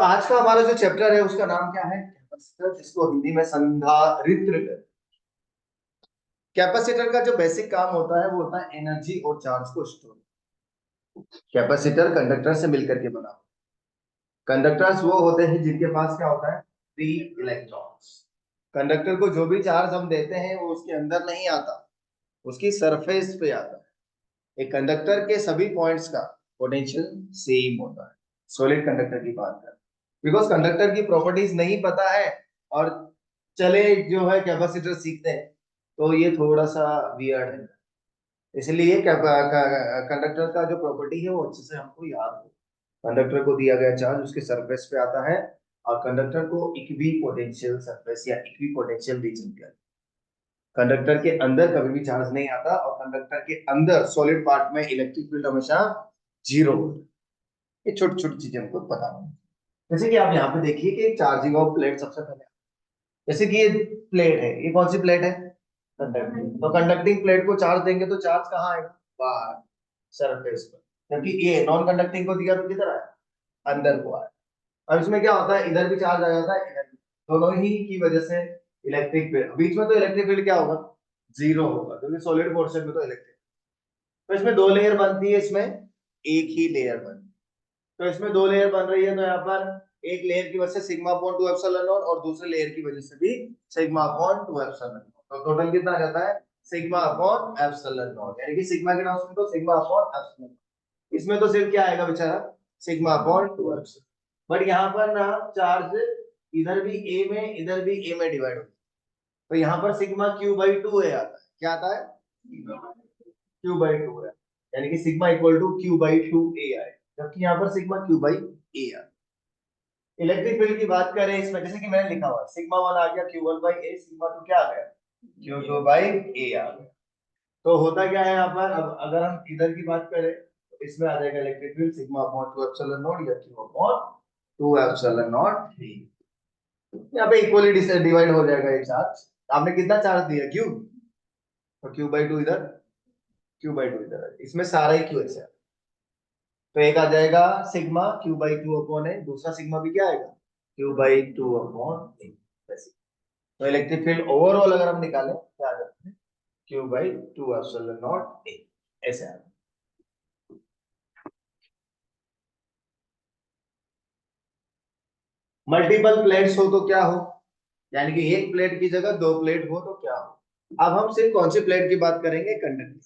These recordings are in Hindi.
आज का हमारा जो चैप्टर है उसका नाम क्या है? कैपेसिटर, जिसको हिंदी में संधारित्र कहते हैं। कैपेसिटर का जो बेसिक काम होता है वो होता है एनर्जी और चार्ज को स्टोर। कैपेसिटर कंडक्टर से मिलकर के बना। कंडक्टर्स वो होते हैं जिनके पास क्या होता है? Free electrons. कंडक्टर को जो भी चार्ज हम देते हैं वो उसके अंदर नहीं आता, उसकी सरफेस पे आता है। एक कंडक्टर के सभी पॉइंट्स का पोटेंशियल सेम होता है। सॉलिड कंडक्टर की बात करें, बिकॉज कंडक्टर की प्रॉपर्टीज नहीं पता है और चले जो है कैपेसिटर सीखते हैं, तो ये थोड़ा सा वियर्ड है। इसलिए कंडक्टर का जो प्रॉपर्टी है वो अच्छे से हमको याद हो। कंडक्टर को दिया गया चार्ज उसके सरफेस पे आता है और कंडक्टर को इक्वी पोटेंशियल सरफेस या इक्वी पोटेंशियल रीजन पे। कंडक्टर के अंदर कभी भी चार्ज नहीं आता और कंडक्टर के अंदर सॉलिड पार्ट में इलेक्ट्रिक फील्ड हमेशा जीरो होता है। ये छोटी छोटी चीजें हमको पता नहीं। जैसे कि आप यहाँ पे देखिए कि चार्जिंग ऑफ प्लेट सबसे पहले, जैसे कि ये प्लेट है, ये कौन सी प्लेट है? कंडक्टिंग। तो कंडक्टिंग प्लेट को चार्ज देंगे तो चार्ज कहाँ आएगा? बाहर, सरफेस पर। क्योंकि ये नॉन कंडक्टिंग को दिया तो किधर आया? अंदर को आया। अब इसमें क्या होता है, इधर भी चार्ज आ जाता है, इधर भी। दोनों ही की वजह से इलेक्ट्रिक फील्ड, बीच में तो इलेक्ट्रिक फील्ड क्या होगा? जीरो होगा, क्योंकि सॉलिड पोर्शन में तो इलेक्ट्रिक। तो इसमें दो लेयर बनती है, इसमें एक ही लेयर बनती है। तो इसमें दो लेयर बन रही है, तो यहाँ पर एक लेयर की वजह से सिग्मा अपॉन 2 एप्सिलॉन नॉट और दूसरे लेयर की वजह से भी सिग्मा अपॉन 2 एप्सिलॉन नॉट। तो टोटल कितना आ जाता है? सिग्मा अपॉन एप्सिलॉन नॉट, यानी कि सिग्मा के टर्म्स में तो सिग्मा अपॉन एप्सिलॉन। इसमें तो सिर्फ क्या आएगा बेचारा? Sigma upon 2 epsilon. बट यहाँ पर ना चार्ज इधर भी ए में इधर भी ए में डिवाइड होता है, तो यहाँ पर सिग्मा क्यू बाई 2 ए आता है। क्या आता है? क्यू बाई 2 है, यानी कि sigma equal to Q by 2 A आए, जबकि यहाँ पर सिग्मा क्यू बाई ए आए। इलेक्ट्रिक फील्ड की बात करें इसमें, जैसे कि मैंने लिखा हुआ है सिग्मा 1 आ गया क्यू 1 बाई ए, सिग्मा 2 क्या आ गया? क्यू 2 बाई ए आ गया। तो होता क्या है यहाँ पर, अब अगर हम इधर की बात करें तो इसमें आ जाएगा electric field sigma upon 2 epsilon not या क्यू अपॉन 2 एप्सिलॉन नॉट 3। यहाँ पे इक्वली डिवाइड हो जाएगा ये चार्ज। आपने कितना चार्ज दिया? क्यू। तो क्यू बाई 2 इधर, क्यू बाई 2 इधर, इसमें सारा ही क्यू ऐसे। तो एक आ जाएगा सिग्मा क्यू बाई 2 अपॉन ए, दूसरा सिग्मा भी क्या आएगा? क्यू बाई 2 अपॉन ए। तो इलेक्ट्रिक फील्ड ओवरऑल अगर हम निकालें क्या आ जाता है? Q by 2 epsilon not a, ऐसे आ। मल्टीपल प्लेट्स हो तो क्या हो, यानी कि एक प्लेट की जगह दो प्लेट हो तो क्या हो। अब हम सिर्फ कौन सी प्लेट की बात करेंगे? कंडक्टिंग।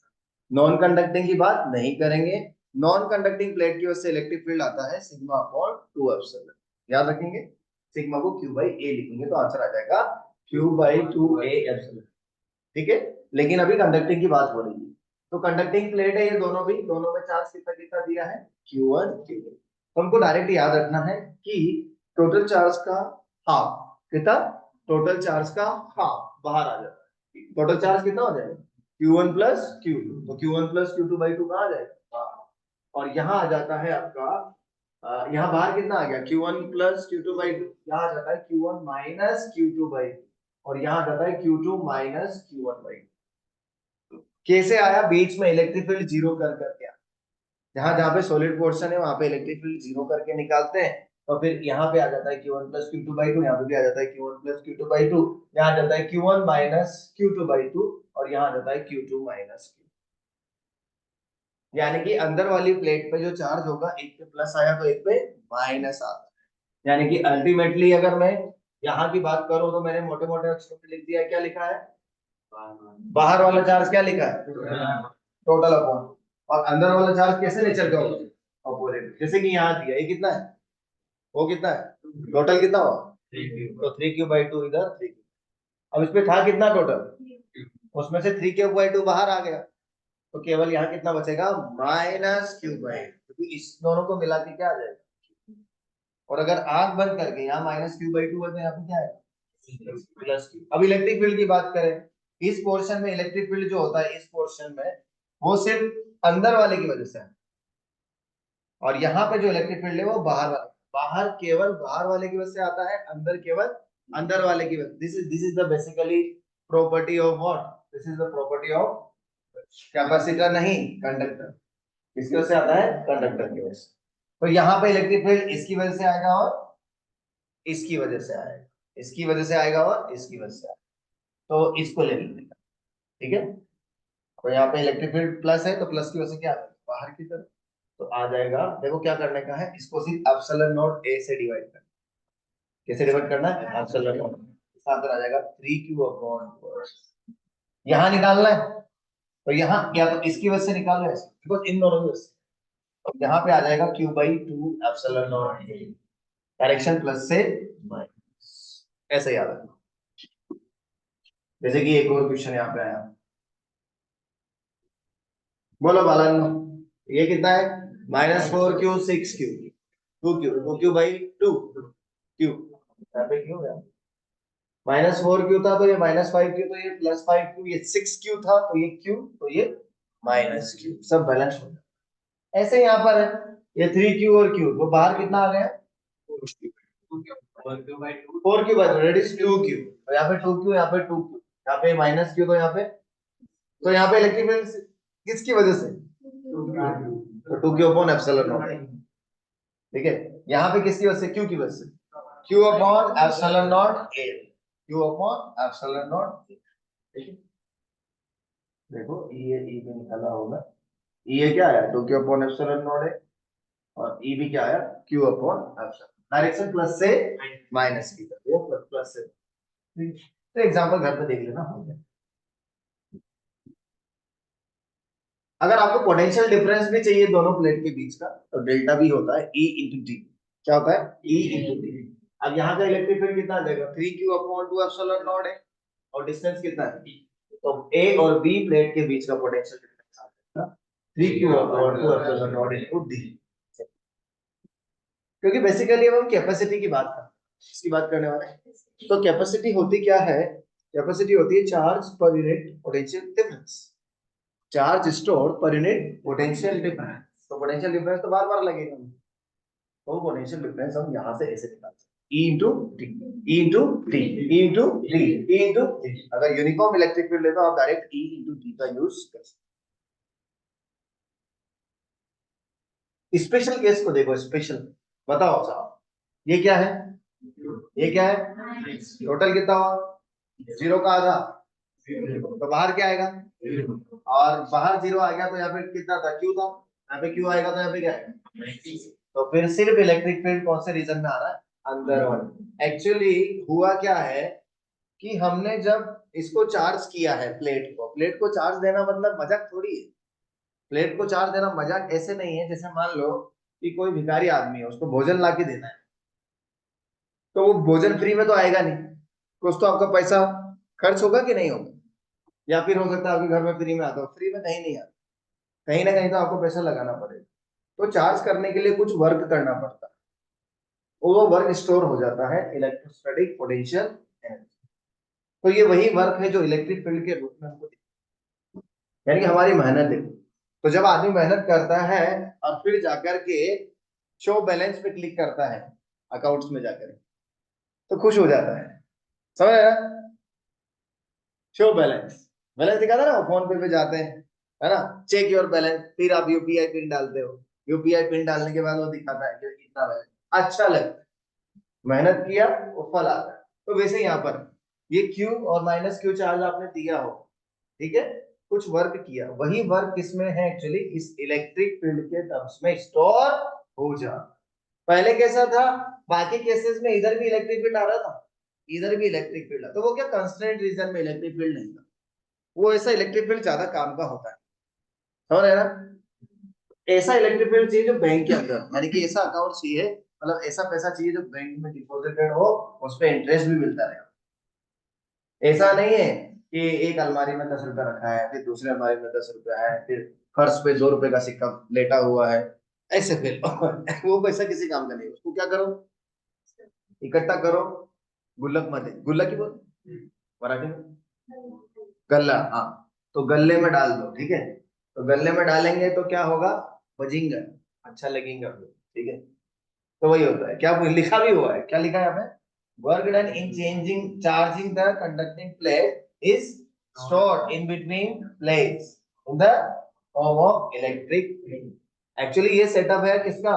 नॉन कंडक्टिंग की बात नहीं करेंगे। नॉन कंडक्टिंग प्लेट की वजह से इलेक्ट्रिक फील्ड आता है सिग्मा अपॉन 2 एप्सिलॉन। याद रखेंगे, सिग्मा को क्यू बाई ए लिखेंगे तो आंसर आ जाएगा क्यू बाई 2 ए एप्सिलॉन। ठीक है, लेकिन अभी कंडक्टिंग की बात हो रही है। तो कंडक्टिंग प्लेट है ये दोनों भी, दोनों में चार्ज कितना कितना दिया है? Q1 Q2। तो हमको डायरेक्ट याद रखना है कि टोटल चार्ज का हाफ कितना? टोटल चार्ज का हाफ बाहर आ जाता है। टोटल चार्ज कितना हो जाएगा? Q1 plus Q2। तो Q1 प्लस Q2 बाई 2 कहाँ आ जाएगा? बाहर। और यहाँ आ जाता है आपका यहाँ बाहर कितना आ गया? Q1 plus Q2 by 2। यहाँ आ जाता है Q1 माइनस Q2 बाई 2 और यहाँ आ जाता है Q2 माइनस Q1 बाई 2। कैसे आया? बीच में इलेक्ट्रिक फील्ड जीरो कर करके, जहां जहां पे सॉलिड पोर्शन है वहां पे इलेक्ट्रिक फील्ड जीरो करके निकालते हैं। तो फिर यहाँ पे आ जाता है Q1 प्लस Q2 बाई 2, यहाँ पे भी आ जाता है Q1 प्लस Q2 बाई 2, यहाँ आ जाता है Q1 माइनस Q2 बाई 2 और यहाँ आ जाता है Q2 माइनस Q। यानी कि अंदर वाली प्लेट पे जो चार्ज होगा, एक पे प्लस आया तो एक पे माइनस आता है। यानी कि अल्टीमेटली अगर मैं यहाँ की बात करूं तो मैंने मोटे मोटे अक्षरों में लिख दिया, क्या लिखा है? बाहर वाला चार्ज क्या लिखा है? Total upon. और अंदर वाला चार्ज कैसे नेचर का होगा? अपोजिट। जैसे कि यहाँ दिया, ये कितना है? वो कितना है? टोटल कितना हुआ? तो 3Q/2 इधर 3Q। अब इसमें था कितना टोटल? उसमें से 3Q/2 बाहर आ गया, तो केवल यहाँ कितना बचेगा? -Q/2, क्योंकि इस दोनों को मिला के क्या आ जाएगा? और अगर आंख बंद करके यहाँ -Q/2 है तो यहाँ पे क्या है? Plus Q। अब इलेक्ट्रिक फील्ड की बात करें, इस पोर्शन में इलेक्ट्रिक फील्ड जो होता है इस पोर्शन में, वो सिर्फ अंदर वाले की वजह से है। और यहाँ पे जो इलेक्ट्रिक फील्ड है वो बाहर वाले, बाहर केवल बाहर वाले की वजह से आता है, अंदर केवल अंदर वाले की वजह। This is the basically property of what? This is the property of capacitor, नहीं कंडक्टर। किसकी वजह से आता है? कंडक्टर की वजह से। तो यहाँ पे इलेक्ट्रिक फील्ड इसकी वजह से आएगा और इसकी वजह से आएगा, इसकी वजह से आएगा और इसकी वजह से आएगा, तो इसको ले लेंगे, ठीक है। तो यहाँ पे इलेक्ट्रिक फील्ड प्लस है तो प्लस की वजह से क्या आ जाएगा बाहर की तरफ, तो आ जाएगा, देखो क्या करने का है, इसको सिर्फ एप्सिलॉन नॉट ए से डिवाइड करना। कैसे डिवाइड करना है, एप्सिलॉन नॉट, इसका आंसर आ जाएगा 3q अपॉन 4। यहाँ निकालना है तो यहाँ या तो इसकी वजह से निकालो ऐसे, बिकॉज इन दोनों की वजह से, तो यहाँ पे आ जाएगा q by 2 epsilon not a, direction plus से माइनस, ऐसे याद रखना। जैसे कि एक और क्वेश्चन यहाँ पे आया, बोलो बालन, ये कितना है, -4q 6q 2q by 2 q, यहाँ पे क्यों है, -4q था तो ये -5q, तो ये +5q, ये 6q था तो ये q, तो ये -q, सब बैलेंस हो गया। ऐसे यहाँ पर है ये 3q और q, तो बाहर कितना आ गया 4q by 2, that is 2q, तो यहाँ पे 2q, यहाँ पे 2q, यहाँ पे -q, तो यहाँ पे, तो यहाँ पे इलेक्ट्रिक फील्ड किसकी वजह से, तो 2q अपॉन एप्सिलॉन नॉट, ठीक है। यहाँ पे किसकी वजह से, q की वजह से, q upon epsilon not a, q upon epsilon not a, ठीक है। देखो ये e भी निकाला होगा, ये क्या आया 2q upon epsilon not a, और e भी क्या आया q upon epsilon, direction plus से माइनस की तरफ, ये प्लस से, तो एग्जांपल घर पे देख लेना हो गया। अगर आपको पोटेंशियल डिफरेंस भी चाहिए दोनों प्लेट के बीच का, तो डेल्टा भी होता है E इंटू टी, क्या होता है E इंटू टी। अब यहाँ का इलेक्ट्रिक फील्ड कितना आ जाएगा 3q अपॉन 2 एप्सिलॉन नॉट है, और डिस्टेंस कितना है, तो A और B प्लेट के बीच का पोटेंशियल डिफरेंस आ जाएगा 3q upon 2 epsilon not into d, क्योंकि बेसिकली हम कैपेसिटी की बात कर रहे हैं, इसकी बात करने वाले हैं। तो कैपेसिटी होती क्या है, कैपेसिटी होती है charge per unit potential difference, charge store per unit potential difference, तो पोटेंशियल डिफरेंस तो बार बार लगेगा, तो पोटेंशियल डिफरेंस हम यहां से ऐसे निकाल सकते हैं E into T, E into T, E into T, E into T. अगर यूनिफॉर्म इलेक्ट्रिक फील्ड है तो आप डायरेक्ट E इंटू टी का यूज कर सकते हैं। स्पेशल केस को देखो, स्पेशल बताओ साहब, ये क्या है, ये क्या है, टोटल कितना हुआ, जीरो का आधा, तो बाहर क्या आएगा, और बाहर जीरो आ गया तो यहाँ पे कितना था क्यू था, यहाँ पे क्यू आएगा तो यहाँ पे क्या आएगा, तो फिर सिर्फ इलेक्ट्रिक फील्ड कौन से रीजन में आ रहा है, अंदर वाले। एक्चुअली हुआ क्या है कि हमने जब इसको चार्ज किया है, प्लेट को चार्ज देना मतलब मजाक थोड़ी है, प्लेट को चार्ज देना मजाक ऐसे नहीं है, जैसे मान लो कि कोई भिखारी आदमी है, उसको भोजन ला के देना है, तो वो भोजन फ्री में तो आएगा नहीं, कुछ तो आपका पैसा खर्च होगा कि नहीं होगा, या फिर हो सकता है आपके घर में फ्री में आता हो, फ्री में कहीं नहीं आता, कहीं ना कहीं तो आपको पैसा लगाना पड़ेगा, तो चार्ज करने के लिए कुछ वर्क करना पड़ता है, वो वर्क स्टोर हो जाता है इलेक्ट्रोस्टैटिक पोटेंशियल एनर्जी, तो ये वही वर्क है जो इलेक्ट्रिक फील्ड के रूप में हमको यानी कि हमारी मेहनत है। तो जब आदमी मेहनत करता है और फिर जाकर के शो बैलेंस पे क्लिक करता है अकाउंट्स में जाकर, तो खुश हो जाता है, समझ रहे ना, शो बैलेंस, बैलेंस दिखाता है ना, फोन पे जाते हैं, है ना, चेक योर बैलेंस, फिर आप यूपीआई पिन डालते हो, यूपीआई पिन डालने के बाद वो दिखाता है कि कितना बैलेंस, अच्छा लगता है, मेहनत किया वो फल आता है। तो वैसे यहाँ पर ये क्यू और माइनस क्यू चार्ज आपने दिया हो, ठीक है, कुछ वर्क किया, वही वर्क किसमें है एक्चुअली इस इलेक्ट्रिक फील्ड के टर्म्स में स्टोर हो जा। पहले कैसा था, बाकी केसेस में इधर भी इलेक्ट्रिक फील्ड आ रहा था, इधर भी इलेक्ट्रिक फील्ड, तो वो क्या कंस्ट्रेंट रीजन में इलेक्ट्रिक फील्ड नहीं था, वो ऐसा इलेक्ट्रिक फील्ड ज्यादा काम का होता है, समझ रहे ना, ऐसा इलेक्ट्रिक फील्ड चाहिए जो बैंक के अंदर, यानी कि ऐसा अकाउंट चाहिए, मतलब ऐसा पैसा चाहिए जो बैंक में डिपॉजिटेड हो, उस पर इंटरेस्ट भी मिलता रहे, ऐसा नहीं है कि एक अलमारी में 10 रुपया रखा है, फिर दूसरे अलमारी में 10 रुपया है, फिर फर्श पे 2 रुपए का सिक्का लेटा हुआ है, ऐसे फिर वो पैसा किसी काम का नहीं, उसको क्या करो, इकट्ठा करो, गुल्लक मत, गुल्लक ही बोल मराठी में, गल्ला, हाँ, तो गल्ले में डाल दो, ठीक है, तो गल्ले में डालेंगे तो क्या होगा, बजेंगे, अच्छा लगेगा, ठीक है, तो वही होता है, क्या लिखा भी हुआ है, क्या लिखा है यहाँ पे, work done in charging the conducting plate is stored in between plates in the form of electric field। Actually ये सेटअप है किसका,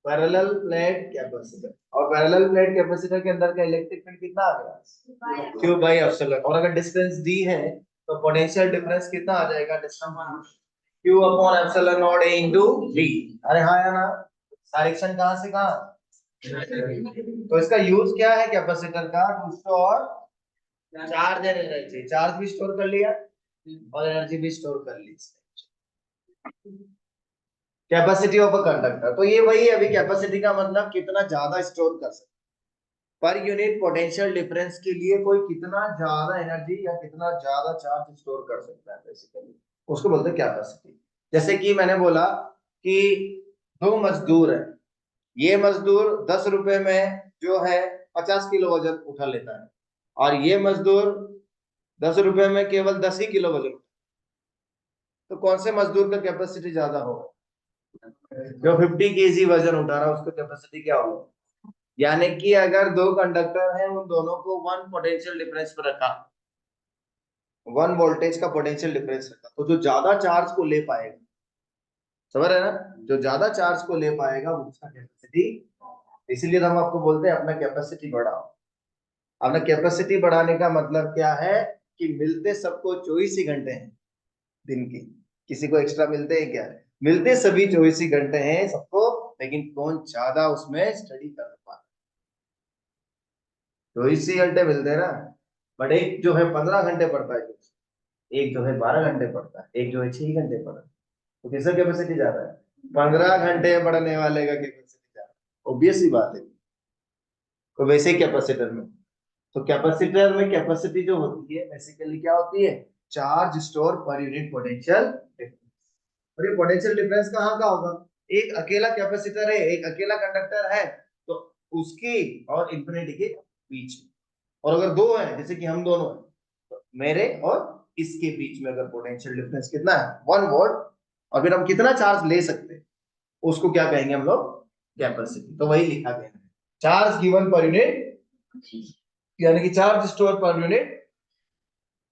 पैरेलल प्लेट कैपेसिटर, और पैरेलल प्लेट कैपेसिटर के अंदर का इलेक्ट्रिक फील्ड कितना आ गया, क्यू बाई एप्सिलॉन। और अगर डिस्टेंस डी है तो पोटेंशियल डिफरेंस कितना आ जाएगा, distance Q upon epsilon not a into D. अरे हाँ या ना, डायरेक्शन कहां से कहां। तो इसका यूज क्या है कैपेसिटर का, to store charge and energy. Charge भी स्टोर कर लिया और एनर्जी भी स्टोर कर ली। कैपेसिटी ऑफ अ कंडक्टर, तो ये वही है, अभी कैपेसिटी का मतलब कितना ज्यादा स्टोर कर सकते पर यूनिट पोटेंशियल डिफरेंस के लिए कोई कितना ज्यादा एनर्जी या कितना ज्यादा चार्ज स्टोर कर सकता है, बेसिकली उसको बोलते हैं कैपेसिटी। जैसे कि मैंने बोला कि दो मजदूर है, ये मजदूर 10 रुपए में जो है 50 किलो वजन उठा लेता है, और ये मजदूर 10 रुपए में केवल 10 ही किलो वजन। तो कौन से मजदूर का कैपेसिटी ज्यादा होगा, जो 50 केजी वजन उठा रहा है उसका कैपेसिटी क्या होगा। यानी कि अगर दो कंडक्टर हैं उन दोनों को वन पोटेंशियल डिफरेंस पर रखा, वन वोल्टेज का पोटेंशियल डिफरेंस रखा, तो जो ज्यादा चार्ज को ले पाएगा, समझ रहे हैं ना, जो ज्यादा चार्ज को ले पाएगा उसका कैपेसिटी। इसीलिए हम आपको बोलते हैं अपना कैपेसिटी बढ़ाओ। अपना कैपेसिटी बढ़ाने का मतलब क्या है कि मिलते सबको 24 ही घंटे हैं दिन की, किसी को एक्स्ट्रा मिलते हैं क्या, मिलते सभी 24 ही घंटे हैं सबको, लेकिन कौन ज्यादा उसमें स्टडी कर पाता। 24 ही घंटे मिलते हैं ना, बट एक जो है 15 घंटे पढ़ता है, एक जो है 12 घंटे पढ़ता है, एक जो है 6 घंटे पढ़ता है, तो किसका कैपेसिटी ज्यादा है, 15 घंटे पढ़ने वाले का कैपेसिटी ज्यादा, ऑब्वियस ही बात है। तो वैसे ही कैपेसिटर में, तो कैपेसिटर में कैपेसिटी जो होती है बेसिकली क्या होती है, charge store per unit potential difference. और ये पोटेंशियल डिफरेंस कहाँ का होगा, एक अकेला कैपेसिटर है, एक अकेला कंडक्टर है, तो उसकी और इंफिनिटी के बीच में। और अगर दो है जैसे कि हम दोनों हैं, तो मेरे और इसके बीच में अगर पोटेंशियल डिफरेंस कितना है, 1 वोल्ट, और फिर हम कितना चार्ज ले सकते हैं उसको क्या कहेंगे हम लोग, कैपेसिटी। तो वही लिखा गया है, चार्ज गिवन पर यूनिट, यानी कि charge store per unit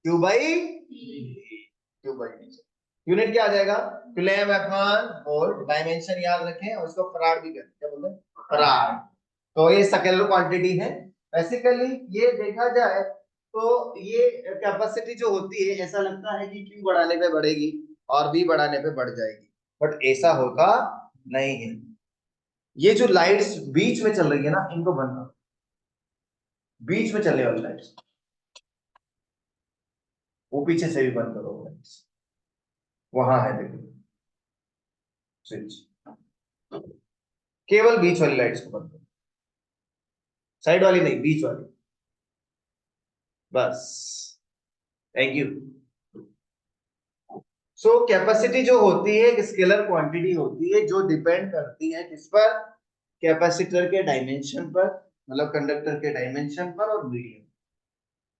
Q by Q by unit क्या आ जाएगा, कूलम्ब अपॉन वोल्ट। डायमेंशन याद रखें और इसको फराड भी कहते हैं, क्या बोलते हैं, फराड। तो ये स्केलर क्वांटिटी है। बेसिकली ये देखा जाए तो ये कैपेसिटी जो होती है ऐसा लगता है कि क्यू बढ़ाने पे बढ़ेगी और बी बढ़ाने पे बढ़ जाएगी, बट ऐसा होगा नहीं है। ये जो लाइट्स बीच में चल रही है ना, इनको बंद करो, बीच में चलने वाली लाइट्स वो पीछे से भी बंद करो, वहां है देखो स्विच, केवल बीच वाली लाइट्स को बंद करो, साइड वाली नहीं, बीच वाली, बस। Thank you. सो कैपेसिटी जो होती है एक स्केलर क्वांटिटी होती है जो डिपेंड करती है किस पर, कैपेसिटर के डायमेंशन पर, मतलब कंडक्टर के डायमेंशन पर और मीडियम,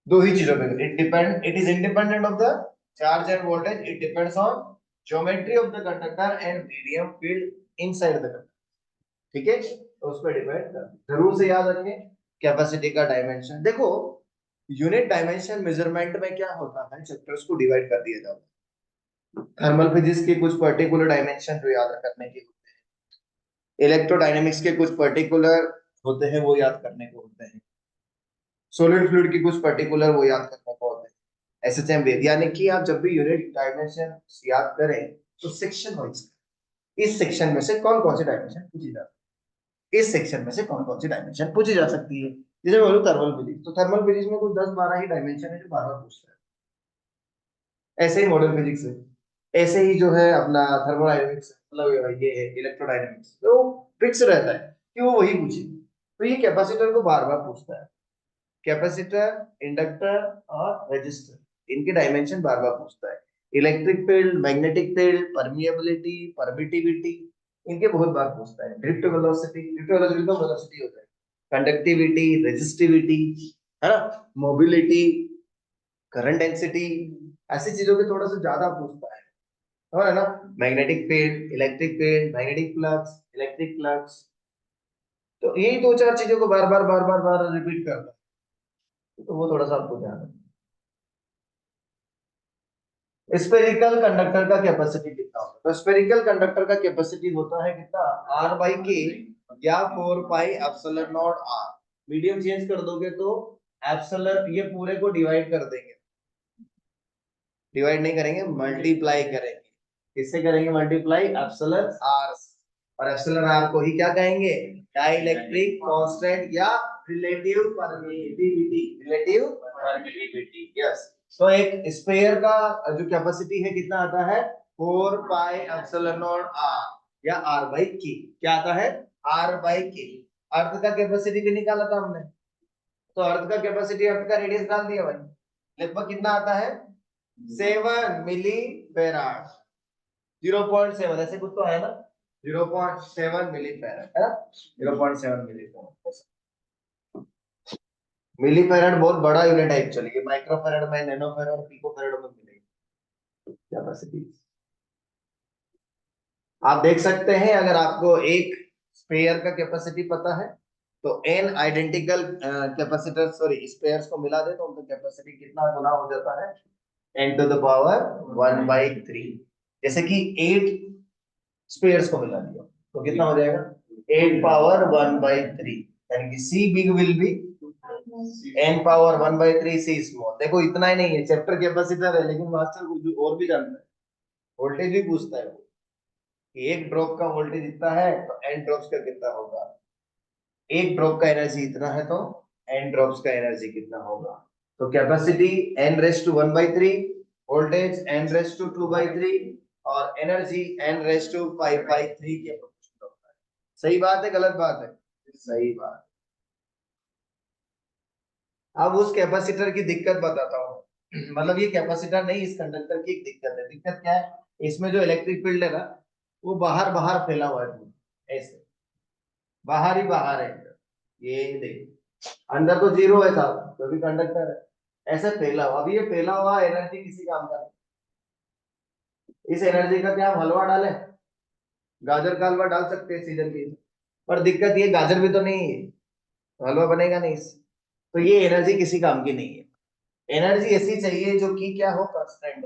दो ही चीजों पे। It is independent of the charge end voltage, it depends on geometry of the conductor and medium field inside the conductor. ठीक है, तो उस पर डिपेंड करता है, जरूर से याद रखें कैपेसिटी का डायमेंशन। देखो यूनिट डायमेंशन मेजरमेंट में क्या होता है, चैप्टर्स को डिवाइड कर दिया जाता है। थर्मल फिजिक्स के कुछ पर्टिकुलर डायमेंशन जो याद करने के होते हैं, इलेक्ट्रोडायनेमिक्स के कुछ पर्टिकुलर होते हैं वो याद करने को होते हैं, सॉलिड फ्लूइड की कुछ पर्टिकुलर वो याद करने को होते हैं, एसएचएम वेद। यानी कि आप जब भी यूनिट डायमेंशन याद करें तो सेक्शन वाइज, इस सेक्शन में से कौन कौन से डायमेंशन पूछी जाती है, इस सेक्शन में से कौन कौन सी डायमेंशन पूछी जा सकती है। जैसे बोलो थर्मल फिजिक्स, तो थर्मल फिजिक्स में कुछ 10-12 ही डायमेंशन है जो बार बार पूछता है। ऐसे ही मॉडर्न फिजिक्स है, ऐसे ही जो है अपना थर्मोडायनेमिक्स, मतलब ये है इलेक्ट्रोडायनेमिक्स, तो फिक्स रहता है कि वो वही पूछे। तो ये कैपेसिटर को बार बार पूछता है, कैपेसिटर, इंडक्टर और रेजिस्टर, इनके डायमेंशन बार बार पूछता है। Electric field, magnetic field, permeability, permittivity, इनके बहुत बार पूछता है। ड्रिफ्ट वेलोसिटी, ड्रिफ्ट वेलोसिटी तो वेलोसिटी होता है, कंडक्टिविटी, रेजिस्टिविटी, है ना, मोबिलिटी, करंट डेंसिटी, ऐसी चीजों के थोड़ा सा ज्यादा पूछता है, समझ ना। Magnetic field, electric field, magnetic flux, electric flux, तो यही दो चार चीजों को बार बार रिपीट करता है, तो वो थोड़ा सा आपको ध्यान रखना। स्पेरिकल कंडक्टर का कैपेसिटी कितना होता है, तो स्पेरिकल कंडक्टर का कैपेसिटी होता है कितना, R/K या 4 pi epsilon naught R. Medium change कर दोगे तो एप्सिलॉन, ये पूरे को डिवाइड कर देंगे, डिवाइड नहीं करेंगे, मल्टीप्लाई करेंगे। किससे करेंगे मल्टीप्लाई? Epsilon R. और एप्सिलॉन आर को ही क्या कहेंगे? डाइलेक्ट्रिक कांस्टेंट या relative permittivity. Relative permittivity, yes. तो एक स्फीयर का जो कैपेसिटी है कितना आता है? 4 पाई एप्सिलॉन नॉट आर या आर बाई के। क्या आता है? आर बाई के। अर्थ का कैपेसिटी भी निकाला था हमने, तो अर्थ का कैपेसिटी, अर्थ का रेडियस डाल दिया भाई। लगभग कितना आता है? 7 मिली फेराड। 0.7 ऐसे कुछ तो है ना, 0.7 मिली फेराड है ना, 0.7 मिली फेराड। मिली फेराड बहुत बड़ा यूनिट है एक्चुअली, माइक्रो फेराड में, नैनो फेराड, पिको फेराड में मिलेगी कैपेसिटी। आप देख सकते हैं, अगर आपको एक स्फीयर का कैपेसिटी पता है तो n identical capacitor, sorry, spheres को मिला दे तो उनका कैपेसिटी कितना गुना हो जाता है? n to the power 1/3। जैसे कि 8 स्फीयर्स को मिला दिया तो कितना हो जाएगा? 8 पावर 1/3, यानी कि c big will be n power 1/3 c small. देखो इतना ही नहीं है, चैप्टर कैपेसिटर है, लेकिन मास्टर कुछ और भी जानता है, वोल्टेज भी पूछता है वो, कि एक ड्रॉप का वोल्टेज इतना है तो n ड्रॉप्स का कितना होगा, एक ड्रॉप का एनर्जी इतना है तो n ड्रॉप्स का एनर्जी कितना होगा। तो capacity n raised to 1/3, voltage n raised to 2/3 और एनर्जी n रेस टू 5/3 के प्रोपोर्शनल होता है। सही बात है गलत बात है? सही बात। अब उस कैपेसिटर की दिक्कत बताता हूँ। मतलब ये कैपेसिटर नहीं, इस कंडक्टर की एक दिक्कत है। दिक्कत क्या है? इसमें जो इलेक्ट्रिक फील्ड है ना, वो बाहर बाहर फैला हुआ है, ऐसे बाहर ही बाहर है। ये देख, अंदर तो जीरो है साहब, क्योंकि कंडक्टर है, ऐसे फैला हुआ। अभी ये फैला हुआ एनर्जी किसी काम का नहीं। इस एनर्जी का क्या हम हलवा डालें? गाजर का हलवा डाल सकते हैं सीजन की, पर दिक्कत ये गाजर भी तो नहीं है, तो हलवा बनेगा नहीं इससे। तो ये एनर्जी किसी काम की नहीं है। एनर्जी ऐसी चाहिए जो कि क्या हो? कांस्टेंट।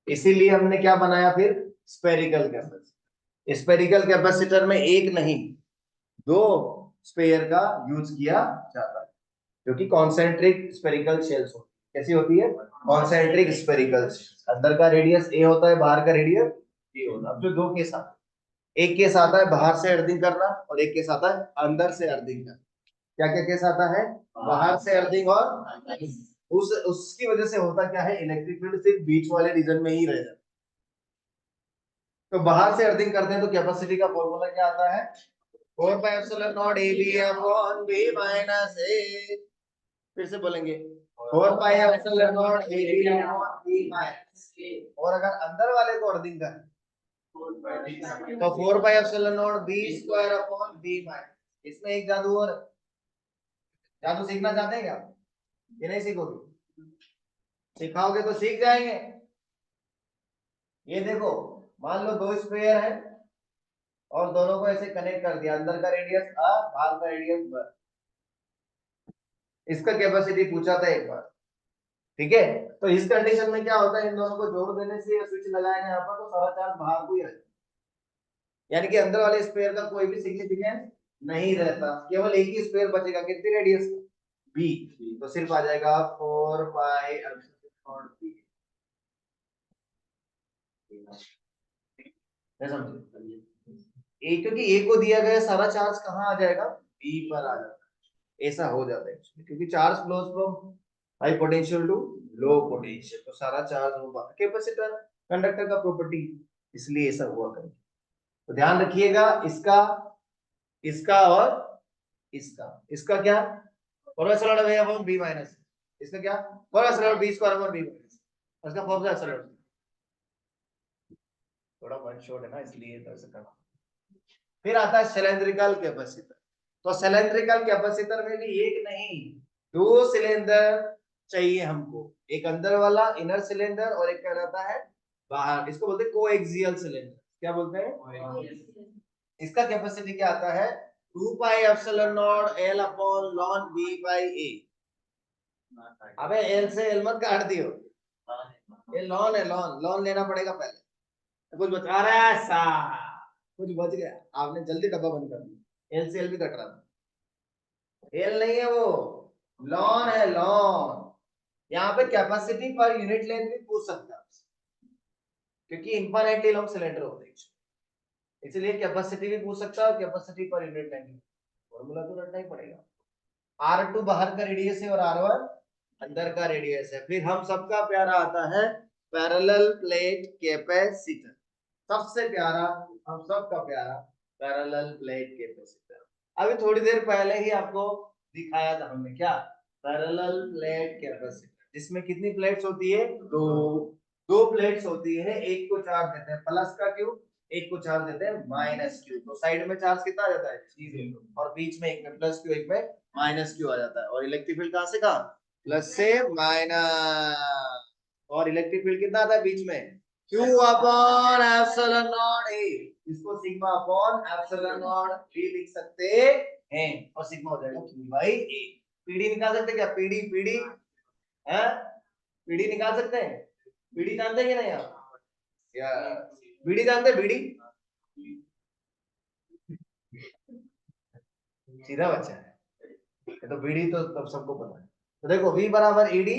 इसीलिए हमने क्या बनाया फिर? Spherical capacitor. स्फेरिकल कैपेसिटर में एक नहीं, दो स्फीयर का यूज किया जाता है, जो कि कॉन्सेंट्रिक स्फेरिकल शेल्स होती है। कैसी होती है? Concentric spherical. अंदर का रेडियस ए होता है, बाहर का रेडियस बी होता है। अब जो दो केस आते हैं, एक केस आता है बाहर से अर्थिंग करना और एक केस आता है अंदर से अर्थिंग करना। क्या क्या केस आता है? बाहर से अर्थिंग और उस उसकी वजह से होता क्या है? इलेक्ट्रिक फील्ड सिर्फ बीच वाले रीजन में ही रह जाता है। तो बाहर से अर्थिंग करते हैं तो कैपेसिटी का फॉर्मूला क्या आता है? 4 pi epsilon not a b upon b minus a. फिर से बोलेंगे, 4 pi epsilon not a b upon b minus a. और अगर अंदर वाले को अर्थिंग करें तो 4 pi epsilon not b square upon b minus. इसमें एक जादू और, जादू सीखना चाहते हैं क्या? ये नहीं सीखोगे, सिखाओगे तो सीख जाएंगे। ये देखो, मान लो दो स्क्वायर है और दोनों को ऐसे कनेक्ट कर दिया, अंदर का रेडियस a, बाहर का रेडियस b। इसका कैपेसिटी पूछा था एक बार, ठीक है? तो इस कंडीशन में क्या होता है? इन दोनों को जोड़ देने से या स्विच लगाएंगे यहाँ पर तो सारा चार्ज बाहर को ही रहेगा, यानी कि अंदर वाले स्फीयर का कोई भी सिग्निफिकेंस नहीं रहता, केवल एक ही स्फीयर बचेगा। कितनी रेडियस का? b। तो सिर्फ आ जाएगा 4 पाई एप्सिलॉन b। समझे? ए, क्योंकि ए को दिया गया सारा चार्ज कहाँ आ जाएगा? बी पर आ जाएगा। ऐसा हो जाता है क्योंकि charge flows from high potential to low potential, तो सारा चार्ज होगा। कैपेसिटर कंडक्टर का प्रॉपर्टी, इसलिए ऐसा हुआ करेगा। तो ध्यान रखिएगा, इसका, इसका और इसका, इसका क्या? बी माइनस, इसका क्या? बी स्क्वायर बी माइनस, इसका फॉर्मूला थोड़ा वन शॉट है ना, इसलिए तो ऐसा करना। फिर आता है सिलेंड्रिकल कैपेसिटर। तो सिलेंड्रिकल कैपेसिटर में भी एक नहीं, दो सिलेंडर चाहिए हमको। एक अंदर वाला इनर सिलेंडर और एक क्या रहता है बाहर। इसको बोलते हैं कोएक्सियल सिलेंडर। क्या बोलते हैं? इसका कैपेसिटी क्या आता है? 2 pi epsilon not l upon ln b by a. अबे एल से एल मत काट दियो, ये लॉन है, लॉन लॉन लेना पड़ेगा पहले। कुछ बचा रहा है सा, कुछ बच गया, आपने जल्दी डब्बा बंद कर दिया। एल से एल भी कट रहा था, एल नहीं है वो, लॉन है लॉन। यहाँ पे कैपेसिटी पर यूनिट लेंथ भी पूछ सकता है, क्योंकि इनफाइनाइटली लॉन्ग सिलेंडर होते हैं, इसलिए कैपेसिटी भी पूछ सकता है, capacity per unit length formula तो रटना ही पड़ेगा। R2 बाहर का रेडियस है और R1 अंदर का रेडियस है। फिर हम सबका प्यारा आता है पैरेलल प्लेट कैपेसिटर, सबसे प्यारा, हम सबका प्यारा पैरेलल प्लेट कैपेसिटर। अभी थोड़ी देर पहले ही आपको दिखाया था हमने, क्या, पैरेलल प्लेट कैपेसिटर, जिसमें कितनी प्लेट्स होती है, दो, दो प्लेट्स होती है, एक को चार्ज देते हैं प्लस का क्यू, एक को चार्ज देते हैं माइनस क्यू, तो साइड में चार्ज कितना आ जाता है, जीरो, और बीच में एक में प्लस क्यू एक में माइनस क्यू आ जाता है। और इलेक्ट्रिक फील्ड कहां से कहां, प्लस से माइनस, और इलेक्ट्रिक फील्ड कितना आता है बीच में, Q upon epsilon not a, इसको sigma upon epsilon not b लिख सकते हैं, और सिग्मा हो जाएगा Q बाई ए। पीडी निकाल सकते हैं क्या, पीडी पीडी है, पीडी निकाल सकते हैं, पीडी जानते हैं कि नहीं आप, या बीडी जानते हैं, बीडी सीधा बच्चा है, ये तो बीडी तो तब सबको पता है। तो देखो V बराबर ईडी,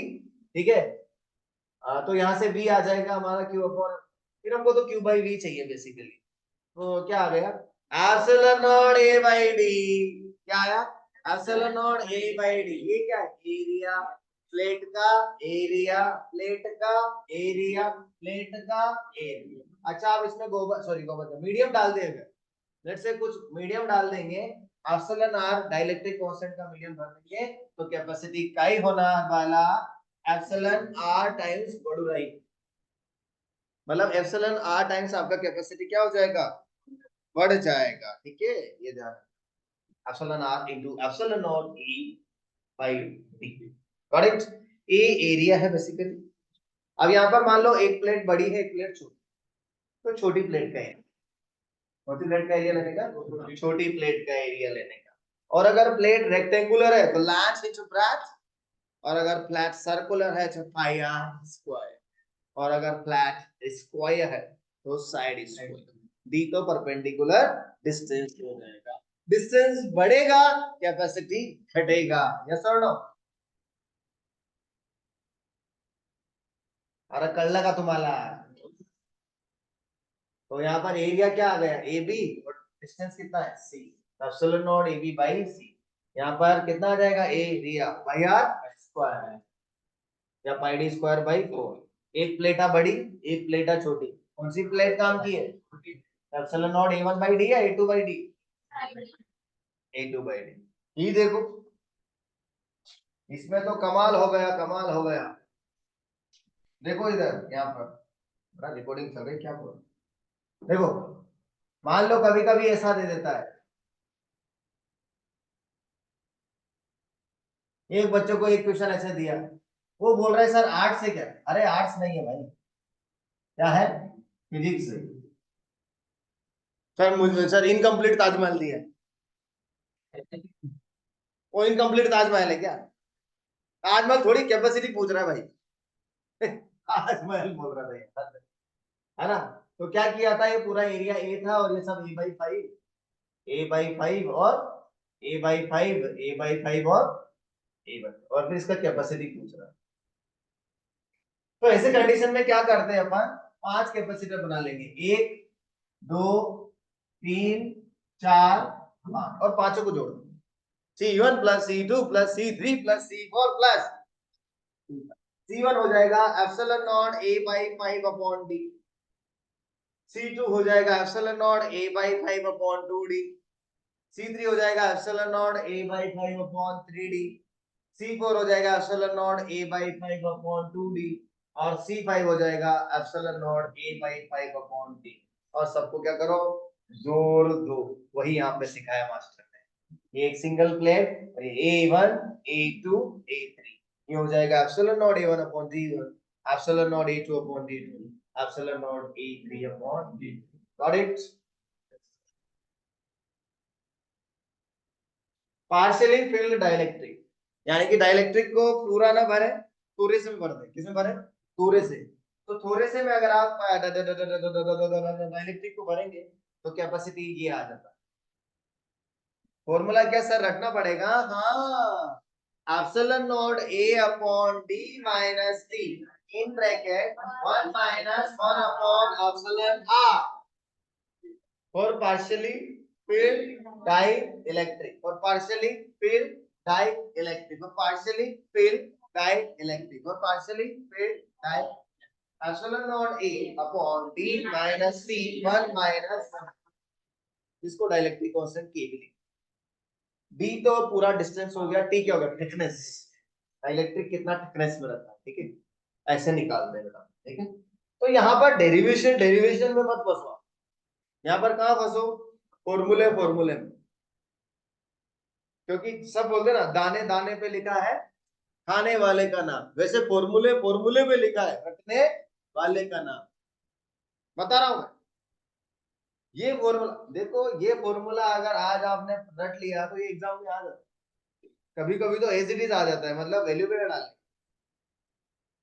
ठीक है, तो यहाँ से V आ जाएगा हमारा Q अपॉन, फिर हमको तो Q बाई V चाहिए बेसिकली, तो क्या आ गया, epsilon not A by D, क्या आया, epsilon not A by D, ये क्या है, एरिया प्लेट का, एरिया प्लेट का, एरिया प्लेट का, एरिया। अच्छा आप इसमें गोबर, सॉरी गोबर, मीडियम डाल देंगे, लेट्स से कुछ मीडियम डाल देंगे, एप्सिलॉन आर डाइलेक्ट्रिक कांस्टेंट का मीडियम भर देंगे, तो कैपेसिटी का ही होना वाला एप्सिलॉन आर टाइम्स बढ़ुराई, मतलब एप्सिलॉन आर टाइम्स आपका कैपेसिटी क्या हो जाएगा, बढ़ जाएगा, ठीक है, ये ध्यान, epsilon R into epsilon not E by D, correct. A area है बेसिकली। अब यहाँ पर मान लो एक प्लेट बड़ी है एक प्लेट छोटी, तो छोटी प्लेट का एरिया, छोटी प्लेट का एरिया लेने का, छोटी प्लेट का एरिया लेने का। और अगर प्लेट रेक्टेंगुलर है तो लैंड इनटू ब्रेथ, और अगर फ्लैट सर्कुलर है तो पाई आर स्क्वायर, और अगर फ्लैट स्क्वायर है तो साइड स्क्वायर। डी तो परपेंडिकुलर डिस्टेंस हो जाएगा, डिस्टेंस बढ़ेगा कैपेसिटी घटेगा, यस और नो। अरे कल लगा तुम्हारा, तो यहाँ पर एरिया क्या आ गया, ए बी, और डिस्टेंस कितना है c, epsilon not a b by c, यहाँ पर कितना आ जाएगा, एरिया पाई आर स्क्वायर, या पाई डी स्क्वायर बाई 4। एक प्लेटा बड़ी एक प्लेटा छोटी, कौन सी प्लेट काम की है, एप्सिलॉन नॉट ए1 बाई डी या ए2 बाई डी, ए2 बाई डी। ये देखो इसमें तो कमाल हो गया, कमाल हो गया। देखो इधर यहाँ पर रिकॉर्डिंग चल रही, क्या बोल, देखो मान लो कभी कभी ऐसा दे देता है, एक बच्चों को एक क्वेश्चन ऐसे दिया, वो बोल रहा है सर आर्ट्स से क्या, अरे आर्ट्स नहीं है भाई, क्या है, फिजिक्स से। सर मुझे सर इनकम्प्लीट ताजमहल दिया, वो इनकम्प्लीट ताजमहल है क्या, ताजमहल थोड़ी कैपेसिटी पूछ रहा है भाई, ताजमहल बोल रहा था यार, है ना। तो क्या किया था, ये पूरा एरिया ए था और ये सब ए बाई 5, ए बाई 5 और ए बाई 5, ए बाई 5 और और फिर इसका कैपेसिटी पूछ रहा है। तो ऐसे कंडीशन में क्या करते हैं अपन, 5 कैपेसिटर बना लेंगे, 1 2 3 4 5, और पांचों को जोड़ देंगे, C1 plus C2 plus C3 plus C4 plus C1 हो जाएगा epsilon not a by 5 upon D, C2 हो जाएगा epsilon not a by 5 upon 2d, C3 हो जाएगा epsilon not a by 5 upon 3d, C4 हो जाएगा epsilon not a by 5 upon 2d, और C5 हो जाएगा epsilon not a by 5 upon d। और सबको क्या करो, जोड़ दो, वही यहाँ पे सिखाया मास्टर ने, ये एक single plate, A1 A2 A3, ये हो जाएगा epsilon not A1 upon D1, epsilon not A2 upon D2, epsilon not A3 upon D2, got it. Partially field dielectric, यानी कि डाइलेक्ट्रिक को पूरा ना भरे, थोड़े से में भर दे, किसमें भरे, थोड़े से, तो थोड़े से में अगर आप डाइलेक्ट्रिक को भरेंगे तो कैपेसिटी ये आ जाता है, फॉर्मूला क्या सर रखना पड़ेगा? हाँ, epsilon not A upon D minus T in bracket 1 minus 1 upon epsilon R और पार्शियली फील्ड डाई इलेक्ट्रिक और पार्शियली फील्ड डाई इलेक्ट्रिक और पार्शियली फील्ड डाई इलेक्ट्रिक और partially field die epsilon not A upon D minus T 1 minus इसको डाइलेक्ट्रिक कांस्टेंट के भी डी तो पूरा डिस्टेंस हो गया, टी क्या हो गया? थिकनेस। इलेक्ट्रिक कितना थिकनेस में रहता है, ठीक है, ऐसे निकाल दे बेटा, ठीक है। तो यहाँ पर डेरिवेशन डेरिवेशन में मत फंसो, यहाँ पर कहाँ फंसो? फॉर्मूले फॉर्मूले में, क्योंकि सब बोलते ना दाने दाने पे लिखा है खाने वाले का नाम, वैसे फॉर्मूले फॉर्मूले पे लिखा है रटने वाले का नाम। बता रहा हूं मैं, ये फॉर्मूला देखो, ये फॉर्मूला अगर आज आपने रट लिया तो ये एग्जाम में आ जाता है। कभी कभी तो एज इट इज आ जाता है, मतलब वैल्यू पे डाल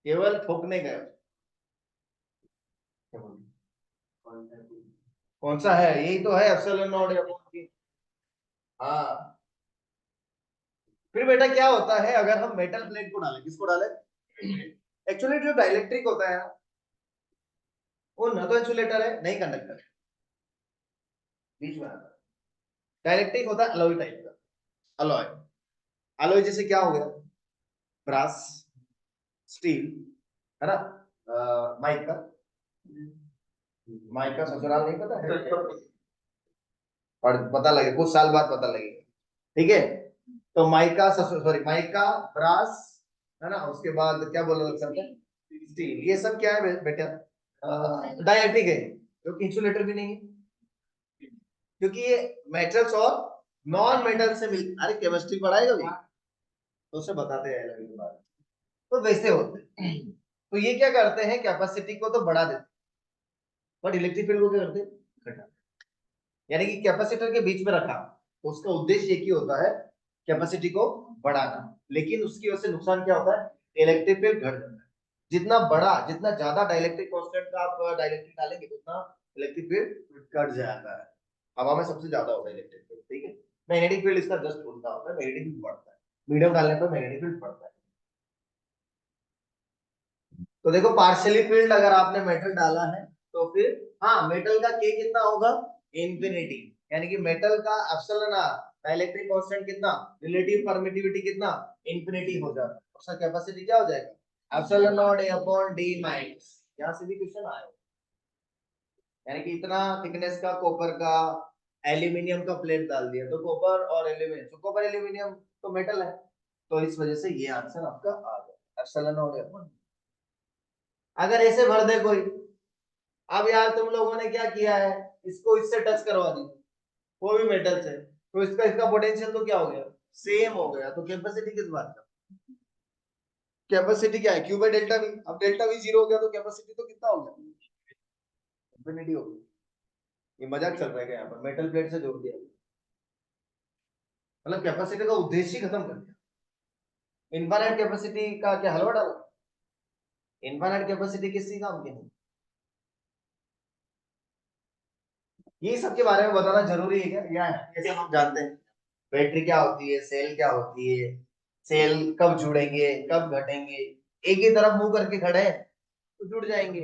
केवल ठोकने गए। कौन सा है? यही तो है एप्सिलॉन नॉट अपॉन की। हाँ, फिर बेटा क्या होता है अगर हम मेटल प्लेट को डालें? किसको डालें? एक्चुअली जो डाइलेक्ट्रिक होता है वो न तो इंसुलेटर है नहीं कंडक्टर है, बीच में आता है। डाइलेक्ट्रिक होता है अलॉय टाइप का, अलॉय। अलॉय जैसे क्या हो गया? ब्रास, स्टील, है ना, माइका। माइका ससुराल नहीं पता है? और पता लगे कुछ साल बाद पता लगेगा, ठीक है। तो माइका सॉरी माइका, ब्रास, है ना, उसके बाद क्या बोला लग सकते हैं? स्टील। ये सब क्या है बेटा? डाइलेक्ट्रिक है, क्योंकि इंसुलेटर भी नहीं है, क्योंकि ये मेटल्स और नॉन मेटल से मिल। अरे केमिस्ट्री पढ़ाएगा भी तो उसे बताते हैं अलग अलग बात। तो वैसे होते हैं। तो ये क्या करते हैं? कैपेसिटी को तो बढ़ा देते हैं, बट इलेक्ट्रिक फील्ड को क्या करते हैं? घटा। यानी कि कैपेसिटर के बीच में रखा तो उसका उद्देश्य एक ही होता है, कैपेसिटी को बढ़ाना। लेकिन उसकी वजह से नुकसान क्या होता है? इलेक्ट्रिक फील्ड घट जाता है। जितना बड़ा, जितना ज्यादा डाइलेक्ट्रिक कांस्टेंट का आप डाइलेक्ट्रिक डालेंगे उतना इलेक्ट्रिक फील्ड घट जाता है। हवा में सबसे ज्यादा होता है इलेक्ट्रिक फील्ड, ठीक है। मैग्नेटिक फील्ड इसका जस्ट उल्टा होता है, मैग्नेटिक फील्ड बढ़ता है। मीडियम डालने पर मैग्नेटिक फील्ड बढ़ता है। तो देखो पार्शियली फील्ड अगर आपने मेटल डाला है तो फिर हाँ, मेटल का के कितना होगा? इंफिनिटी। यानी कि मेटल का एप्सिलॉन आर डाइलेक्ट्रिक कांस्टेंट कितना? रिलेटिव परमिटिविटी कितना? इंफिनिटी हो जाता है। उसका कैपेसिटी क्या हो जाएगा? Epsilon not A upon D minus. यहां से भी क्वेश्चन आया, यानी कि इतना थिकनेस का कॉपर का एल्यूमिनियम का प्लेट डाल दिया तो कॉपर और एल्यूमिनियम, तो कॉपर एल्यूमिनियम तो मेटल है, तो इस वजह से ये आंसर आपका आ गया एप्सिलॉन नॉट ए अपॉन। अगर ऐसे भर दे कोई, अब यार तुम लोगों ने क्या किया है, इसको इससे टच करवा दी, वो भी मेटल से, तो इसका इसका पोटेंशियल तो क्या हो गया? सेम हो गया। तो कैपेसिटी किस बात का? कैपेसिटी क्या है? Q by delta we. अब डेल्टा वी जीरो हो गया तो कैपेसिटी तो कितना हो गया? इंफिनिटी हो गई। ये मजाक चल रहा है क्या यहाँ पर? मेटल प्लेट से जोड़ दिया, मतलब कैपेसिटी का उद्देश्य ही खत्म कर दिया। इनफाइनाइट कैपेसिटी का क्या हलवा डाला? इनफाइनाइट कैपेसिटी किसी काम की नहीं। ये सब के बारे में बताना जरूरी है क्या? या ये सब हम जानते हैं। बैटरी क्या होती है, सेल क्या होती है, सेल कब जुड़ेंगे कब घटेंगे। एक ही तरफ मुंह करके खड़े हैं तो जुड़ जाएंगे।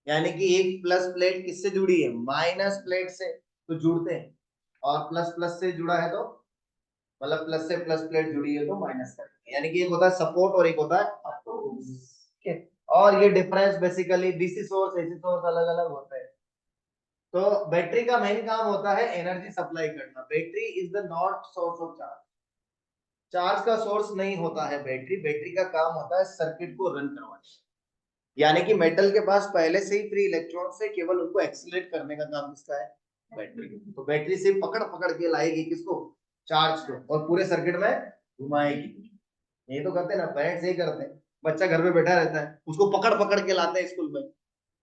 यानी कि एक प्लस प्लेट किससे जुड़ी है? माइनस प्लेट से, तो जुड़ते हैं। और प्लस प्लस से जुड़ा है तो मतलब प्लस से प्लस प्लेट जुड़ी है तो माइनस कर, यानी कि एक होता है सपोर्ट और एक होता है अपोज, ठीक है। और ये difference basically DC source AC source अलग अलग होते हैं। तो बैटरी का मेन काम होता है एनर्जी सप्लाई करना। Battery is the not source of charge. Charge का सोर्स नहीं होता है बैटरी। बैटरी का काम होता है सर्किट को रन करवाना। यानी कि मेटल के पास पहले से ही फ्री इलेक्ट्रॉन से, केवल उनको एक्सीलरेट करने का काम किसका है? बैटरी। तो बैटरी से पकड़ पकड़ के लाएगी किसको? चार्ज को, और पूरे सर्किट में घुमाएगी। ये तो करते हैं ना, पेरेंट्स यही करते हैं। बच्चा घर पे बैठा रहता है, उसको पकड़ पकड़ के लाते हैं स्कूल में,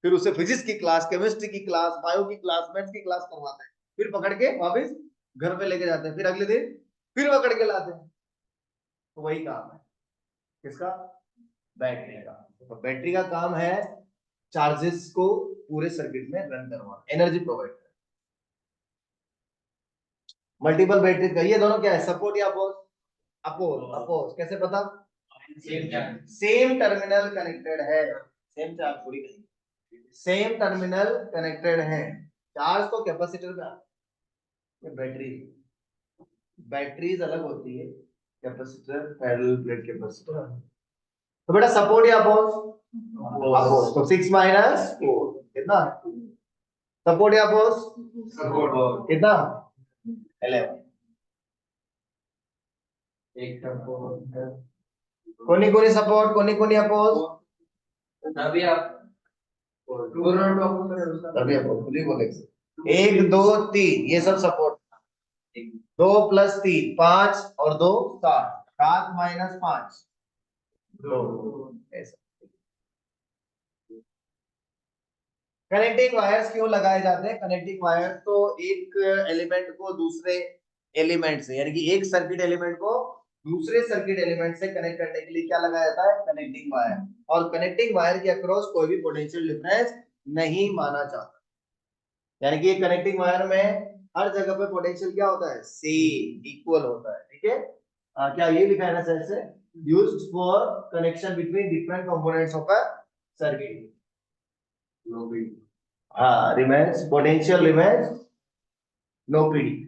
फिर उसे फिजिक्स की क्लास, केमिस्ट्री की क्लास, बायो की क्लास, मैथ्स की क्लास करवाते हैं, फिर पकड़ के वापस घर पे लेके जाते हैं, फिर अगले दिन फिर पकड़ के लाते हैं। तो वही काम है किसका? बैटरी का। तो बैटरी का काम है चार्जेस को पूरे सर्किट में रन करवाना, एनर्जी प्रोवाइड करना। मल्टीपल बैटरी का ये दोनों क्या है, सपोर्ट या अपोज? अपोज। अपोज कैसे पता? सेम टर्मिनल कनेक्टेड है, सेम चार्ज थोड़ी कहीं, सेम टर्मिनल कनेक्टेड है। चार्ज तो कैपेसिटर में बैटरी, बैटरीज अलग होती है, कैपेसिटर पैरेलल प्लेट कैपेसिटर। तो बेटा सपोर्ट या अपोज? अपोज। तो 6 माइनस 4 कितना? सपोर्ट या अपोज? सपोर्ट कितना? 11। एक सपोर्ट, कोनी कोनी सपोर्ट, कोनी कोनी अपोज, तभी आप तभी अपोज खुली बोलेंगे। 1 2 3 ये सब सपोर्ट, 2 + 3 5 और 2 7, 7 - 5 2 ऐसा। कनेक्टिंग वायर्स क्यों लगाए जाते हैं? कनेक्टिंग वायर तो एक एलिमेंट को दूसरे एलिमेंट से, यानी कि एक सर्किट एलिमेंट को दूसरे सर्किट एलिमेंट से कनेक्ट करने के लिए क्या लगाया जाता है? Connecting wire. और कनेक्टिंग वायर के अक्रॉस कोई भी पोटेंशियल डिफरेंस नहीं माना जाता, यानी कि कनेक्टिंग वायर में हर जगह पे पोटेंशियल क्या होता है? सेम इक्वल होता है। ठीक है, क्या ये लिखा है ना सर से? Used for connection between different components of a circuit. हाँ, remains potential remains no PD.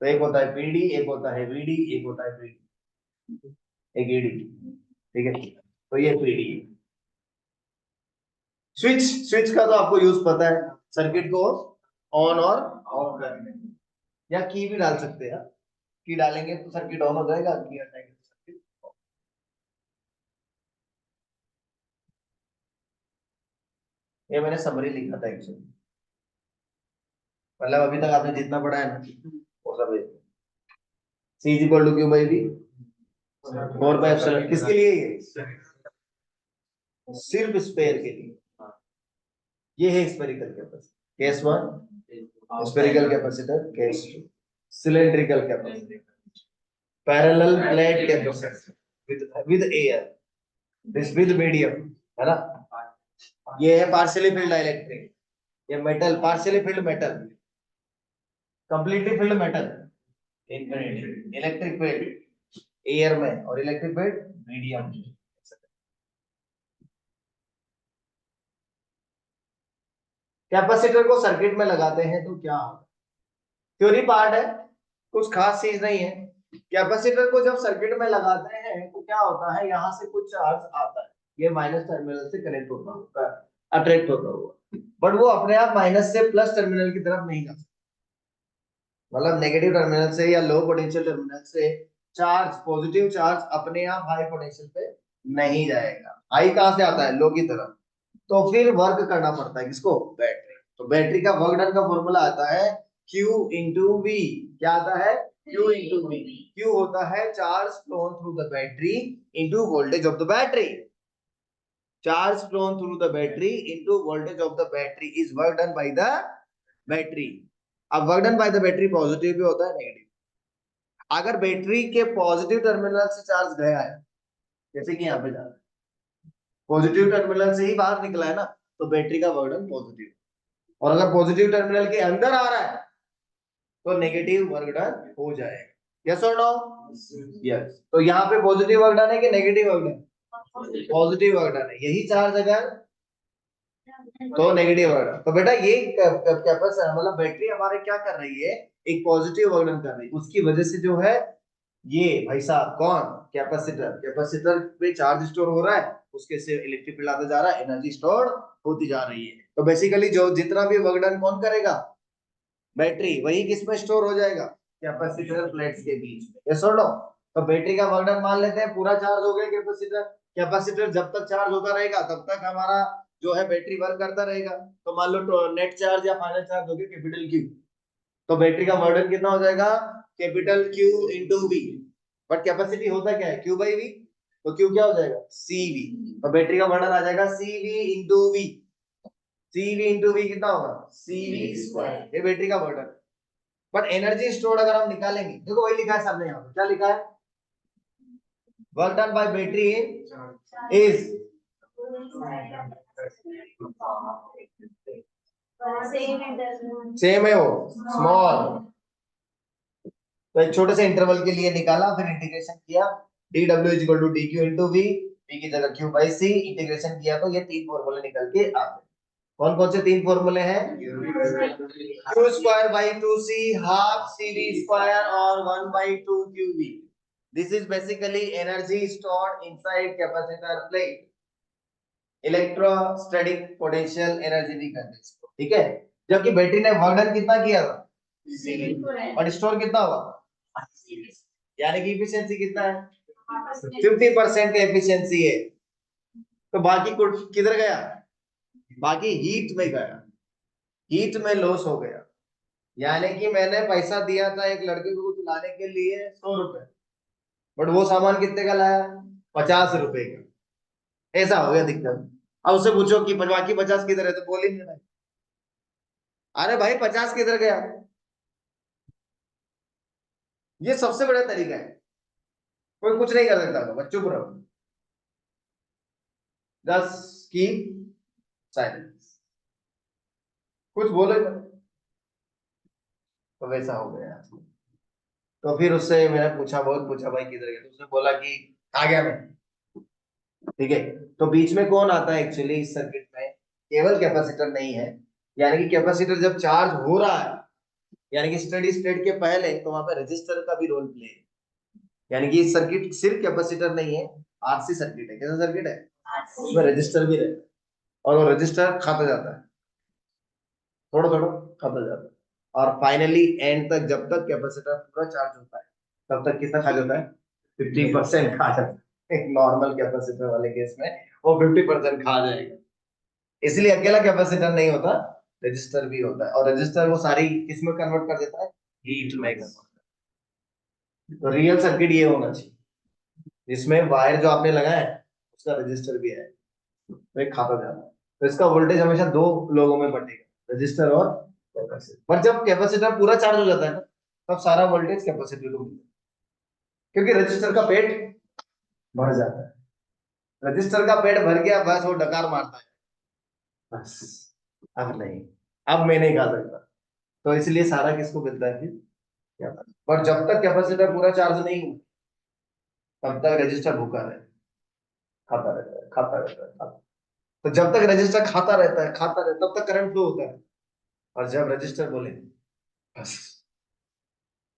तो एक होता है पीडी, एक होता है वीडी, एक होता है पीडी, एक ईडी। ठीक है, तो ये पीडी। स्विच, स्विच का तो आपको यूज पता है, सर्किट को ऑन और ऑफ करने, या की भी डाल सकते हैं। की डालेंगे तो सर्किट ऑन हो जाएगा, की हटाएंगे तो सर्किट। ये मैंने समरी लिखा था एक्चुअली, मतलब अभी तक आपने जितना पढ़ा है ना वो सब है। C is equal to Q by v, 4 pi epsilon. किसके लिए? ये सिर्फ स्पेयर के लिए। ये है spherical capacitor case 1, spherical capacitor case 2, cylindrical capacitor, parallel plate capacitor with air, this with medium, है ना? ये है पार्शियली फिल्ड इलेक्ट्रिक, ये metal partially filled metal, completely filled metal, infinity electric field air में, और इलेक्ट्रिक फील्ड मीडियम। कैपेसिटर को सर्किट में लगाते हैं तो क्या होता है? थ्योरी पार्ट है, कुछ खास चीज नहीं है। कैपेसिटर को जब सर्किट में लगाते हैं तो क्या होता है, यहाँ से कुछ चार्ज आता है, ये माइनस टर्मिनल से कनेक्ट होता है, अट्रैक्ट होता हुआ, बट वो अपने आप माइनस से प्लस टर्मिनल की तरफ नहीं जाता, मतलब नेगेटिव टर्मिनल से या लो पोटेंशियल टर्मिनल से चार्ज, पॉजिटिव चार्ज अपने आप हाई पोटेंशियल पे नहीं जाएगा। हाई कहां से आता है? लो की तरफ। तो फिर वर्क करना पड़ता है किसको? बैटरी। तो बैटरी का वर्क डन का फॉर्मूला आता है Q इंटू वी। क्या आता है? Q into we. Q होता है charge flown through the battery into voltage of the battery. Charge flown through the battery into voltage of the battery is work done by the battery. अब work done by the battery positive भी होता है, नेगेटिव। अगर बैटरी के पॉजिटिव टर्मिनल से चार्ज गया है, जैसे कि यहाँ पे जा रहा है, पॉजिटिव टर्मिनल से ही बाहर निकला है ना, तो बैटरी का वर्क डन पॉजिटिव। और अगर पॉजिटिव टर्मिनल के अंदर आ रहा है तो नेगेटिव वर्क डन हो जाएगा। यस और नो? यस। तो यहाँ पे पॉजिटिव वर्क डन है कि negative work done? Positive work done है। यही चार्ज अगर तो नेगेटिव वर्क डन। तो बेटा ये कैपेसिटर मतलब बैटरी हमारे क्या कर रही है? एक पॉजिटिव वर्क डन कर रही है, उसकी वजह से जो है ये भाई साहब कौन? कैपेसिटर। कैपेसिटर पे चार्ज स्टोर हो रहा है, उसके से इलेक्ट्रिक फील्ड आता जा रहा है, एनर्जी स्टोर होती जा रही है। तो बेसिकली जो जितना भी वर्क डन कौन करेगा? बैटरी। वही किस में स्टोर हो जाएगा? कैपेसिटर प्लेट्स के बीच में। यस और नो? तो बैटरी का वर्क डन मान लेते हैं पूरा चार्ज हो गया कैपेसिटर। कैपेसिटर जब तक चार्ज होता रहेगा तब तक हमारा जो है बैटरी वर्क करता रहेगा। तो मान लो तो नेट चार्ज या फाइनल चार्ज हो गया कैपिटल Q, तो बैटरी का वर्क डन कितना हो जाएगा? Capital Q into V. But capacity होता क्या है? Q by V. तो Q क्या हो जाएगा? CV। तो बैटरी का वर्क डन आ जाएगा CV into V. CV into V कितना होगा? CV square. ये बैटरी का work done. But energy stored अगर हम निकालेंगे, देखो वही लिखा है सामने, यहाँ पे क्या लिखा है? Work done by battery is same है वो, स्मॉल तो एक छोटे से इंटरवल के लिए निकाला, फिर इंटीग्रेशन किया, dw equal to dq into v, v की जगह q बाई c, इंटीग्रेशन किया तो ये तीन फॉर्मूले निकल के आ गए। कौन कौन से तीन फॉर्मूले हैं? q square by 2c, half cv square और 1 by 2 qv। This is basically energy stored inside capacitor plate, electrostatic potential energy भी कहते हैं इसको, ठीक है। जबकि बैटरी ने वर्क डन कितना किया था और स्टोर कितना हुआ, यानी कि इफिशियंसी कितना है, 50% का एफिशिएंसी है। तो बाकी कुछ किधर गया, बाकी हीट में गया, हीट में लॉस हो गया। यानी कि मैंने पैसा दिया था एक लड़के को कुछ लाने के लिए 100 रुपए, बट वो सामान कितने का लाया, 50 रुपए का। ऐसा हो गया दिक्कत। अब उससे पूछो कि बाकी 50 किधर है, तो बोल ही नहीं रहा है। अरे भाई 50 किधर गया। ये सबसे बड़ा तरीका है, कोई कुछ नहीं कर सकता, बस चुप रहो, जस्ट कीप साइलेंस, कुछ बोले मत। तो वैसा हो गया। तो फिर उससे मैंने पूछा, बहुत पूछा भाई किधर गया, तो उसने बोला कि आ गया मैं, ठीक है। तो बीच में कौन आता है एक्चुअली इस सर्किट में, केवल कैपेसिटर नहीं है। यानी कि कैपेसिटर जब चार्ज हो रहा है, यानी कि स्टेडी स्टेट के पहले, तो वहां पे रजिस्टर का भी रोल प्ले है। यानी कि इस सर्किट सिर्फ कैपेसिटर नहीं है, आरसी सर्किट है। कैसा सर्किट है, उसमें रजिस्टर भी रहता है, और वो रजिस्टर खाता जाता है, थोड़ा थोड़ा खाता जाता है, और फाइनली एंड तक जब तक कैपेसिटर पूरा चार्ज होता है तब तक कितना खा जाता है, 50% खा जाता है। एक नॉर्मल कैपेसिटर वाले केस में वो 50% खा जाएगा। इसलिए अकेला कैपेसिटर नहीं होता, रजिस्टर भी होता है, और रजिस्टर वो सारी किसमें कन्वर्ट कर देता है, हीट में कन्वर्ट। तो रियल सर्किट ये होना चाहिए, जिसमें वायर जो आपने लगाया है उसका रजिस्टर भी है, तो एक खाता जाता है। तो इसका वोल्टेज हमेशा दो लोगों में बटेगा, रजिस्टर और कैपेसिटर। पर जब कैपेसिटर पूरा चार्ज हो जाता है ना, तब सारा वोल्टेज कैपेसिटर को मिलता है, क्योंकि रजिस्टर का पेट भर जाता है। रजिस्टर का पेट भर गया, बस वो डकार मारता है, बस अब नहीं, अब मैं नहीं खा सकता। तो इसलिए सारा किसको मिलता है फिर, कैपेसिटर। पर जब तक कैपेसिटर पूरा चार्ज नहीं हुआ तब तक रजिस्टर भूखा रहता है, खाता रहता है, खाता रहता है, खाता। तो जब तक रजिस्टर खाता रहता है, खाता रहता है, तब तक करंट फ्लो होता है। और जब रजिस्टर बोले बस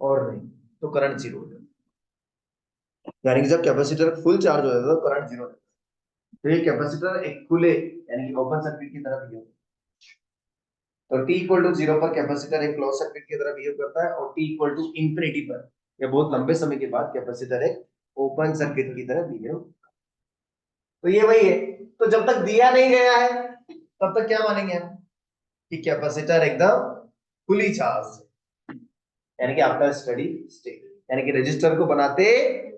और नहीं, तो करंट जीरो हो जाता है। यानी कि जब कैपेसिटर फुल चार्ज हो जाता है तो करंट जीरो रहता है। तो ये कैपेसिटर एक खुले यानी कि ओपन सर्किट की तरह बिहेव, तो t इक्वल टू जीरो पर कैपेसिटर एक क्लोज सर्किट की तरह बिहेव करता है, और t इक्वल टू इंफिनिटी पर या बहुत लंबे समय के बाद कैपेसिटर एक ओपन सर्किट की तरह बिहेव। तो ये वही है। तो जब तक दिया नहीं गया है तब तक क्या मानेंगे हम, कि कैपेसिटर एकदम फुली चार्ज, यानी कि आपका स्टडी स्टेट, यानी कि रजिस्टर को बनाते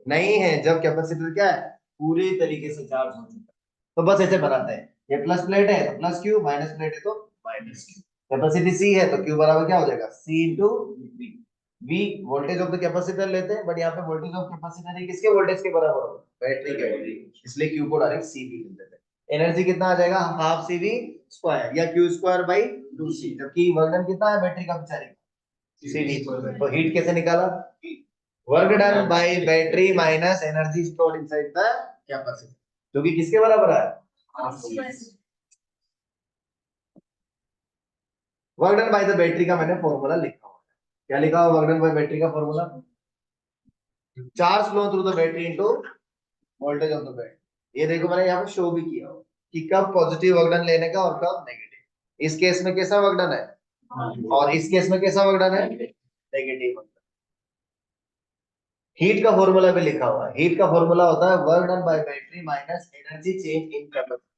नहीं है जब कैपेसिटर क्या है, पूरे तरीके से चार्ज हो चुका है। तो बस ऐसे बनाते हैं, ये प्लस प्लेट है तो प्लस क्यू, माइनस प्लेट है तो माइनस क्यू। कैपेसिटी सी है तो क्यू बराबर क्या हो जाएगा, c into v. V voltage of the capacitor लेते हैं, बट यहाँ पे वोल्टेज ऑफ कैपेसिटर है किसके वोल्टेज के बराबर होगा, बैटरी के वोल्टेज, इसलिए क्यू को डायरेक्ट सी वी लिख देते हैं। एनर्जी कितना आ जाएगा, हाफ सी वी स्क्वायर या क्यू स्क्वायर बाई 2c, जबकि वर्क डन कितना है बैटरी का बेचारे का, सीधी। तो हीट कैसे निकाला, work done by battery minus energy stored inside the capacitor, जो कि किसके बराबर है, work done by the battery का मैंने फॉर्मूला लिखा हुआ है। क्या लिखा हुआ वर्क डन बाय बैटरी का formula, charge flow through the battery into voltage of the battery. ये देखो मैंने यहाँ पे शो भी किया हो कि कब पॉजिटिव वर्क डन लेने का और कब नेगेटिव। इस केस में कैसा वर्क डन है, और इस केस में कैसा वर्क डन है, नेगेटिव। हीट का फॉर्मूला भी लिखा हुआ है, हीट का फॉर्मूला होता है work done by battery minus energy change in capacity.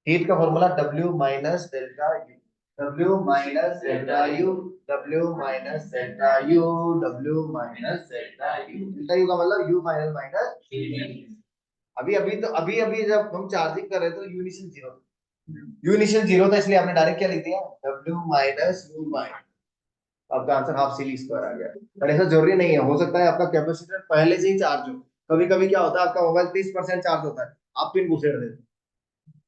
Heat का formula W minus delta u, W minus delta u, W minus delta u, W minus delta u. Delta u का मतलब U फाइनल माइनस अभी अभी तो अभी अभी जब हम चार्जिंग कर रहे थे तो u initial zero, u initial zero था, इसलिए आपने डायरेक्ट क्या लिख दिया, W माइनस U माइनस। आपका answer half c v square आ गया। पर ऐसा जरूरी नहीं है, हो सकता है आपका कैपेसिटर पहले से ही चार्ज हो। कभी कभी क्या होता है, आपका मोबाइल 30% चार्ज होता है, आप पिन घुसेड़ देते,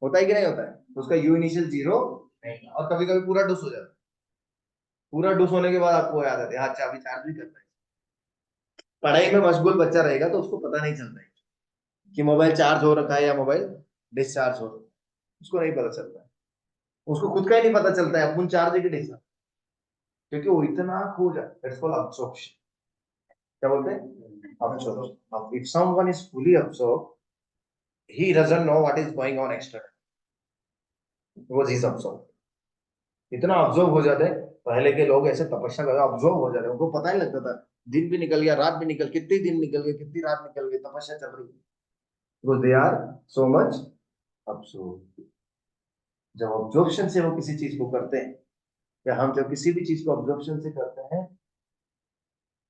होता है कि नहीं होता है, तो उसका यू इनिशियल जीरो, और कभी कभी पूरा डुस हो जाता है, पूरा डूस होने के बाद आपको याद आती है हाँ चाबी चार्ज भी करना है। पढ़ाई में मशगूल बच्चा रहेगा तो उसको पता नहीं चलता है कि मोबाइल चार्ज हो रखा है या मोबाइल डिस्चार्ज हो रखा है, उसको नहीं पता चलता है। उसको खुद का ही नहीं पता चलता है अपन चार्ज है कि डिस्चार्ज, क्योंकि वो इतना खो जाता है। It's called absorption. क्या बोलते हैं? Absorption. If someone is fully absorb he doesn't know what is going on external because he is absorbed। इतना अब्जॉर्ब हो जाते हैं। पहले के लोग ऐसे तपस्या करते अब्जॉर्ब हो जाते, उनको पता नहीं लगता था दिन भी निकल गया रात भी निकल, कितने दिन निकल गए कितनी रात निकल गई, तपस्या चल रही है because they are so much absorbed। जब ऑब्जॉर्प्शन से वो किसी चीज को करते हैं या हम जब किसी भी चीज को ऑब्जॉर्प्शन से करते हैं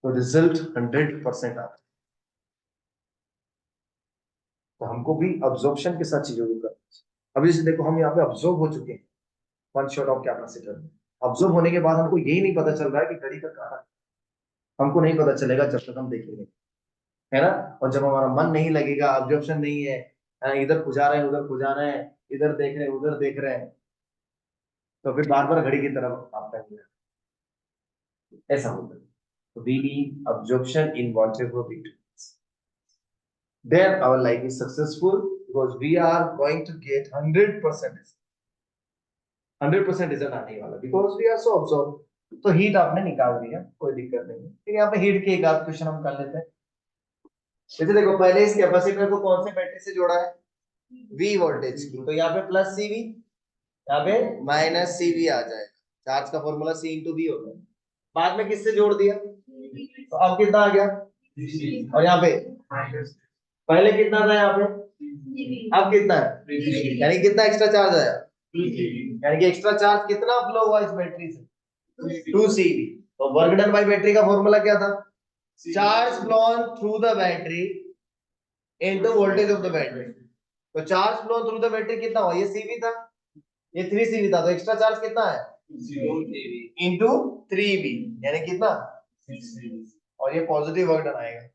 तो रिजल्ट 100% आता है। तो हमको भी ऑब्जॉर्प्शन के साथ चीजों को करना चाहिए। अभी जैसे देखो हम यहाँ पे ऑब्जॉर्व हो चुके हैं वन शॉट ऑफ कैपेसिटर में। ऑब्जॉर्व होने के बाद हमको यही नहीं पता चल रहा है कि घड़ी का काटा, हमको नहीं पता चलेगा जब तक हम देखेंगे, है ना। और जब हमारा मन नहीं लगेगा, ऑब्जर्वेशन नहीं है, इधर खुजा रहे हैं उधर खुजा रहे हैं, इधर देख रहे हैं उधर देख रहे हैं, तो फिर बार बार घड़ी की तरफ आपका ऐसा होता है। तो we need observation in whatever we do, then our life is successful because we are going to get 100%। 100% result आने वाला because we are so observe. तो हीट आपने निकाल दिया, कोई दिक्कत नहीं है। फिर यहाँ पे हीट के एक आध क्वेश्चन हम कर लेते हैं। जैसे देखो पहले इस कैपेसिटर को कौन से बैटरी से जोड़ा है? वी वोल्टेज की, तो यहाँ पे प्लस सीवी, यहाँ पे माइनस सीवी आ जाएगा। चार्ज का फॉर्मूला सी इंटू बी होता है। बाद में किससे जोड़ दिया तो अब कितना आ गया? और यहाँ पे पहले कितना था यहाँ पे, अब कितना है, यानी कितना एक्स्ट्रा चार्ज आया, यानी कि एक्स्ट्रा चार्ज कितना फ्लो हुआ इस बैटरी से? 2 सीवी। तो वर्क डन बाय बैटरी का फॉर्मूला क्या था? Charge flown through the battery into voltage of the battery. तो charge flow through the battery कितना हुआ? ये सीवी था, ये 3 सीवी था, तो एक्स्ट्रा चार्ज कितना है? 2 सीवी इनटू 3 बी, यानी कितना? 6 सीवी। और ये पॉजिटिव वर्क डन आएगा,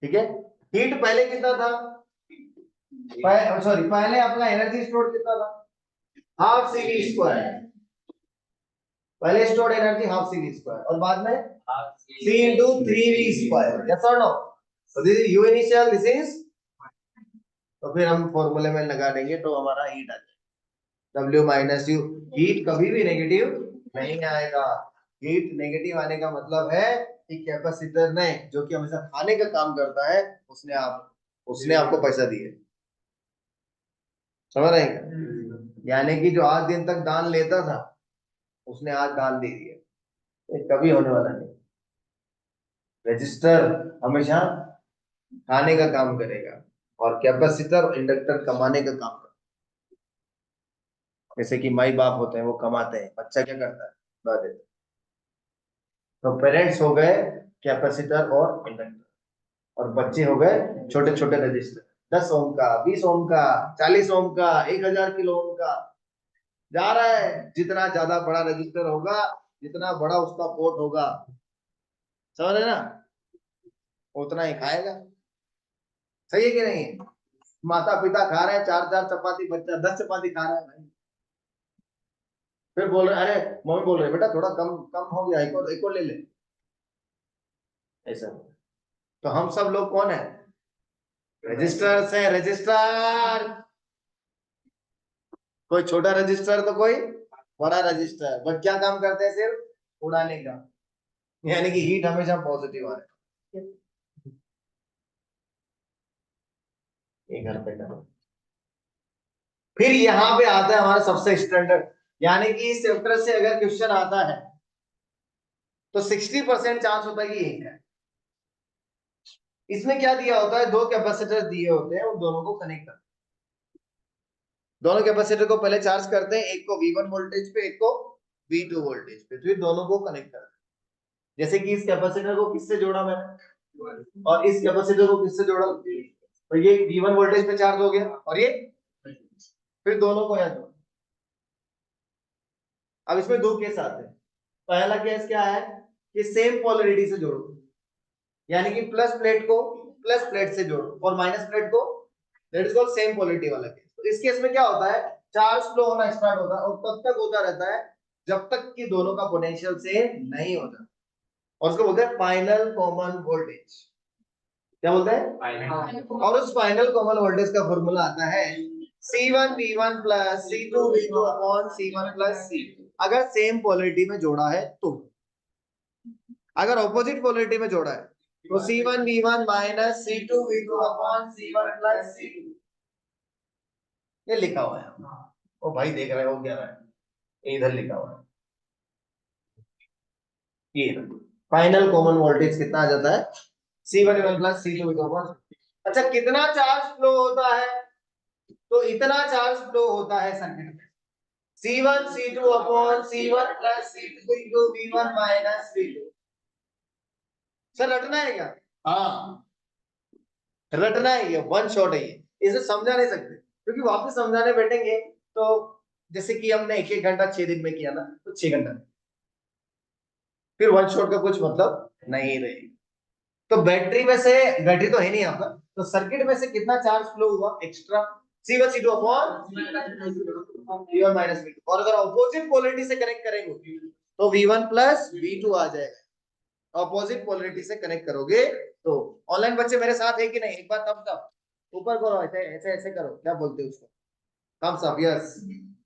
ठीक है। हीट पहले कितना था? सॉरी पहले अपना एनर्जी स्टोर कितना था? Half c v square. पहले stored energy half c v square और बाद में c into 3v square. Yes और नो? तो this is u initial, this is, तो फिर हम फॉर्मूले में लगा देंगे तो हमारा हीट आ जाएगा W माइनस यू। हीट कभी भी नेगेटिव नहीं आएगा। हीट नेगेटिव आने का मतलब है कि कैपेसिटर ने, जो कि हमेशा खाने का काम करता है, उसने आपको पैसा दिए। समझ रहे हैं? यानी कि जो आज दिन तक दान लेता था उसने आज दान दे दिया, ये कभी होने वाला नहीं। रजिस्टर हमेशा खाने का काम करेगा और कैपेसिटर और इंडक्टर कमाने का काम करता है। जैसे कि माई बाप होते हैं वो कमाते हैं, बच्चा क्या करता है? दवा देता है। तो पेरेंट्स हो गए कैपेसिटर और इंडक्टर, और बच्चे हो गए छोटे छोटे रजिस्टर। 10 ओम का, 20 ओम का, 40 ओम का, 1000 किलो ओम का जा रहा है। जितना ज्यादा बड़ा रजिस्टर होगा जितना बड़ा उसका पोर्ट होगा, समझ रहे ना, उतना ही खाएगा। सही है कि नहीं है? माता पिता खा रहे हैं 4-4 चपाती, बच्चा 10 चपाती खा रहा है भाई। फिर बोल रहे अरे मम्मी बोल रहे बेटा थोड़ा कम कम हो गया, एक और ले ले, ऐसा। तो हम सब लोग कौन है? रजिस्टर से रजिस्टर। कोई छोटा रजिस्टर तो कोई बड़ा रजिस्टर, बट क्या काम करते हैं? सिर्फ उड़ाने का, यानी कि हीट हमेशा पॉजिटिव आ रहा है। ये घर पे करो। फिर यहाँ पे आता है हमारा सबसे स्टैंडर्ड, यानी कि इस चैप्टर से अगर क्वेश्चन आता है तो 60% चांस होता है कि एक है। इसमें क्या दिया होता है? 2 कैपेसिटर दिए होते हैं, उन दोनों को कनेक्ट करते हैं। दोनों कैपेसिटर को पहले चार्ज करते हैं, एक को V1 वोल्टेज पे, एक को V2 वोल्टेज पे, फिर दोनों को कनेक्ट करते हैं। जैसे कि इस कैपेसिटर को किससे जोड़ा मैंने और इस कैपेसिटर को किससे जोड़ा, तो ये V1 वोल्टेज पे चार्ज हो गया और ये, फिर दोनों को यहाँ जोड़ा। अब इसमें 2 केस आते हैं। पहला केस क्या है कि सेम पोलैरिटी से जोड़ो, यानी कि प्लस प्लेट को प्लस प्लेट से जोड़ो और माइनस प्लेट को, that is called same polarity वाला केस। तो इस केस में क्या होता है? चार्ज फ्लो होना स्टार्ट होता है और तब तक होता रहता है जब तक कि दोनों का पोटेंशियल से नहीं हो जाता, और उसको बोलते हैं फाइनल कॉमन वोल्टेज। क्या बोलते हैं? और उस फाइनल कॉमन वोल्टेज का फॉर्मूला आता है C1V1 plus C2V2 upon C1 plus C2। अगर सेम पोलरिटी में जोड़ा है तो, अगर ऑपोजिट पोलरिटी में जोड़ा है तो C1V1 minus C2V2 upon C1 plus C2। ये लिखा हुआ है, ओ भाई देख रहे हो क्या है, इधर लिखा हुआ है। ये फाइनल कॉमन वोल्टेज कितना आ जाता है? C1V1 plus C2V2 upon. अच्छा, कितना चार्ज फ्लो होता है? तो इतना चार्ज फ्लो होता है सर्किट में, C1 C2 upon C1 plus C2 into V1 minus V2। Sir रटना है क्या? हाँ रटना है, ये वन शॉट है, ये इसे समझा नहीं सकते, क्योंकि वापस समझाने बैठेंगे तो जैसे कि हमने एक घंटा 6 दिन में किया ना, तो 6 घंटा फिर वन शॉट का कुछ मतलब नहीं रहेगा। तो बैटरी में से, बैटरी तो है नहीं यहाँ पर, तो सर्किट में से कितना चार्ज फ्लो हुआ extra? C1 C2 upon V1 minus V2। और अगर ऑपोजिट पोलरिटी से कनेक्ट करेंगे तो V1 प्लस V2 आ जाएगा। ऑपोजिट पोलरिटी से कनेक्ट करोगे तो। ऑनलाइन बच्चे मेरे साथ है कि नहीं? एक बार थम्स अप ऊपर करो, ऐसे ऐसे ऐसे करो, क्या बोलते हैं उसको? Thumbs up, yes.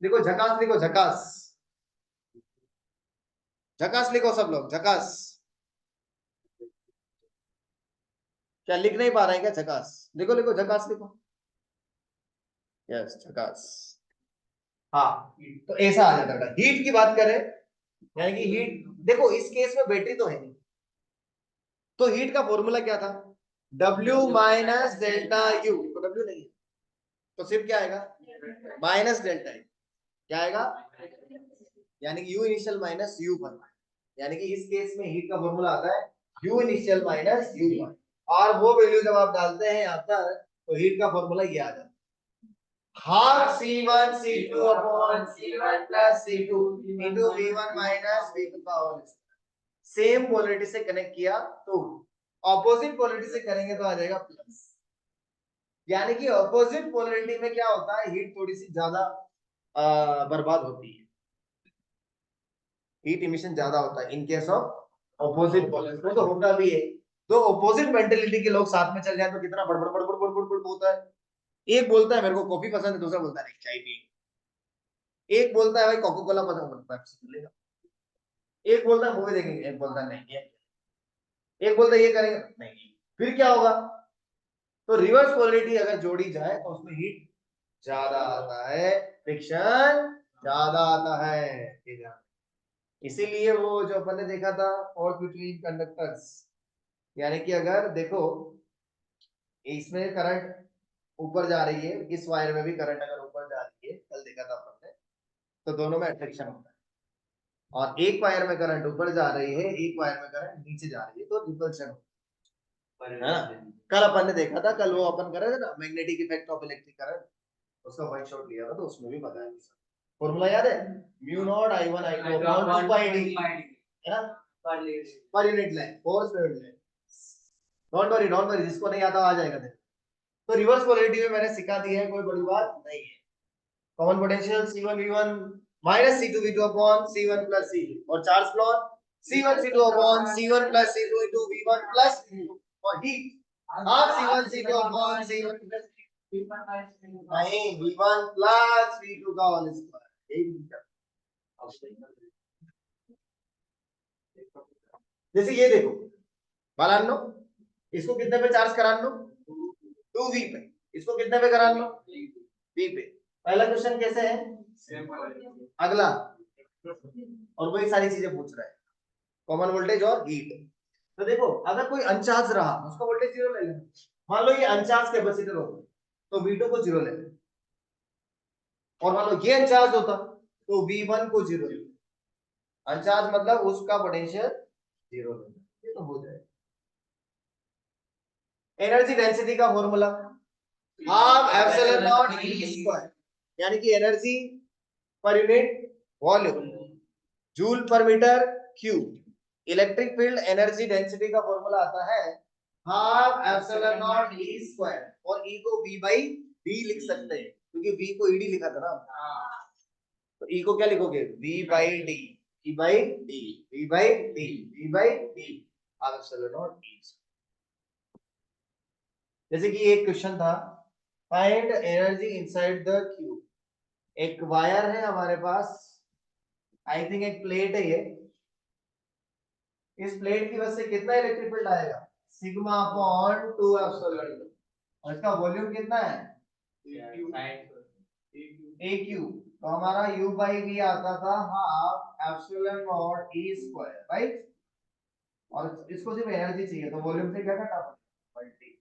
देखो झकास, लिखो झकास, झकास लिखो सब लोग, झकास। क्या लिख नहीं पा रहे हैं क्या? झकास लिखो, लिखो झकास लिखो, यस झकास। हाँ, तो ऐसा आ जाता है। हीट की बात करें, यानी कि हीट, देखो इस केस में बैटरी तो है नहीं, तो हीट का फॉर्मूला क्या था? W minus delta you. तो W नहीं है तो सिर्फ क्या आएगा? Minus delta you. क्या आएगा? यानी कि U initial minus U one. यानी कि इस केस में हीट का फॉर्मूला आता है U initial minus U one, और वो वैल्यू जब आप डालते हैं यहाँ पर तो हीट का फॉर्मूला ये आ जाता है half C1 C2 upon C1 plus C2 into V1 minus V2 का होल। सेम पोलरिटी से कनेक्ट किया तो, ऑपोजिट पोलरिटी से करेंगे तो आ जाएगा प्लस। यानी कि ऑपोजिट पोलरिटी में क्या होता है, हीट थोड़ी सी ज्यादा बर्बाद होती है, हीट इमिशन ज्यादा होता है in case of opposite polarity. तो होता भी है, तो ऑपोजिट मेंटेलिटी के लोग साथ में चल जाए तो कितना बड़बड़ बड़बड़ बड़बड़ बड़बड़ होता है। एक बोलता है मेरे को कॉफी पसंद है, दूसरा बोलता है नहीं चाय पिए, एक बोलता है भाई कोका कोला पसंद है, पेप्सी लेगा, एक बोलता है मूवी देखेंगे, एक बोलता है नहीं, एक बोलता है ये करेंगे नहीं, फिर क्या होगा? तो रिवर्स पोलरिटी अगर जोड़ी जाए तो उसमें हीट ज्यादा आता है, फ्रिक्शन ज्यादा आता है। इसीलिए वो जो अपन ने देखा था फोर्स बिटवीन कंडक्टर्स, यानी कि अगर देखो इसमें करंट ऊपर जा रही है, इस वायर में भी करंट अगर ऊपर जा रही है, कल देखा था अपन ने, तो दोनों में अट्रैक्शन होता है। और एक वायर में करंट ऊपर जा रही है, एक वायर में करंट नीचे जा रही है, तो रिपल्शन होता है ना। कल अपन ने देखा था, कल वो अपन कर रहे थे ना magnetic effect of electric current, उसका वन शॉट लिया था, तो उसमें भी बताया था। फॉर्मूला याद है? Mu naught I1 I2 upon 2 पाई डी, है ना, per unit length, force per unit length. Don't worry, जिसको नहीं आता आ जाएगा देखो। तो रिवर्स पोलैरिटी में मैंने सिखा दिया है, कोई बड़ी बात नहीं है। Common potential C1 V1 minus C2 V2 upon C1 plus C2, और charge flow C1 C2 upon C1 plus C2 into V1 plus V2, और heat half C1 C2 upon C1 plus नहीं V1 प्लस V2 का होल स्क्वायर। जैसे ये देखो बालान लो, इसको कितने पे चार्ज करा लो? 2V पे। इसको कितने पे करा लो? V पे। पहला क्वेश्चन कैसे है? अगला और वही सारी चीजें पूछ रहा है, कॉमन वोल्टेज और हीट। तो देखो अगर कोई अनचार्ज रहा उसका वोल्टेज जीरो ले लेना। मान लो ये अनचार्ज कैपेसिटर हो तो V2 को जीरो ले लेना, और मान लो ये अनचार्ज होता तो V1 को जीरो ले लेना। अनचार्ज मतलब उसका पोटेंशियल जीरो ले लेना, ये तो हो जाएगा। एनर्जी डेंसिटी का formula half epsilon naught E square, यानी कि energy per unit volume joule per metre cube. Electric field energy density का फॉर्मूला आता है half epsilon naught E square, और E को V बाई D लिख सकते हैं क्योंकि V को ED लिखा था ना। तो ई को क्या लिखोगे, v by d, e by d, v by d, v by d r epsilon not e. जैसे कि एक क्वेश्चन था, find energy inside the cube. एक वायर है हमारे पास, आई थिंक एक प्लेट है ये, इस प्लेट की वजह से कितना इलेक्ट्रिक फील्ड आएगा, सिग्मा अपॉन 2 एप्सिलॉन, और इसका वॉल्यूम कितना है, ए क्यू। तो हमारा u बाई वी आता था half epsilon not E square, right. और इसको सिर्फ एनर्जी चाहिए, तो वॉल्यूम से क्या घटा मल्टी,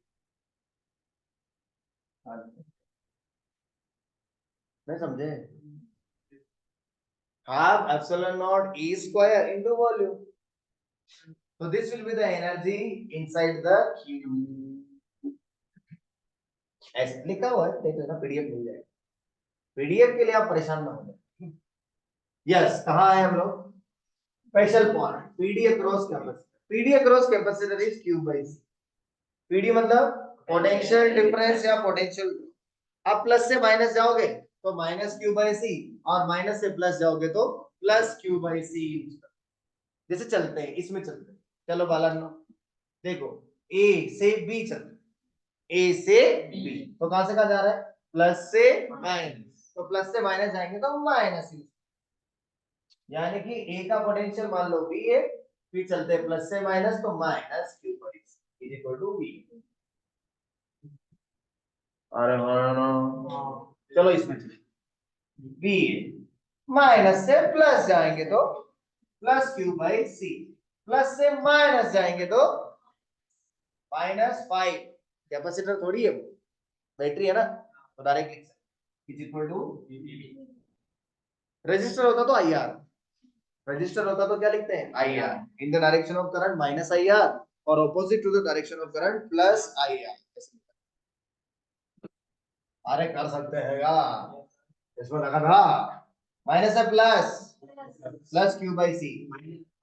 नहीं समझे, half epsilon not E square into volume. So this will be the energy inside the cube। ऐसे लिखा हुआ है, देख लेना, पीडीएफ मिल जाएगा। पीडीएफ के लिए आप परेशान ना हो। यस, कहाँ है हम लोग, special point, PD across capacitor. PD across capacitor is Q by C. PD मतलब पोटेंशियल डिफरेंस या पोटेंशियल। आप प्लस से माइनस जाओगे तो माइनस क्यू बाई सी, और माइनस से प्लस जाओगे तो प्लस क्यू बाई सी। जैसे चलते हैं, इसमें चलते हैं, चलो बाला देखो, ए से बी चलते, ए से बी, तो कहां से कहां जा रहा है, प्लस से माइनस, तो प्लस से माइनस जाएंगे तो माइनस, यानी कि ए का पोटेंशियल मान लो बी है, फिर चलते हैं प्लस से माइनस, तो minus Q by C is equal to B. अरे हाँ, चलो इसमें बी माइनस से प्लस जाएंगे तो plus Q by C, plus से माइनस जाएंगे तो -5। कैपेसिटर थोड़ी है वो, बैटरी है ना, तो डायरेक्ट लिख सकते इज इक्वल टू, रेजिस्टर होता तो आई आर, रजिस्टर होता तो क्या लिखते हैं, i r, in the direction of current minus i r, और opposite to the direction of current plus i r. अरे कर सकते हैं यार, इसमें लगा था माइनस है plus, plus Q by c,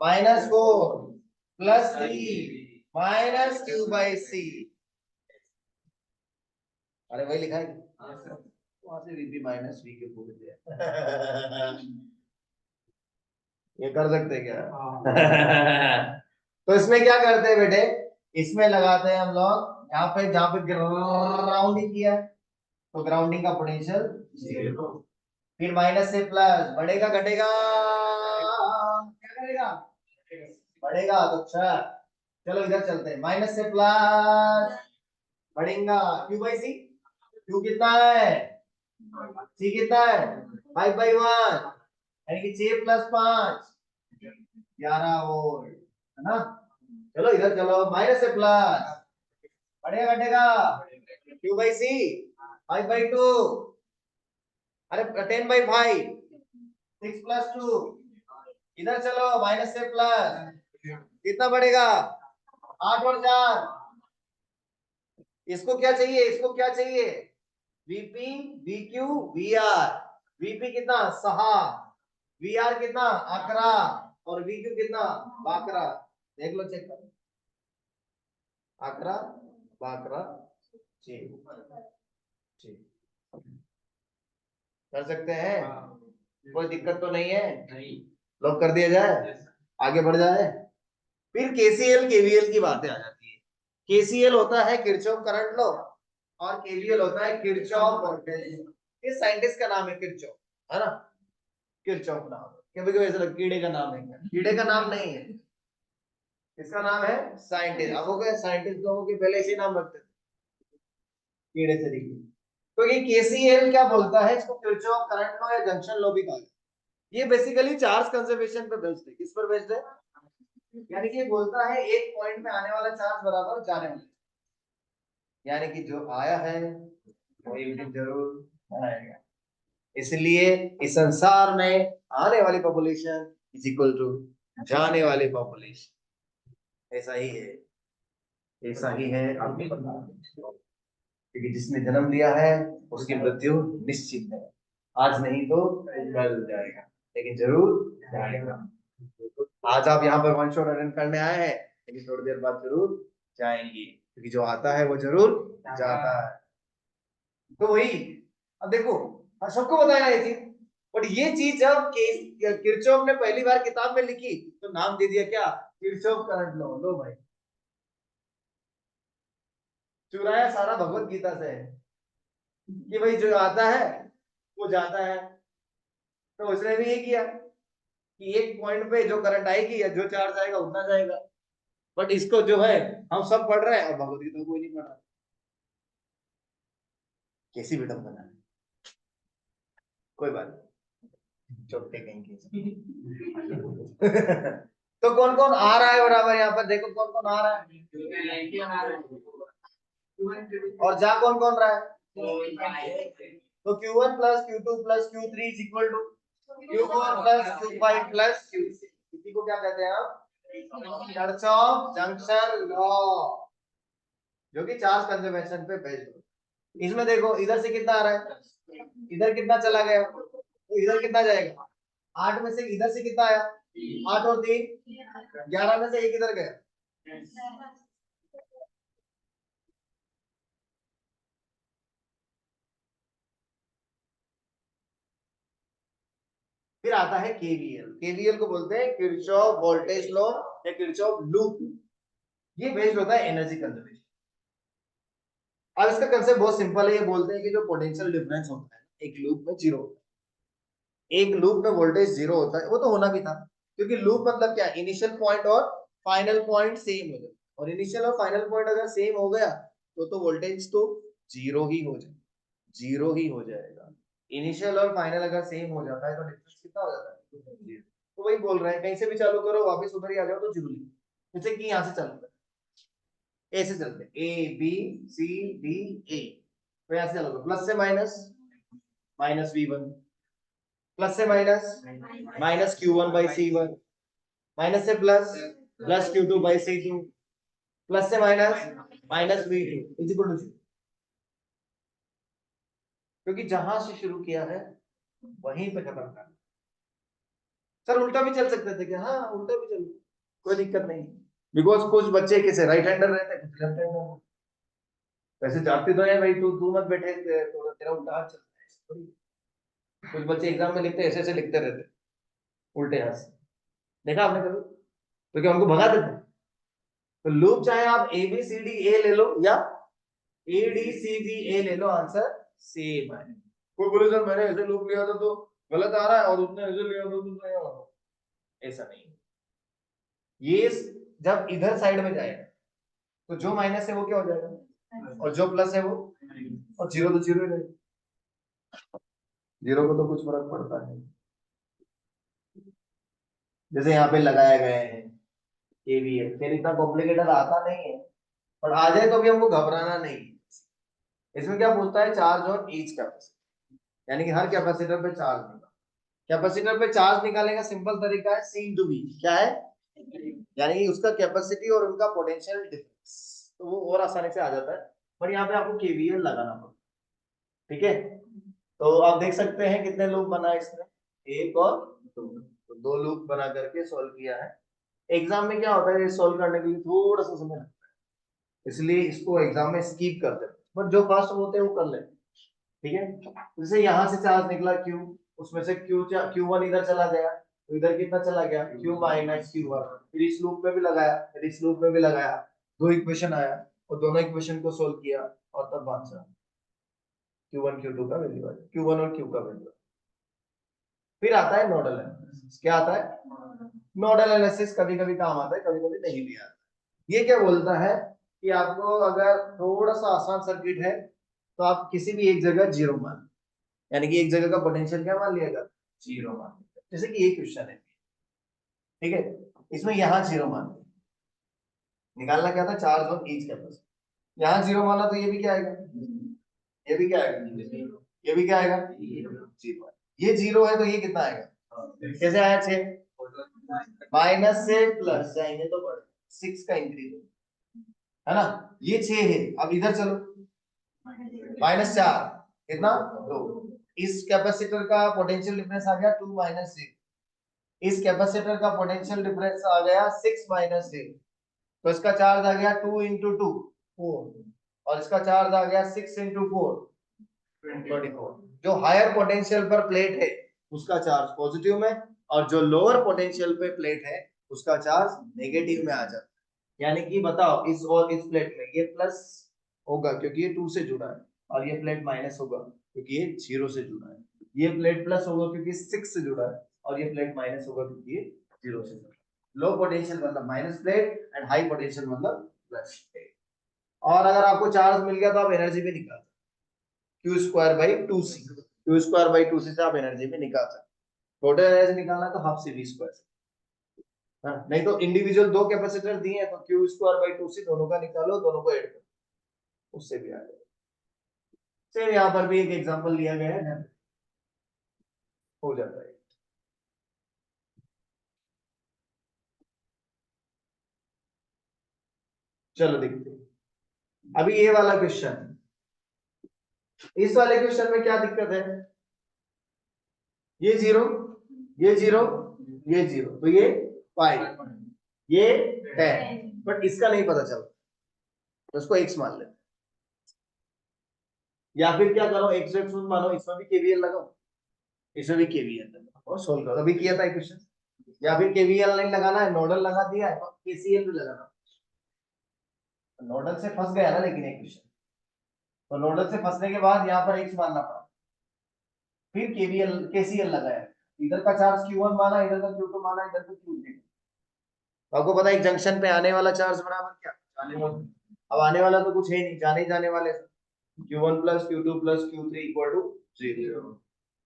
-4 +3 minus Q by c. अरे वही लिखा है, वहां से वीपी माइनस वी के पूरे दिया। ये कर सकते क्या? तो इसमें क्या करते हैं बेटे, इसमें लगाते हैं हम लोग यहाँ पे, जहाँ पे ग्राउंडिंग किया है, तो ग्राउंडिंग का पोटेंशियल 0, फिर माइनस से प्लस, बढ़ेगा घटेगा, क्या करेगा, बढ़ेगा, तो अच्छा चलो इधर चलते हैं, माइनस से प्लस बढ़ेगा, क्यू बाई सी, क्यू कितना है, सी कितना है, 5/1, यानी कि 6 + 5 11 वोल्ट, है ना। चलो इधर चलो, माइनस से प्लस, बढ़ेगा घटेगा, क्यू बाई सी 5/2, अरे 10/5, 6 + 2, इधर चलो माइनस से प्लस, कितना बढ़ेगा, 8 और 4, इसको क्या चाहिए, इसको क्या चाहिए, वीपी वीक्यू वीआर। वीपी कितना 6, वीआर कितना 11, और वीक्यू कितना 12, देख लो चेक करो, 11 12 6 कर सकते हैं, कोई दिक्कत तो नहीं है, लॉक कर दिया जाए, आगे बढ़ जाए। फिर केसीएल केवीएल की बातें आ जाती है। केसीएल होता है किरचॉफ करंट लॉ, और केवीएल होता है किरचॉफ वोल्टेज लॉ। इस साइंटिस्ट का नाम है किरचॉफ, है ना, किरचॉफ नाम है, कभी कभी ऐसा लगता कीड़े का नाम है, कीड़े का नाम नहीं है, इसका नाम है साइंटिस्ट। अब हो गए साइंटिस्ट लोगों के पहले इसी नाम रखते थे, कीड़े से दिखी। तो ये केसीएल क्या बोलता है, इसको किरचॉफ करंट लॉ या जंक्शन लॉ भी कहा जाता है। ये बेसिकली चार्ज कंजर्वेशन पे बेस्ड है। किस पर बेस्ड है, यानी कि बोलता है एक पॉइंट में आने वाला चार्ज बराबर जाने वाला, यानी कि जो आया है वो एक दिन जरूर आएगा। इसलिए इस संसार में आने वाली पॉपुलेशन इज इक्वल टू जाने वाली पॉपुलेशन। ऐसा ही है, ऐसा ही है, आपको पता है। क्योंकि जिसने जन्म लिया है उसकी मृत्यु निश्चित है, आज नहीं तो कल जाएगा, लेकिन जरूर जाएगा। आज आप यहाँ पर वन शॉट अटेंड करने आए हैं, लेकिन थोड़ी देर बाद जरूर जाएंगे, क्योंकि जो आता है वो जरूर जाता है। तो वही, अब देखो सबको बताया ये चीज, और ये चीज जब किरचॉफ ने पहली बार किताब में लिखी तो नाम दे दिया क्या, किरचॉफ करंट लॉ। लो भाई, चुराया सारा भगवत गीता से है कि भाई जो आता है वो जाता है। तो उसने भी ये किया कि एक पॉइंट पे जो करंट आएगी या जो चार्ज आएगा उतना जाएगा। बट इसको जो है हम सब पढ़ रहे हैं और भगवत गीता कोई नहीं पढ़ रहा। कैसी विडम्बना है। कोई बात नहीं, चौथे कहीं की। तो कौन कौन आ रहा है बराबर, यहाँ पर देखो कौन कौन आ रहा है और जा कौन कौन रहा है। तो Q1 plus Q2 plus Q3 is equal to Q4 plus Q5 plus Q6। इसी को क्या कहते हैं आप, किरचॉफ जंक्शन लॉ, जो कि चार्ज कंजर्वेशन पे बेस्ड हो। इसमें देखो इधर से कितना आ रहा है, इधर कितना चला गया, तो इधर कितना जाएगा, 8 में से इधर से कितना आया, 8 और 3 11 में से एक इधर गया। फिर आता है केवीएल। केवीएल को बोलते हैं किरचॉफ वोल्टेज लॉ या किरचॉफ लूप। ये बेस्ड होता है एनर्जी कंजर्वेशन। अब इसका कंसेप्ट बहुत सिंपल है। ये बोलते हैं कि जो पोटेंशियल डिफरेंस होता है एक लूप में जीरो होता है। एक लूप में वोल्टेज जीरो होता है, वो तो होना भी था क्योंकि लूप मतलब क्या, इनिशियल पॉइंट और फाइनल पॉइंट सेम हो जाए। और इनिशियल और फाइनल पॉइंट अगर सेम हो गया तो वोल्टेज तो जीरो ही हो जाए, जीरो ही हो जाएगा। इनिशियल और फाइनल अगर सेम हो जाता है तो डिफरेंस कितना हो जाता है। तो वही बोल रहे हैं, कहीं से भी चालू करो वापस उधर ही आ जाओ तो जीरो। जैसे कि यहाँ से चालू करो, ए से चलते A B C D A, तो यहाँ से चलो प्लस से माइनस, माइनस V1, प्लस से minus, minus Q1 by C1, minus से plus, plus Q2 by C2, plus से minus, minus V2 is equal to, क्योंकि जहां से शुरू किया है वहीं पे खत्म करना। सर उल्टा भी चल सकते थे क्या, हाँ उल्टा भी चल, कोई दिक्कत नहीं। बिकॉज कुछ बच्चे कैसे राइट हैंडर रहते हैं, कुछ लेफ्ट हैंडर। वैसे जाते तो है भाई, तू मत बैठे तो तेरा उल्टा हाथ चलता है। कुछ बच्चे एग्जाम में लिखते ऐसे ऐसे लिखते रहते उल्टे हाथ से, देखा आपने कभी, तो क्या उनको भगा देते। तो लूप चाहे आप A B C D A ले लो या ए डी सी बी ए ले लो, आंसर सेम है। कोई बोले सर मैंने ऐसे लूप लिया था तो गलत आ रहा है और उसने ऐसे लिया था तो सही आ रहा है, ऐसा नहीं। ये जब इधर साइड में जाएगा तो जो माइनस है वो क्या हो जाएगा और जो प्लस है वो, और जीरो तो जीरो ही रहेगा। जीरो को तो कुछ फर्क पड़ता है। जैसे यहाँ पे लगाया गया है केवीएल, फिर इतना कॉम्प्लिकेटेड आता नहीं है, और आ जाए तो भी हमको घबराना नहीं। इसमें क्या पूछता है, चार्ज ऑन ईच कैपेसिटर, यानी कि हर कैपेसिटर पे चार्ज निकाल। कैपेसिटर पे चार्ज निकालने का सिंपल तरीका है C इंटू V, क्या है, यानी कि उसका कैपेसिटी और उनका पोटेंशियल डिफरेंस, तो वो और आसानी से आ जाता है। पर यहाँ पे आपको केवीएल लगाना पड़ता है, ठीक है। तो आप देख सकते हैं कितने लूप बना है इसमें, एक और दो, तो दो लूप बना करके सॉल्व किया है। एग्जाम में क्या होता है, सॉल्व करने के लिए थोड़ा सा समय लगता है, इसलिए इसको एग्जाम में स्किप कर देते हैं, बट जो फास्ट होते हैं वो कर लेते हैं, ठीक है। जैसे यहाँ से चार्ज निकला Q, उसमें से Q1 इधर चला गया, तो इधर कितना चला गया Q माइनस Q1, फिर इस लूप में भी लगाया, फिर इस लूप में भी लगाया, दो इक्वेशन आया और दोनों इक्वेशन को सोल्व किया और तब आंसर Q1 Q2 का वैल्यू आया, Q1 और Q का वैल्यू। फिर आता है नोडल एनालिसिस। क्या आता है, नोडल एनालिसिस कभी कभी काम आता है, कभी कभी नहीं भी आता। ये क्या बोलता है कि आपको अगर थोड़ा सा आसान सर्किट है तो आप किसी भी एक जगह जीरो मान, यानी कि एक जगह का पोटेंशियल क्या मान लिया जाता है, जीरो मान लिया। जैसे कि ये क्वेश्चन है, ठीक है, इसमें यहाँ जीरो मान लिया, निकालना क्या था, चार्ज ऑन ईच कैपेसिटर। यहाँ जीरो माना तो ये भी क्या आएगा, ये भी क्या आएगा, ये भी क्या आएगा, जीरो। ये जीरो है तो ये कितना आएगा, कैसे आया, 6, माइनस से प्लस जाएंगे तो बढ़ 6 का इंक्रीज है ना, ये 6 है। अब इधर चलो, -4 कितना 2, इस कैपेसिटर का पोटेंशियल डिफरेंस आ गया 2 माइनस 6, इस कैपेसिटर का पोटेंशियल डिफरेंस आ गया 6 माइनस 6, तो इसका चार्ज आ गया 2 इंटू 2 4, और इसका चार्ज आ गया 6 इंटू 4 24। जो हायर पोटेंशियल पर प्लेट है उसका चार्ज पॉजिटिव में, और जो लोअर पोटेंशियल पे प्लेट है उसका चार्ज नेगेटिव में आ जाता है। यानी कि बताओ इस और इस प्लेट में ये प्लस होगा क्योंकि ये 2 से जुड़ा है, और ये प्लेट माइनस होगा क्योंकि ये 0 से जुड़ा है। ये प्लेट प्लस होगा क्योंकि 6 से जुड़ा है, और ये प्लेट माइनस होगा क्योंकि ये 0 से जुड़ा है। लो पोटेंशियल मतलब minus plate and high potential मतलब प्लस प्लेट। और अगर आपको चार्ज मिल गया तो आप एनर्जी भी निकाल सकते, Q square by 2c, Q square by 2c से आप एनर्जी भी निकाल सकते। टोटल एनर्जी निकालना तो हाफ सी वी स्क्वायर, नहीं तो इंडिविजुअल दो कैपेसिटर दिए हैं तो क्यू स्क्वायर बाई 2c दोनों का निकालो, दोनों को ऐड करो, उससे भी आ जाएगा। फिर यहाँ पर भी एक एग्जांपल लिया गया है, हो जाता है। चलो देखते हैं अभी ये वाला क्वेश्चन। इस वाले क्वेश्चन में क्या दिक्कत है, ये 0, ये 0, ये 0, तो ये 5, ये 10, बट इसका नहीं पता चलता तो उसको x मान लेते। या फिर क्या करो, x मानो, इसमें भी केवीएल लगाओ, इसमें भी केवीएल लगाओ और सोल्व करो। अभी किया था क्वेश्चन। या फिर केवीएल नहीं लगाना है, नोडल लगा दिया है, तो केसीएल भी लगाना। नोडल से फंस गया ना लेकिन एक क्वेश्चन, तो नोडल से फंसने के बाद यहाँ पर x मानना पड़ा, फिर केवीएल केसीएल लगाया, इधर का चार्ज Q1 माना, इधर का Q2 माना, इधर का Q3। तो आपको पता है एक जंक्शन पे आने वाला चार्ज बराबर क्या, जाने वाला। अब आने वाला तो कुछ है नहीं, जाने जाने वाले Q1 plus Q2 plus Q3 equal to 0।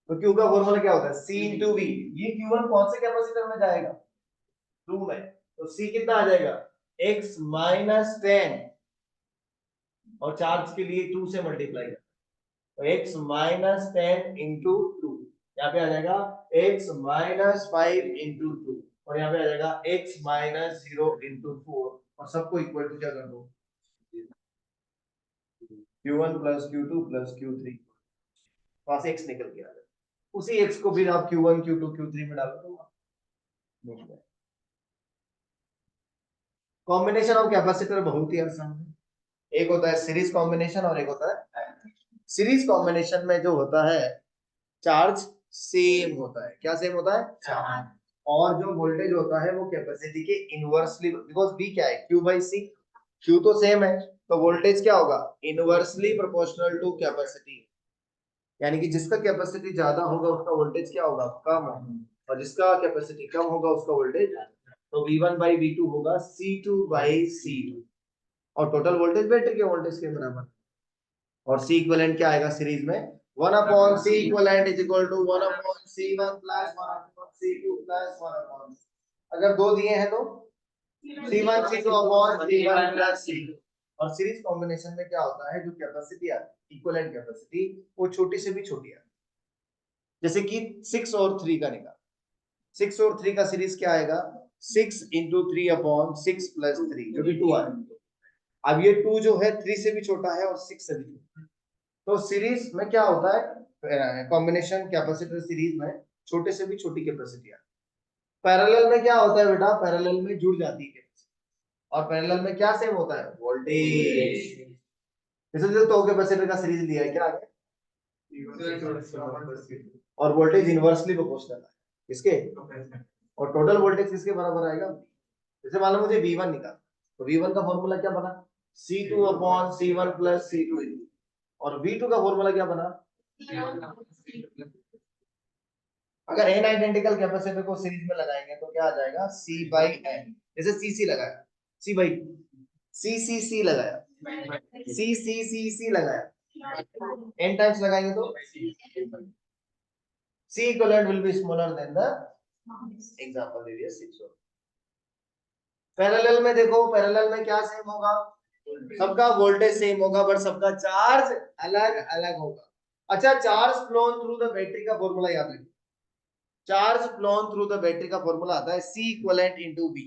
तो Q का फॉर्मूला क्या होता है, C इंटू V। ये Q1 कौन से कैपेसिटर में जाएगा, 2 में, तो C कितना आ जाएगा, x माइनस 10, और चार्ज के लिए 2 से मल्टीप्लाई कर, तो x माइनस 10 इंटू 2, यहाँ पे आ जाएगा x माइनस 5 इंटू 2, और यहाँ पे आ जाएगा x माइनस 0 इंटू 4, और सबको इक्वल टू क्या कर दो, Q1 plus Q2 plus Q3, वहां से x निकल के आ जाएगा। उसी x को फिर आप Q1 Q2 Q3 में डालो तो कॉम्बिनेशन ऑफ कैपेसिटर बहुत ही आसान है। एक होता है सीरीज कॉम्बिनेशन और एक होता है सीरीज कॉम्बिनेशन में जो होता है चार्ज सेम होता है। क्या सेम होता है, चार्ज। और जो वोल्टेज होता है वो कैपेसिटी के इनवर्सली, बिकॉज बी क्या है, क्यू बाई सी, क्यू तो सेम है, तो वोल्टेज क्या होगा, इनवर्सली प्रोपोर्शनल टू कैपेसिटी। यानी कि जिसका कैपेसिटी ज्यादा होगा उसका वोल्टेज क्या होगा, कम होगा, और जिसका कैपेसिटी कम होगा उसका वोल्टेज, तो V1 बाई V2 होगा C2 बाई C2, और टोटल वोल्टेज बैटरी के वोल्टेज के बराबर। और C इक्विवेलेंट क्या आएगा सीरीज में, 1 upon C equivalent is equal to 1 upon C1 plus 1 upon C2 plus 1 upon, अगर दो दिए हैं तो C1 C2 upon C1 plus C2। और सीरीज कॉम्बिनेशन में क्या होता है, जो कैपेसिटी आती है इक्विवेलेंट कैपेसिटी, वो छोटी से भी छोटी है। जैसे कि 6 और 3 का निकाल, 6 और 3 का सीरीज क्या आएगा, 6 इंटू 3 अपॉन 6 प्लस 3, जो कि 2 आएगा। अब ये 2 जो है 3 से भी छोटा है और 6 से भी छोटा है। तो सीरीज में क्या होता है, कॉम्बिनेशन कैपेसिटर सीरीज में छोटे से भी छोटी कैपेसिटी है। पैरेलल में क्या होता है बेटा, पैरेलल में जुड़ जाती है कैपेसिटी, और पैरेलल में क्या सेम होता है, वोल्टेज। जैसे जो दो कैपेसिटर का सीरीज लिया है, क्या आ गया, और वोल्टेज इनवर्सली प्रोपोर्शनल है किसके, और टोटल वोल्टेज किसके बराबर आएगा। जैसे मान लो मुझे V1 निकाल, तो V1 का फॉर्मूला क्या बना, C2 upon C1 plus C2, और V2 का फॉर्मूला क्या बना, अगर n आइडेंटिकल कैपेसिटर को सीरीज में लगाएंगे तो क्या आ जाएगा, C बाई n। जैसे CC लगाया, C बाई C लगाया, C लगाया, n टाइम्स लगाएंगे तो C equivalent will be smaller than the example area 6। Parallel में देखो, पैरेलल में क्या सेम होगा, सबका वोल्टेज सेम होगा बट सबका चार्ज अलग अलग होगा। अच्छा, charge flown through the battery का फॉर्मूला याद रखिए, charge flown through the battery का फॉर्मूला आता है C equivalent into B।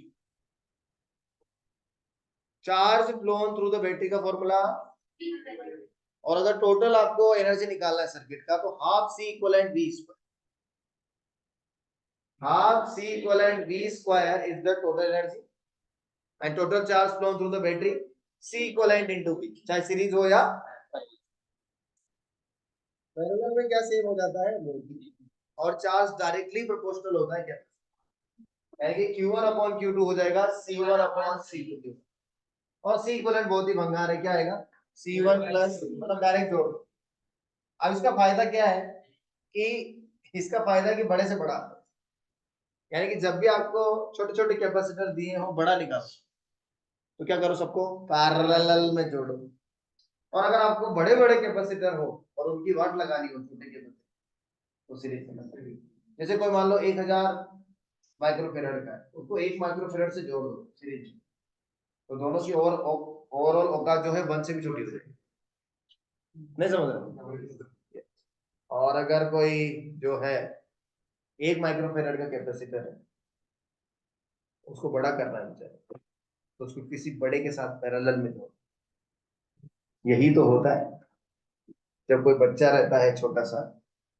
Charge flown through the battery का फॉर्मूला, और अगर टोटल आपको एनर्जी निकालना है सर्किट का, तो half C equivalent V square, half C equivalent V square is the total energy and total charge flown through the battery C equivalent into V, चाहे सीरीज हो या पैरेलल में क्या सेम हो जाता है, वोल्टेज। और चार्ज डायरेक्टली प्रोपोर्शनल होता है कैपेसिटर, यानी कि Q1 अपॉन Q2 हो जाएगा C1 अपॉन C2, और C इक्विवेलेंट बहुत ही भंगार है, क्या आएगा C1 प्लस, मतलब डायरेक्ट जोड़ दो। अब इसका फायदा क्या है कि इसका फायदा है कि बड़े से बड़ा, यानी कि जब भी आपको छोटे छोटे कैपेसिटर दिए हो बड़ा निकालो, तो क्या करो, सबको पैरेलल में जोड़ो। और अगर आपको बड़े बड़े कैपेसिटर हो और उनकी वाट लगानी हो छोटे कैपेसिटर, तो सीरीज में, जैसे कोई मान लो 1000 माइक्रोफेराड का है, उसको 1 माइक्रोफेराड से जोड़ दो सीरीज, तो दोनों की ओवरऑल औकात जो है 1 से भी छोटी हो जाएगी। नहीं समझ रहे? और अगर कोई जो है 1 माइक्रोफेराड का कैपेसिटर है, उसको बड़ा करना है मुझे, तो उसको किसी बड़े के साथ पैरेलल में जोड़। यही तो होता है जब कोई बच्चा रहता है छोटा सा,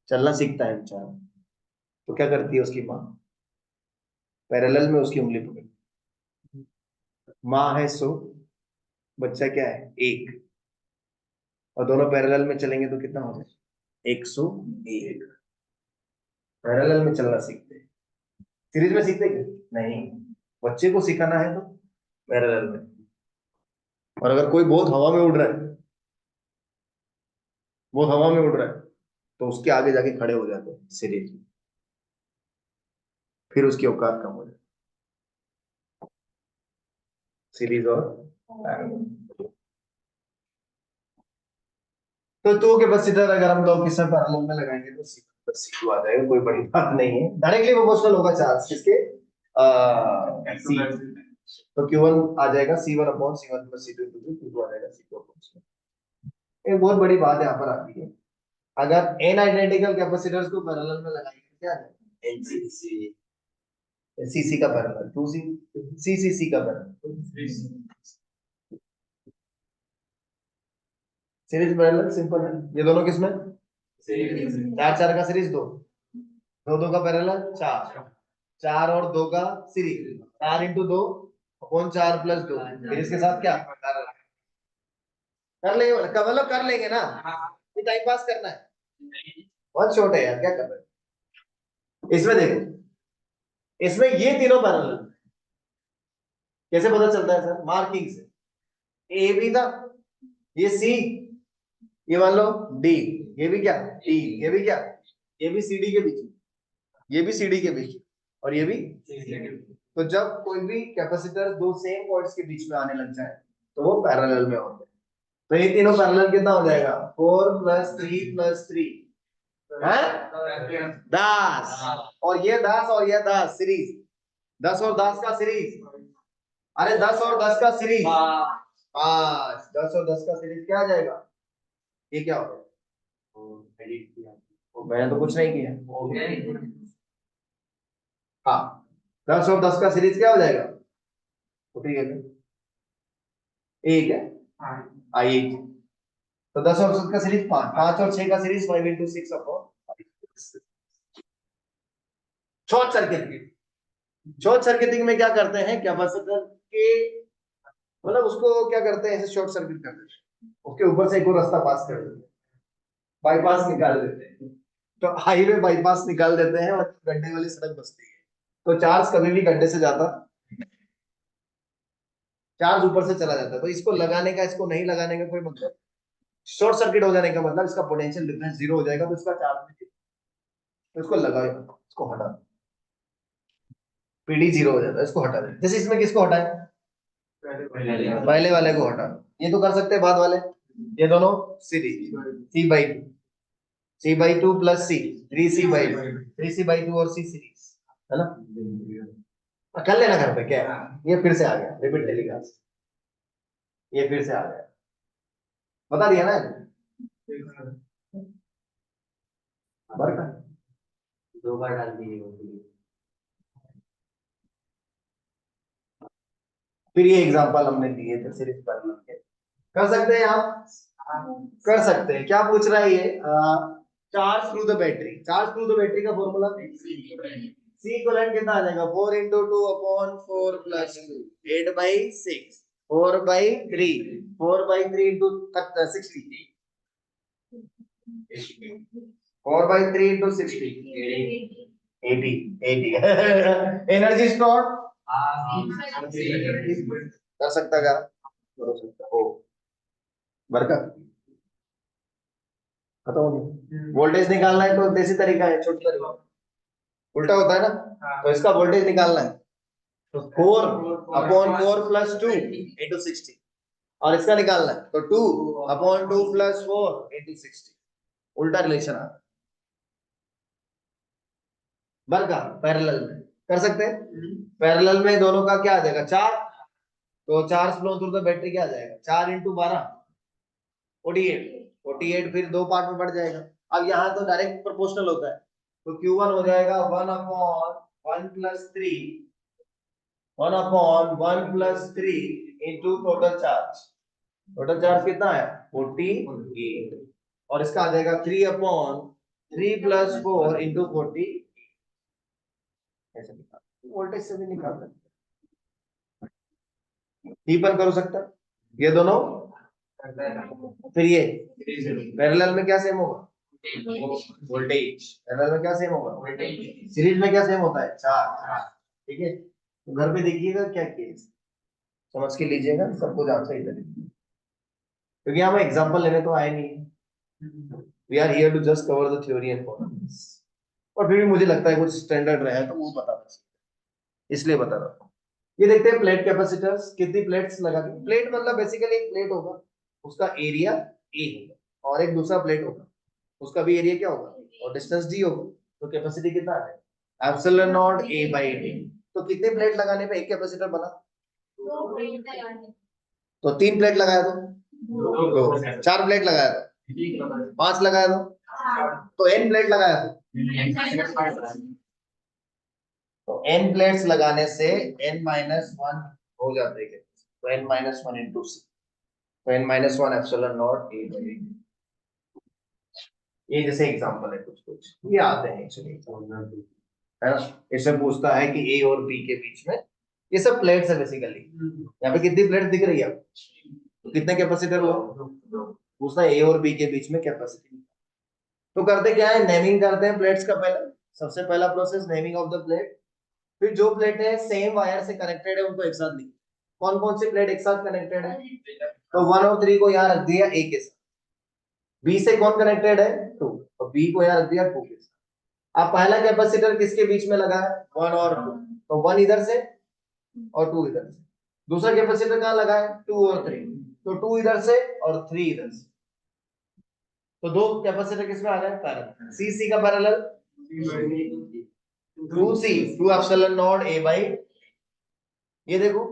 चलना सीखता है बेचारा, तो क्या करती है उसकी माँ, पैरेलल में उसकी उंगली पकड़, माँ है 100, बच्चा क्या है 1, और दोनों पैरेलल में चलेंगे तो कितना हो जाए 101। पैरेलल में चलना सीखते हैं, सीरीज में सीखते क्या नहीं, बच्चे को सिखाना है तो पैरेलल में। और अगर कोई बहुत हवा में उड़ रहा है, बहुत हवा में उड़ रहा है, तो उसके आगे जाके खड़े हो जाते हैं सीरीज में, फिर उसकी औकात कम हो जाती है, सीरीज और पैरेलल। तो टू कैपेसिटर अगर हम लोग किसी पैरेलल में लगाएंगे तो C2 आ जाएगा, कोई बड़ी बात नहीं है, डायरेक्टली प्रोपोर्शनल होगा चार्ज किसके, C। तो Q1 आ जाएगा C1 upon C1 plus C2 into Q2 आ जाएगा C2 अपॉन C1। एक बहुत बड़ी बात यहाँ पर आती है, अगर n आइडेंटिकल कैपेसिटर्स को पैरेलल में लगाएंगे तो क्या है NCC, CC का पैरेलल 2C, CCC का पैरेलल, सीरीज पैरेलल सिंपल है। ये दोनों किसमें, चार चार का सीरीज, दो दो दो का पैरेलल, चार चार और दो का सीरीज, 4 इंटू 2 अपॉन 4 प्लस 2, फिर इसके साथ क्या कर लेंगे, मतलब कर लेंगे ना, ये टाइम पास करना है, बहुत छोटे है यार, क्या कर रहे हैं। इसमें देखो, इसमें ये तीनों पैरेलल, कैसे पता चलता है सर, मार्किंग से, ए भी था, ये सी, ये मान लो डी, ये भी क्या डी, ये भी क्या, ये भी सी डी के बीच, ये भी सी डी के बीच, और ये भी सी डी के बीच। तो जब कोई भी कैपेसिटर दो सेम पॉइंट्स के बीच में आने लग जाए तो वो पैरेलल में होते हैं। तो ये तीनों पैरेलल कितना हो जाएगा, 4 प्लस 3 प्लस 3 है 10, और ये 10 और ये 10 सीरीज, 10 और 10 का सीरीज, अरे 10 और 10 का सीरीज 5, 10 और 10 का सीरीज क्या आ जाएगा, ये क्या हो गया, एडिट किया, मैंने तो कुछ नहीं किया। हाँ, 10 और 10 का सीरीज क्या हो जाएगा, तो ठीक है, एक है आई, तो 10 और 10 का सीरीज 5, 5 और 6 का series 5 into 6 upon short circuit. Short circuiting में क्या करते हैं, कैपेसिटर के, मतलब उसको क्या करते हैं, ऐसे शॉर्ट सर्किट कर देते हैं, उसके ऊपर से एक और रास्ता पास कर देते हैं, बाईपास निकाल देते हैं, तो हाईवे बाईपास निकाल देते हैं और गड्ढे वाली सड़क बसती है, तो चार्ज कभी भी गड्ढे से जाता, चार्ज ऊपर से चला जाता है। तो इसको लगाने का, इसको नहीं लगाने का कोई मतलब, शॉर्ट सर्किट हो जाने का मतलब इसका पोटेंशियल डिफरेंस जीरो हो जाएगा, तो इसका चार्ज नहीं, तो इसको लगाओ, इसको हटा, पीडी जीरो हो जाता है, इसको हटा दे। जैसे इसमें किसको हटाए, पहले वाले को हटा, ये तो कर सकते हैं बाद वाले, ये दोनों series, C/2 plus C, 3C/2, 3C/2 और C सीरीज, है ना, कर लेना घर पे, क्या ये फिर से आ गया रिपीट टेलीकास्ट, ये फिर से आ गया, बता दिया ना, भर का 2 बार डाल दीजिए। फिर ये एग्जांपल हमने दिए थे सीरीज पैरेलल के, कर सकते हैं आप, कर सकते हैं। क्या पूछ रहा है ये, charge through the battery, charge through the battery का फॉर्मूला सी इक्विवेलेंट कितना आ जाएगा, 4 into 2 upon 4 plus 2, 8/6, 4/3, 4/3 into 60, 4/3 into 60 80 energy store कर सकता क्या हो सकता हो बरका खत्म हो गया वोल्टेज निकालना है तो देसी तरीका है छोटा तरीका उल्टा होता है ना तो इसका वोल्टेज निकालना है तो 4/4 + 2 into 60 और इसका निकालना है तो 2/2 + 4 into 60 उल्टा रिलेशन आ बरका पैरेलल में कर सकते हैं पैरेलल में दोनों का क्या आ जाएगा 4 तो 4 फ्लो थ्रू द बैटरी क्या आ जाएगा 4 × 12 48 फिर दो पार्ट में बढ़ जाएगा अब यहाँ तो डायरेक्ट प्रोपोर्शनल होता है तो Q1 हो जाएगा 1/1 + 3 1/1 + 3 into टोटल चार्ज कितना है 48 और इसका आ जाएगा 3/3 + 4 into 40 ऐसे निकाल वोल्टेज से भी निकाल सकते पर करो सकता ये दोनों फिर ये पैरेलल में क्या सेम होगा वोल्टेज पैरेलल में क्या सेम होगा सीरीज में क्या सेम होता है चार्ज ठीक है तो घर पे देखिएगा क्या केस समझ के लीजिएगा सब कुछ आंसर इधर क्योंकि हम एग्जांपल लेने तो आए नहीं we are here to just cover the theory and formulas और फिर भी मुझे लगता है कुछ स्टैंडर्ड रहा है तो वो बता चाहिए इसलिए बता रहा हूँ ये देखते हैं प्लेट कैपेसिटर्स कितनी प्लेट्स लगा दी प्लेट मतलब बेसिकली एक प्लेट होगा उसका एरिया ए होगा और एक दूसरा प्लेट होगा उसका भी एरिया क्या होगा और डिस्टेंस डी होगा तो कैपेसिटी कितना है एप्सिलॉन नॉट A/d तो कितने प्लेट लगाने पे एक कैपेसिटर बना तो 3 प्लेट लगाया दो 4 प्लेट लगाया दो 5 लगाया दो तो n प्लेट लगाया दो तो n प्लेट्स लगाने से n-1 हो जाते हैं तो n-1 into c तो n-1 एप्सिलॉन नॉट A/d ये जैसे एग्जांपल है कुछ ये आते हैं एक्चुअली है ना इससे पूछता है कि ए और बी के बीच में ये सब प्लेट्स है बेसिकली यहाँ पे कितनी प्लेट दिख रही है तो कितने कैपेसिटर हुआ पूछता है ए और बी के बीच में कैपेसिटी तो करते क्या है नेमिंग करते हैं प्लेट्स का पहला सबसे पहला process naming of the plate फिर जो प्लेट है सेम वायर से कनेक्टेड है उनको एक साथ लिख कौन कौन सी प्लेट एक साथ कनेक्टेड है तो 1 और 3 को यहाँ रख दिया ए के साथ बी से कौन कनेक्टेड है 2 तो बी को यहाँ रख दिया 2 के साथ अब पहला कैपेसिटर किसके बीच में लगा है 1 और 2 तो 1 इधर से और 2 इधर से दूसरा कैपेसिटर कहाँ लगा है 2 और 3 तो 2 इधर से और 3 इधर से तो दो कैपेसिटर किसमें आ गए पैरेलल सी का parallel 2C 2 epsilon not A/, ये देखो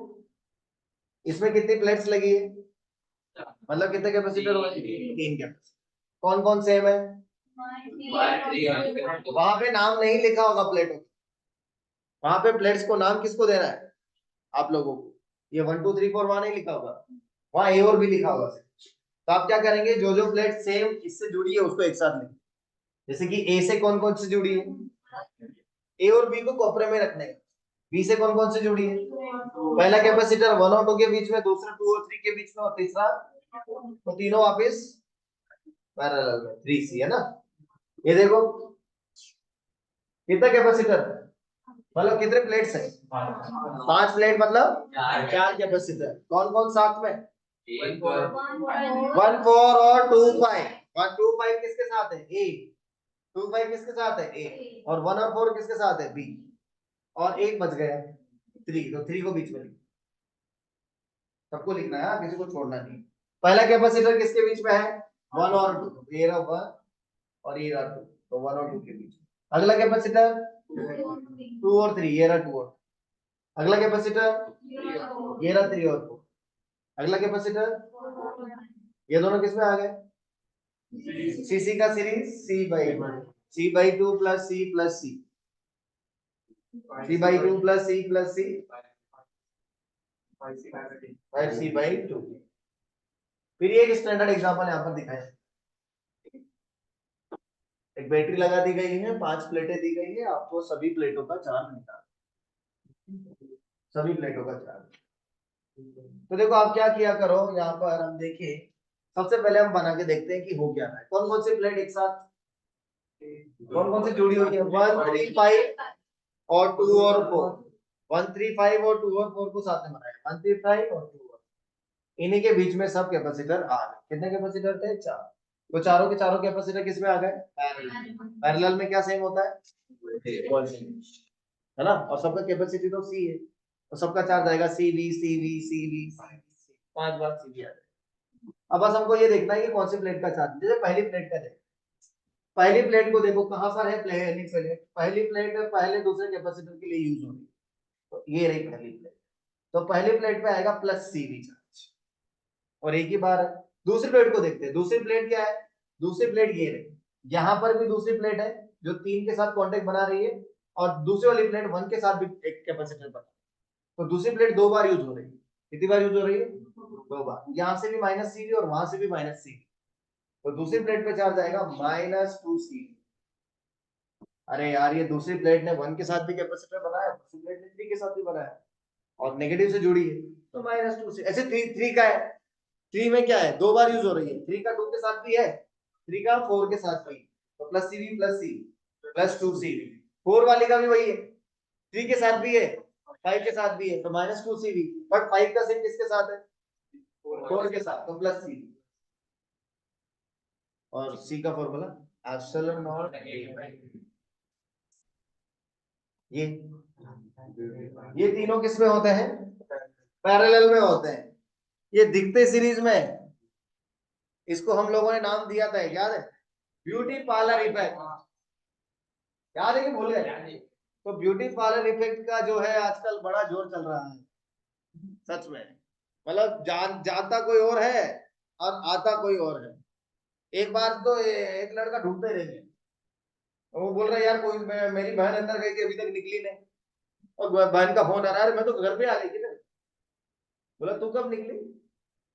इसमें कितनी प्लेट्स लगी है मतलब कितने कैपेसिटर हुए 3 कैपेसिटर कौन कौन सेम है वहां पे नाम नहीं लिखा होगा प्लेटों वहां पे प्लेट्स को नाम किसको देना है आप लोगों को ये 1 2 3 4 वहां नहीं लिखा होगा वहां ए और बी लिखा होगा तो आप क्या करेंगे जो जो प्लेट सेम इससे जुड़ी है उसको एक साथ लिखें जैसे कि ए से कौन कौन से जुड़ी है ए और बी को कोपरे में रखने का बी से कौन कौन से जुड़ी है पहला कैपेसिटर 1 और 2 के बीच में दूसरा 2 और 3 के बीच में और तीसरा तो तीनों वापस पैरेलल में 3C है ना ये देखो कितना कैपेसिटर मतलब कितने प्लेट्स है 5 प्लेट मतलब 4 कैपेसिटर कौन कौन साथ में 1 4 और 2 5 1 2 5 किसके साथ है ए 2 5 किसके साथ है ए और 1 और 4 किसके साथ है बी और एक बच गया 3 तो 3 को बीच में लिख सबको लिखना है किसी को छोड़ना नहीं पहला कैपेसिटर किसके बीच में है 1 और 2 ये रहा 1 और ये रहा 2 तो 1 और 2 के बीच अगला कैपेसिटर 2 और 3 ये रहा 2 और अगला कैपेसिटर ये रहा 3 और 4 अगला कैपेसिटर ये दोनों किसमें आ गए सीसी का series C/2 + C + C C/2 + C + C 5C/2 फिर एक स्टैंडर्ड एग्जांपल यहां पर दिखाया एक बैटरी लगा दी गई है 5 प्लेटें दी गई है आपको सभी प्लेटों का चार्ज निकालना सभी प्लेटों का चार्ज तो देखो आप क्या किया करो यहाँ पर हम देखें सबसे पहले हम बना के देखते हैं कि हो क्या रहा है कौन कौन सी प्लेट एक साथ कौन कौन सी जुड़ी हुई है? 1 3 5 और 2 और 4। 1 3 5 और 2 और 4 को साथ में बनाया, 1 3 5 और 2 और इन्हीं के बीच में सब कैपेसिटर आ गए। कितने कैपेसिटर थे? 4। तो चारों के चारों कैपेसिटर किसमें आ गए? पैरेलल में क्या सेम होता है? है ना? और सबका कैपेसिटी तो सी है, तो सबका चार्ज आएगा CV CV CV 5 बार CV आ जाएगा। अब बस हमको ये देखना है कि कौन सी प्लेट का चार्ज। जैसे पहली प्लेट का देखो, पहली प्लेट को देखो कहां पर है पहली प्लेट। पहली प्लेट पहले दूसरे कैपेसिटर के लिए यूज होगी, तो ये रही पहली प्लेट। तो पहली प्लेट पे आएगा प्लस CV चार्ज, और एक ही बार है। दूसरी प्लेट को देखते हैं, दूसरी प्लेट क्या है? दूसरी प्लेट ये रही, यहाँ पर भी दूसरी प्लेट है जो 3 के साथ कांटेक्ट बना रही है, और दूसरी वाली प्लेट 1 के साथ भी एक कैपेसिटर बना। तो दूसरी प्लेट 2 बार यूज हो रही है। कितनी बार यूज हो रही है? 2 बार। यहाँ से भी -CV और वहां से भी -CV, तो दूसरी प्लेट पे चार्ज आएगा -2CV। अरे यार, ये दूसरी प्लेट ने 1 के साथ भी कैपेसिटर बनाया, दूसरी प्लेट ने 3 के साथ भी बनाया, और नेगेटिव से जुड़ी है, तो -2 ऐसे 3 का है। 3 में क्या है? 2 बार यूज हो रही है। 3 का 2 के साथ भी है, 3 का 4 के साथ भी, तो +CV +2CV। 4 वाली का भी वही है, 3 के साथ भी है, 5 के साथ भी है, तो -2CV। बट 5 का सिर्फ किसके साथ है? 4 के साथ, तो +CV। और C का फॉर्मूला एप्सिलॉन नॉट A। ये तीनों किसमें होते हैं? पैरेलल में होते हैं। ये दिखते सीरीज में, इसको हम लोगों ने नाम दिया था, याद है? Beauty parlour effect. याद है कि भूल गए? तो ब्यूटी पार्लर इफेक्ट का जो है आजकल बड़ा जोर चल रहा है, सच में। मतलब जानता कोई और है और आता कोई और है। एक बार तो एक लड़का ढूंढते रह गए, वो बोल रहा है यार कोई मेरी बहन अंदर गई थी अभी तक निकली नहीं, और बहन का फोन आ रहा है, मैं तो घर पे आ गई थी ना। बोला तू कब निकली?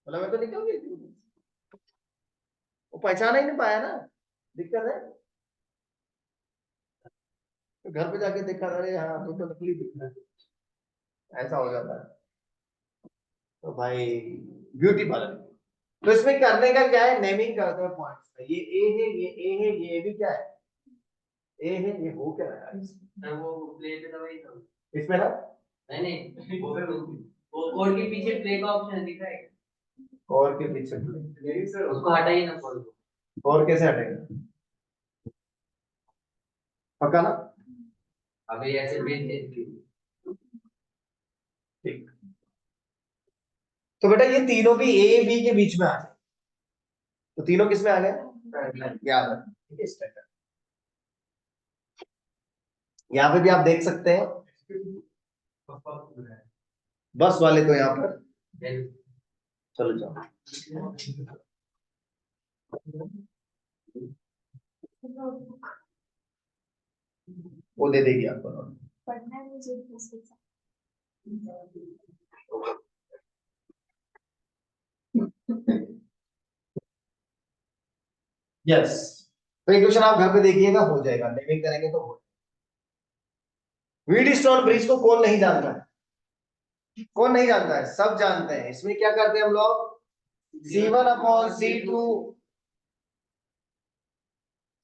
बोला मैं तो निकल गई थी। वो पहचाना ही नहीं पाया ना, दिक्कत है। तो घर पे जाके देखा, अरे हाँ तू तो नकली दिख रहा है, ऐसा हो जाता है। तो भाई ब्यूटी पार्लर, तो इसमें करने का क्या है? नेमिंग करते हैं पॉइंट्स का। ये ए है, ये ए है, ये भी क्या है? ए है। ये हो क्या रहा है इसमें? वो प्ले पे था वही था इसमें ना। नहीं नहीं, वो कोड के पीछे प्ले का ऑप्शन दिख रहा है। और के पीछे प्ले, उसको हटाइए ना कोड को। और कैसे हटेगा? पक्का ना? अभी ऐसे पेज ठीक। तो बेटा ये तीनों भी ए बी के बीच में आ गए, तो तीनों किस में आ गए? याद रख, ठीक है? इस टाइप का। यहाँ पे भी आप देख सकते हैं, बस वाले तो यहाँ पर चलो जाओ, वो दे देगी आपको। पढ़ना है मुझे यस। तो एक क्वेश्चन आप घर पे देखिएगा, हो जाएगा, नेमिंग करेंगे तो हो। व्हीटस्टोन ब्रिज को कौन नहीं जानता है? कौन नहीं जानता है? सब जानते हैं। इसमें क्या करते हैं हम लोग? C1/C2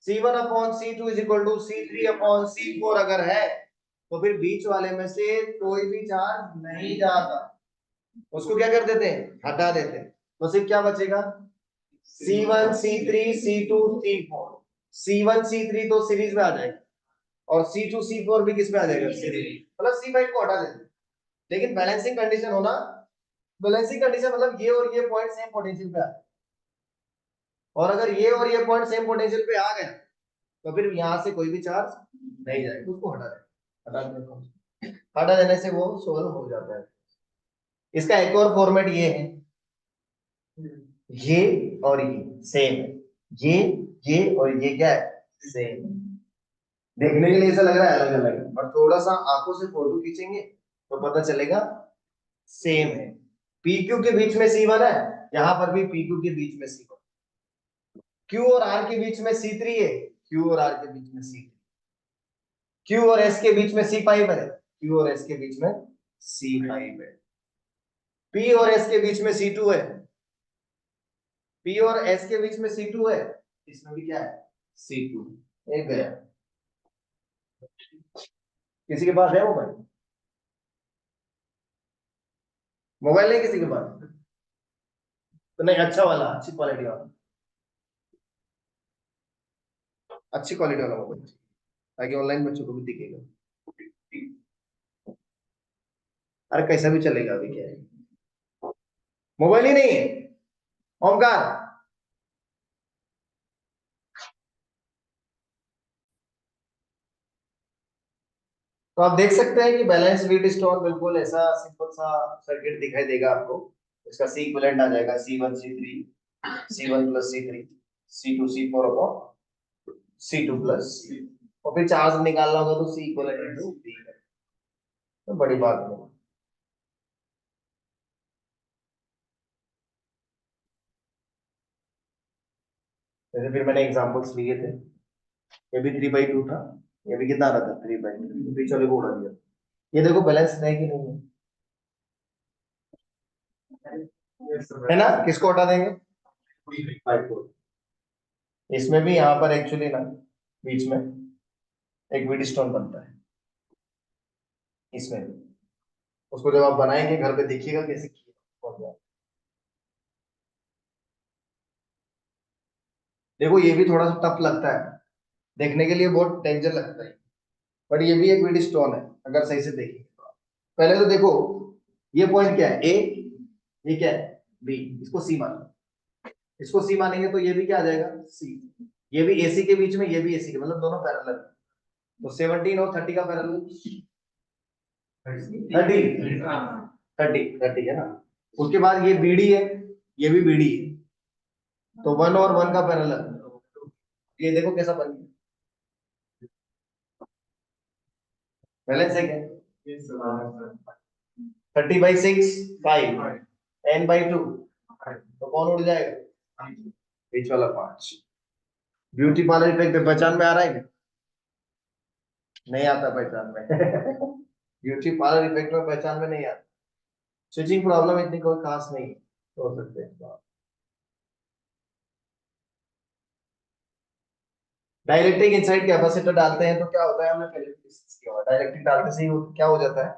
C1/C2 is equal to C3/C4 अगर है, तो फिर बीच वाले में से कोई भी चार्ज नहीं जाता, उसको क्या कर देते हैं? हटा देते हैं। तो सिर्फ क्या बचेगा? C1 C3 C2 C4। C1 C3 तो सीरीज में आ जाएगा, और C2 C4 भी किस में आ जाएगा? सीरीज। मतलब C5 को हटा देते हैं। लेकिन बैलेंसिंग कंडीशन होना, बैलेंसिंग कंडीशन मतलब ये और ये पॉइंट सेम पोटेंशियल पे आ जाए, और अगर ये और ये पॉइंट सेम पोटेंशियल पे आ गए, तो फिर यहां से कोई भी चार्ज नहीं जाएगा, उसको हटा दे। हटा देने से वो सोल्व हो जाता है। इसका एक और फॉर्मेट ये है, ये और ये सेम है, ये और ये क्या है? सेम। देखने के लिए ऐसा लग रहा है अलग अलग, बट थोड़ा सा आंखों से फोटो खींचेंगे तो पता चलेगा सेम है। PQ के बीच में C1 है, यहाँ पर भी PQ के बीच में C1। Q और R के बीच में C3 है, Q और R के बीच में C3। Q और S के बीच में C5 है, Q और S के बीच में C5 है। P और S के बीच में C2 है, P और S के बीच में C2 है, इसमें भी क्या है? C2। एक गया। किसी के पास है मोबाइल? मोबाइल नहीं किसी के पास? तो नहीं, अच्छा वाला, अच्छी क्वालिटी वाला, अच्छी क्वालिटी वाला मोबाइल, ताकि ऑनलाइन बच्चों को भी दिखेगा। अरे कैसा भी चलेगा, अभी क्या है, मोबाइल ही नहीं है। ओमकार, तो आप देख सकते हैं कि बैलेंस वीट स्टोन बिल्कुल ऐसा सिंपल सा सर्किट दिखाई देगा आपको। इसका सी इक्विवेलेंट आ जाएगा C1 C3 C1 plus C3 C2 C4 upon C2 plus, और फिर चार्ज निकालना होगा तो C इक्विवेलेंट इनटू V, तो बड़ी बात नहीं। जैसे फिर मैंने एग्जांपल्स लिए थे, ये भी 3/2 था, ये भी कितना आ रहा था 3/2, बीच वाले को उड़ा दिया। ये देखो बैलेंस है कि नहीं है ना, किसको हटा देंगे? 5 को। इसमें भी यहाँ पर एक्चुअली ना बीच में एक वीट स्टोन बनता है, इसमें भी। उसको जब आप बनाएंगे घर पे देखिएगा कैसे किया। देखो ये भी थोड़ा सा टफ लगता है, देखने के लिए बहुत डेंजर लगता है, बट ये भी एक वीट स्टोन है अगर सही से देखेंगे तो। पहले तो देखो, ये पॉइंट क्या है ए, ये क्या है बी, इसको सी मान, इसको सी मानेंगे तो ये भी क्या आ जाएगा सी, ये भी एसी के बीच में, ये भी एसी के, मतलब दोनों पैरेलल। तो 17 और 30 का पैरेलल 30, 30 है ना। उसके बाद ये बीडी है, ये भी बीडी है, तो 1 और 1 का पैरेलल, ये देखो कैसा बन गया, बैलेंस है क्या? 30/6 5, n/2, तो कौन उड़ जाएगा? बीच वाला 5। ब्यूटी पार्लर इफेक्ट पहचान में आ रहा है क्या? नहीं आता पहचान में। ब्यूटी पार्लर इफेक्ट में पहचान में नहीं आता। स्विचिंग प्रॉब्लम इतनी कोई खास नहीं है, हो सकते हैं। डाइलेक्ट्रिक इनसाइड कैपेसिटर डालते हैं तो क्या होता है, हमने पहले भी डिस्कस किया हुआ है, डाइलेक्ट्रिक डालते से ही क्या हो जाता है,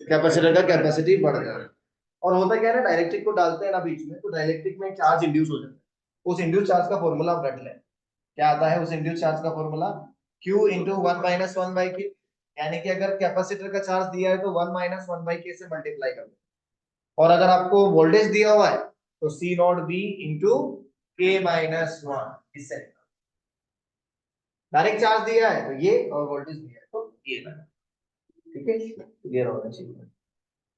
कैपेसिटर का कैपेसिटी बढ़ जाता है। और होता क्या है ना, डाइलेक्ट्रिक को डालते हैं ना बीच में, तो डाइलेक्ट्रिक में चार्ज इंड्यूस हो जाता है। उस इंड्यूस चार्ज का फॉर्मूला आप रट लें, क्या आता है उस इंड्यूस चार्ज का फॉर्मूला, Q इंटू 1 - 1/K। यानी कि अगर कैपेसिटर का चार्ज दिया है तो 1 - 1/K से मल्टीप्लाई कर दो, और अगर आपको वोल्टेज दिया हुआ है तो C0 V इंटू K-1, इससे डायरेक्ट चार्ज दिया है तो ये, और वोल्टेज दिया है तो ये लगा। ठीक है, क्लियर होना चाहिए।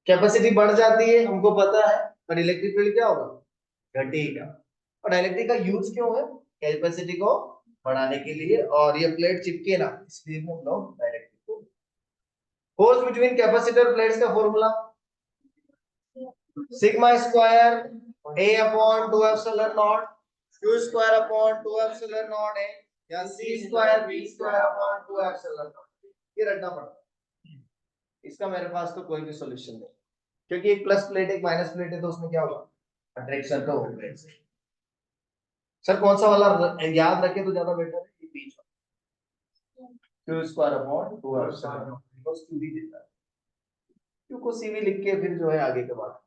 कैपेसिटी बढ़ जाती है हमको पता है, पर इलेक्ट्रिक फील्ड क्या होगा, घटेगा। और इलेक्ट्रिक का यूज क्यों है, कैपेसिटी को बढ़ाने के लिए, और ये प्लेट चिपके ना, इसलिए हम लोग डायरेक्ट्रिक को। फोर्स बिटवीन कैपेसिटर प्लेट्स का formula sigma square A upon 2 epsilon not Q square upon 2 epsilon not A, या C square B square upon 2 epsilon not. ये रटना पड़ता है, इसका मेरे पास तो कोई भी सॉल्यूशन नहीं, क्योंकि एक प्लस प्लेट एक माइनस प्लेट है, तो उसमें क्या होगा, अट्रैक्शन तो होगा। सर कौन सा वाला याद रखे तो ज्यादा बेटर है, ये बीच वाला, Q square upon 2 epsilon not, because Q भी देता है, Q को C भी लिख के फिर जो है आगे के बाद।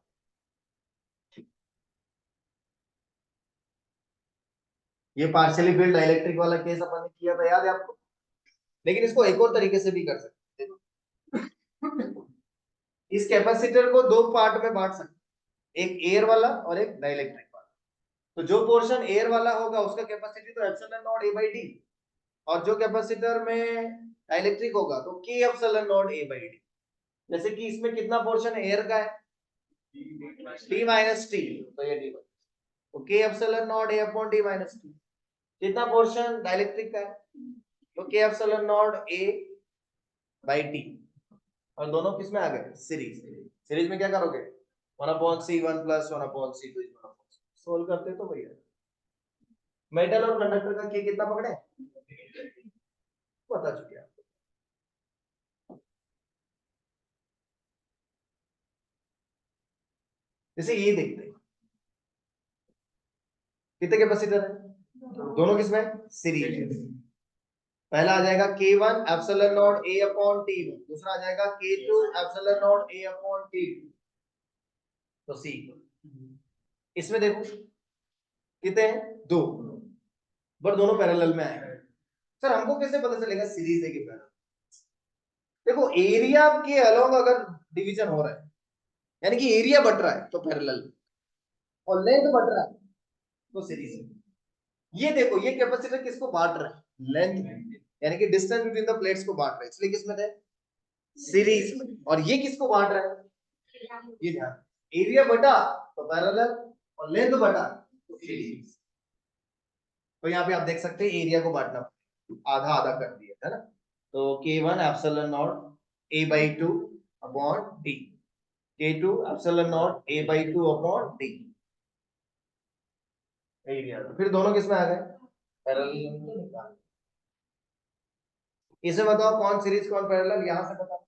ये पार्शियली फील्ड इलेक्ट्रिक वाला केस अपन ने किया था, याद है आपको? लेकिन इसको एक और तरीके से भी कर सकते हैं, इस कैपेसिटर को दो पार्ट में बांट सकते हैं, एक एयर वाला और एक डाइलेक्ट्रिक वाला। तो जो पोर्शन एयर वाला होगा उसका कैपेसिटी तो एप्सिलॉन नॉट A/D, और जो कैपेसिटर में डाइलेक्ट्रिक होगा तो K एप्सिलॉन नॉट A/D। जैसे कि इसमें कितना पोर्शन एयर का है, T माइनस टी, तो ये D, तो K epsilon not A upon D minus T. कितना पोर्शन डाइलेक्ट्रिक का है, तो K एप्सिलॉन नॉट A/T। और दोनों किस में आ गए, सीरीज। सीरीज में क्या करोगे, 1/C1 प्लस 1/C2 सोल्व करते तो भैया, मेटल और कंडक्टर का के कितना पकड़े, बता चुके आप। जैसे ये देखते हैं, कितने कैपेसिटर है, दोनों किसमें सीरीज, पहला आ जाएगा K1 epsilon not A upon T1, दूसरा आ जाएगा K2 epsilon not A upon T2। तो C, इसमें देखो कितने हैं, दो, पर दोनों पैरेलल में आएंगे। सर हमको कैसे पता चलेगा सीरीज है कि पैरेलल? देखो एरिया के अलोंग अगर डिवीजन हो रहा है, यानी कि एरिया बढ़ रहा है तो पैरेलल, और लेंथ बढ़ रहा है तो सीरीज है। ये देखो ये कैपेसिटर किसको बांट रहा है, लेंथ में, यानी कि डिस्टेंस बिटवीन द प्लेट्स को बांट रहा है, इसलिए किसमें थे, सीरीज में। और ये किसको बांट रहा है, ये ध्यान, एरिया बटा तो पैरेलल और लेंथ बटा तो सीरीज। तो यहाँ पे आप देख सकते हैं एरिया को बांटना आधा आधा कर दिया है ना। तो K1 epsilon not A by 2 upon D, K2 epsilon not A by 2 upon D area. फिर दोनों किसमें आ गए, पैरेलल। इसे बताओ कौन सीरीज कौन पैरेलल, यहां से बताओ।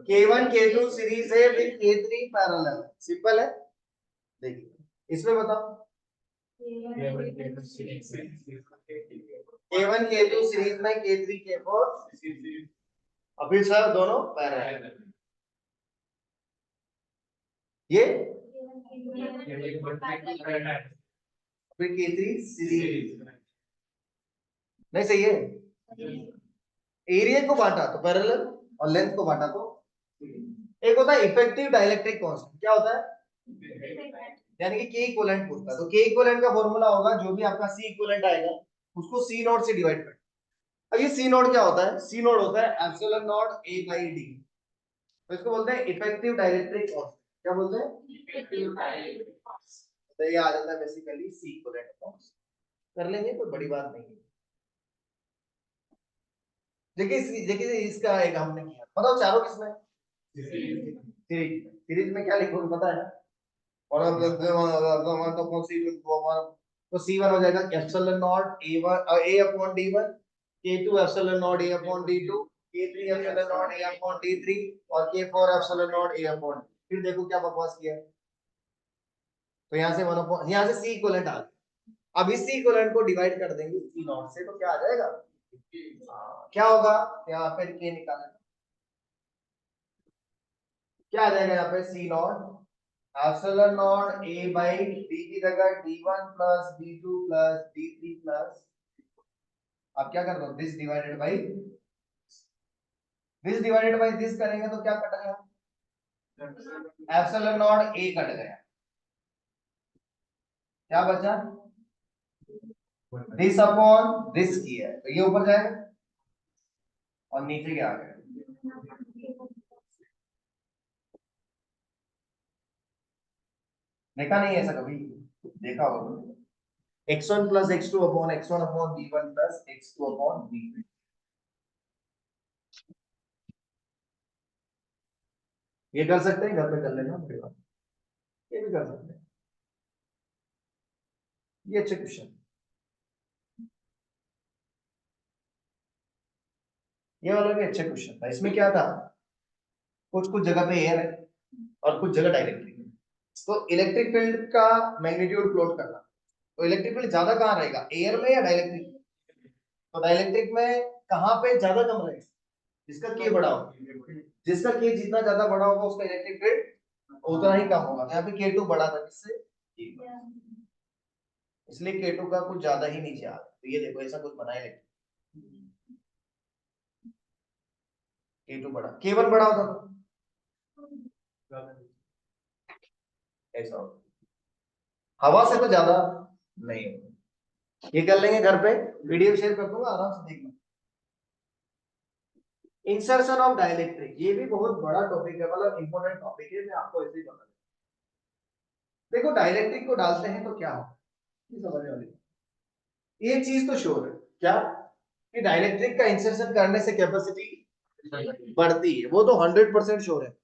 K1 K2 सीरीज है, फिर K3 पैरेलल, सिंपल है। देखिए इसमें बताओ K1 K2 सीरीज में, K3 K4, और फिर सर दोनों पैरेलल। ये फिर K3 सीरीज नहीं, सही है। एरिया को बांटा तो पैरेलल और लेंथ को बांटा तो, एक होता है इफेक्टिव डाइलेक्ट्रिक कांस्टेंट, क्या होता है, यानी कि K इक्विवेलेंट पूछता है, तो K इक्विवेलेंट का फॉर्मूला होगा जो भी आपका C इक्विवेलेंट आएगा उसको C नॉट से डिवाइड कर। अब ये C नॉट क्या होता है, C नॉट होता है epsilon not A by D, तो इसको बोलते हैं इफेक्टिव डाइलेक्ट्रिक कांस्टेंट। क्या बोलते हैं, इफेक्टिव डाइलेक्ट्रिक कांस्टेंट। तो ये आ जाता है बेसिकली C इक्विवेलेंट कांस्टेंट, कर लेंगे कोई बड़ी बात नहीं है। देखिए देखिए इसका एक हमने किया, बताओ चारों किसमें, सीरीज, सीरीज में क्या लिखोगे पता है, और तो C1 हो जाएगा epsilon not A1 A upon D1, K2 epsilon not A upon D2, K3 epsilon not A upon D3 और K4 epsilon not A upon. फिर देखो क्या बकवास किया, तो यहाँ से 1 अपॉन, यहाँ से C इक्विवेलेंट आ गया। अब इस C इक्विवेलेंट को डिवाइड कर देंगे C नॉट से, तो क्या आ जाएगा, क्या होगा, यहाँ पे K निकालना, क्या आ जाएगा यहाँ पे C not epsilon not A by D की जगह D1 plus D2 plus D3 plus, अब क्या कर दो, this divided by this, divided by this करेंगे तो क्या कट गया, एप्सिलॉन नॉट A कट गया, क्या बचा, दिस अपॉन दिस किया है, तो ये ऊपर जाएगा और नीचे क्या आ गया, देखा नहीं ऐसा कभी, देखा होगा, x1 plus x2 upon x1 upon b1 plus x2 upon b2। ये कर सकते हैं, घर पे कर लेना, ये भी कर सकते हैं, ये अच्छा क्वेश्चन, ये वाला भी अच्छा क्वेश्चन था। इसमें क्या था, कुछ कुछ जगह पे एयर है और कुछ जगह डायरेक्ट्रिक है, तो इलेक्ट्रिक फील्ड का मैग्नीट्यूड प्लॉट करना, तो इलेक्ट्रिक फील्ड ज्यादा कहाँ रहेगा, एयर में या डायलेक्ट्रिक में, तो डायलेक्ट्रिक में कहाँ पे ज्यादा कम रहेगा, जिसका के बड़ा हो, जिसका के जितना ज्यादा बड़ा होगा उसका इलेक्ट्रिक फील्ड उतना ही कम होगा। तो यहाँ पे K2 बड़ा था किससे, इसलिए K2 का कुछ ज्यादा ही नीचे आ रहा है। तो ये देखो ऐसा कुछ बनाए, K2 बड़ा, K1 बड़ा होता तो ऐसा होता, हवा से तो ज्यादा नहीं होगा। ये कर लेंगे घर पे, वीडियो शेयर कर दूंगा, आराम से देखना। इंसर्शन ऑफ डाइलेक्ट्रिक, ये भी बहुत बड़ा टॉपिक है, मतलब इंपॉर्टेंट टॉपिक है, मैं आपको ऐसे ही बता दूं। देखो डाइलेक्ट्रिक को डालते हैं तो क्या होगा, ये समझने वाली एक चीज तो श्योर है, क्या, कि डाइलेक्ट्रिक का इंसर्शन करने से कैपेसिटी बढ़ती है, वो तो 100% श्योर है,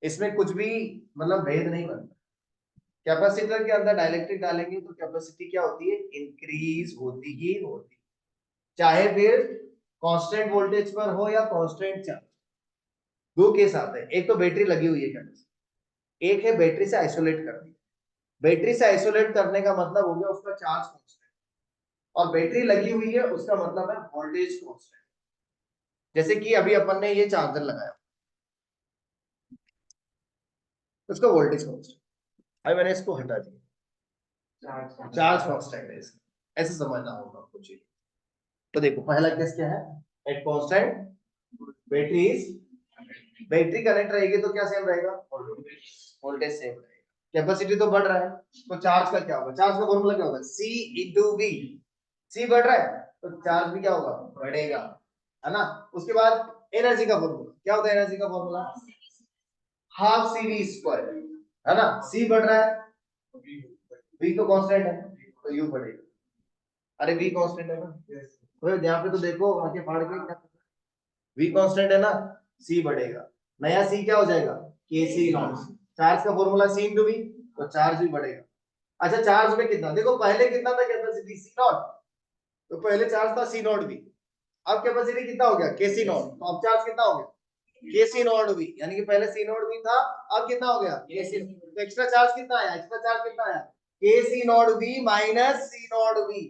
इसमें कुछ भी मतलब भेद नहीं बनता। कैपेसिटर के अंदर डाइलेक्ट्रिक डालेंगे तो कैपेसिटी क्या होती है, इंक्रीज होती ही होती, चाहे फिर कांस्टेंट वोल्टेज पर हो या कांस्टेंट चार्ज। दो केस आते हैं, एक तो बैटरी लगी हुई है कैपेसिटर, एक है बैटरी से आइसोलेट कर दी। बैटरी से आइसोलेट करने का मतलब हो गया उसका चार्ज कांस्टेंट, और बैटरी लगी हुई है उसका मतलब है वोल्टेज कांस्टेंट। जैसे कि अभी अपन ने ये चार्जर लगाया, उसका वोल्टेज कांस्टेंट, अभी मैंने इसको हटा दिया, चार्ज कांस्टेंट है इसका, ऐसे समझना होगा कुछ। तो देखो पहला केस क्या है, at constant battery is, battery connect रहेगी तो क्या सेम रहेगा, वोल्टेज सेम रहेगा। कैपेसिटी तो बढ़ रहा है, तो चार्ज का क्या होगा, चार्ज का फॉर्मूला क्या होगा, C इंटू V। C बढ़ रहा है तो चार्ज भी क्या होगा, बढ़ेगा, है ना। उसके बाद एनर्जी का फॉर्मूला क्या होता है, एनर्जी का फॉर्मूला हाफ CV स्क्वायर, है ना। C बढ़ रहा है, V तो कांस्टेंट है तो U बढ़ेगा। अरे V कांस्टेंट है ना, तो यहाँ पे तो देखो आगे फाड़ के, V कांस्टेंट है ना, C बढ़ेगा, नया C क्या हो जाएगा, KC नॉट। चार्ज का फॉर्मूला C इंटू V, तो चार्ज भी बढ़ेगा। अच्छा चार्ज में कितना, देखो पहले कितना था कैपेसिटी C नॉट, तो पहले चार्ज था C नॉट V, अब कैपेसिटी कितना हो गया KC नॉट, तो अब चार्ज कितना हो गया KC नॉट V, यानी कि पहले C नॉट V था, अब कितना हो गया KC, तो एक्स्ट्रा चार्ज कितना आया, एक्स्ट्रा चार्ज कितना आया KC not V minus C not V,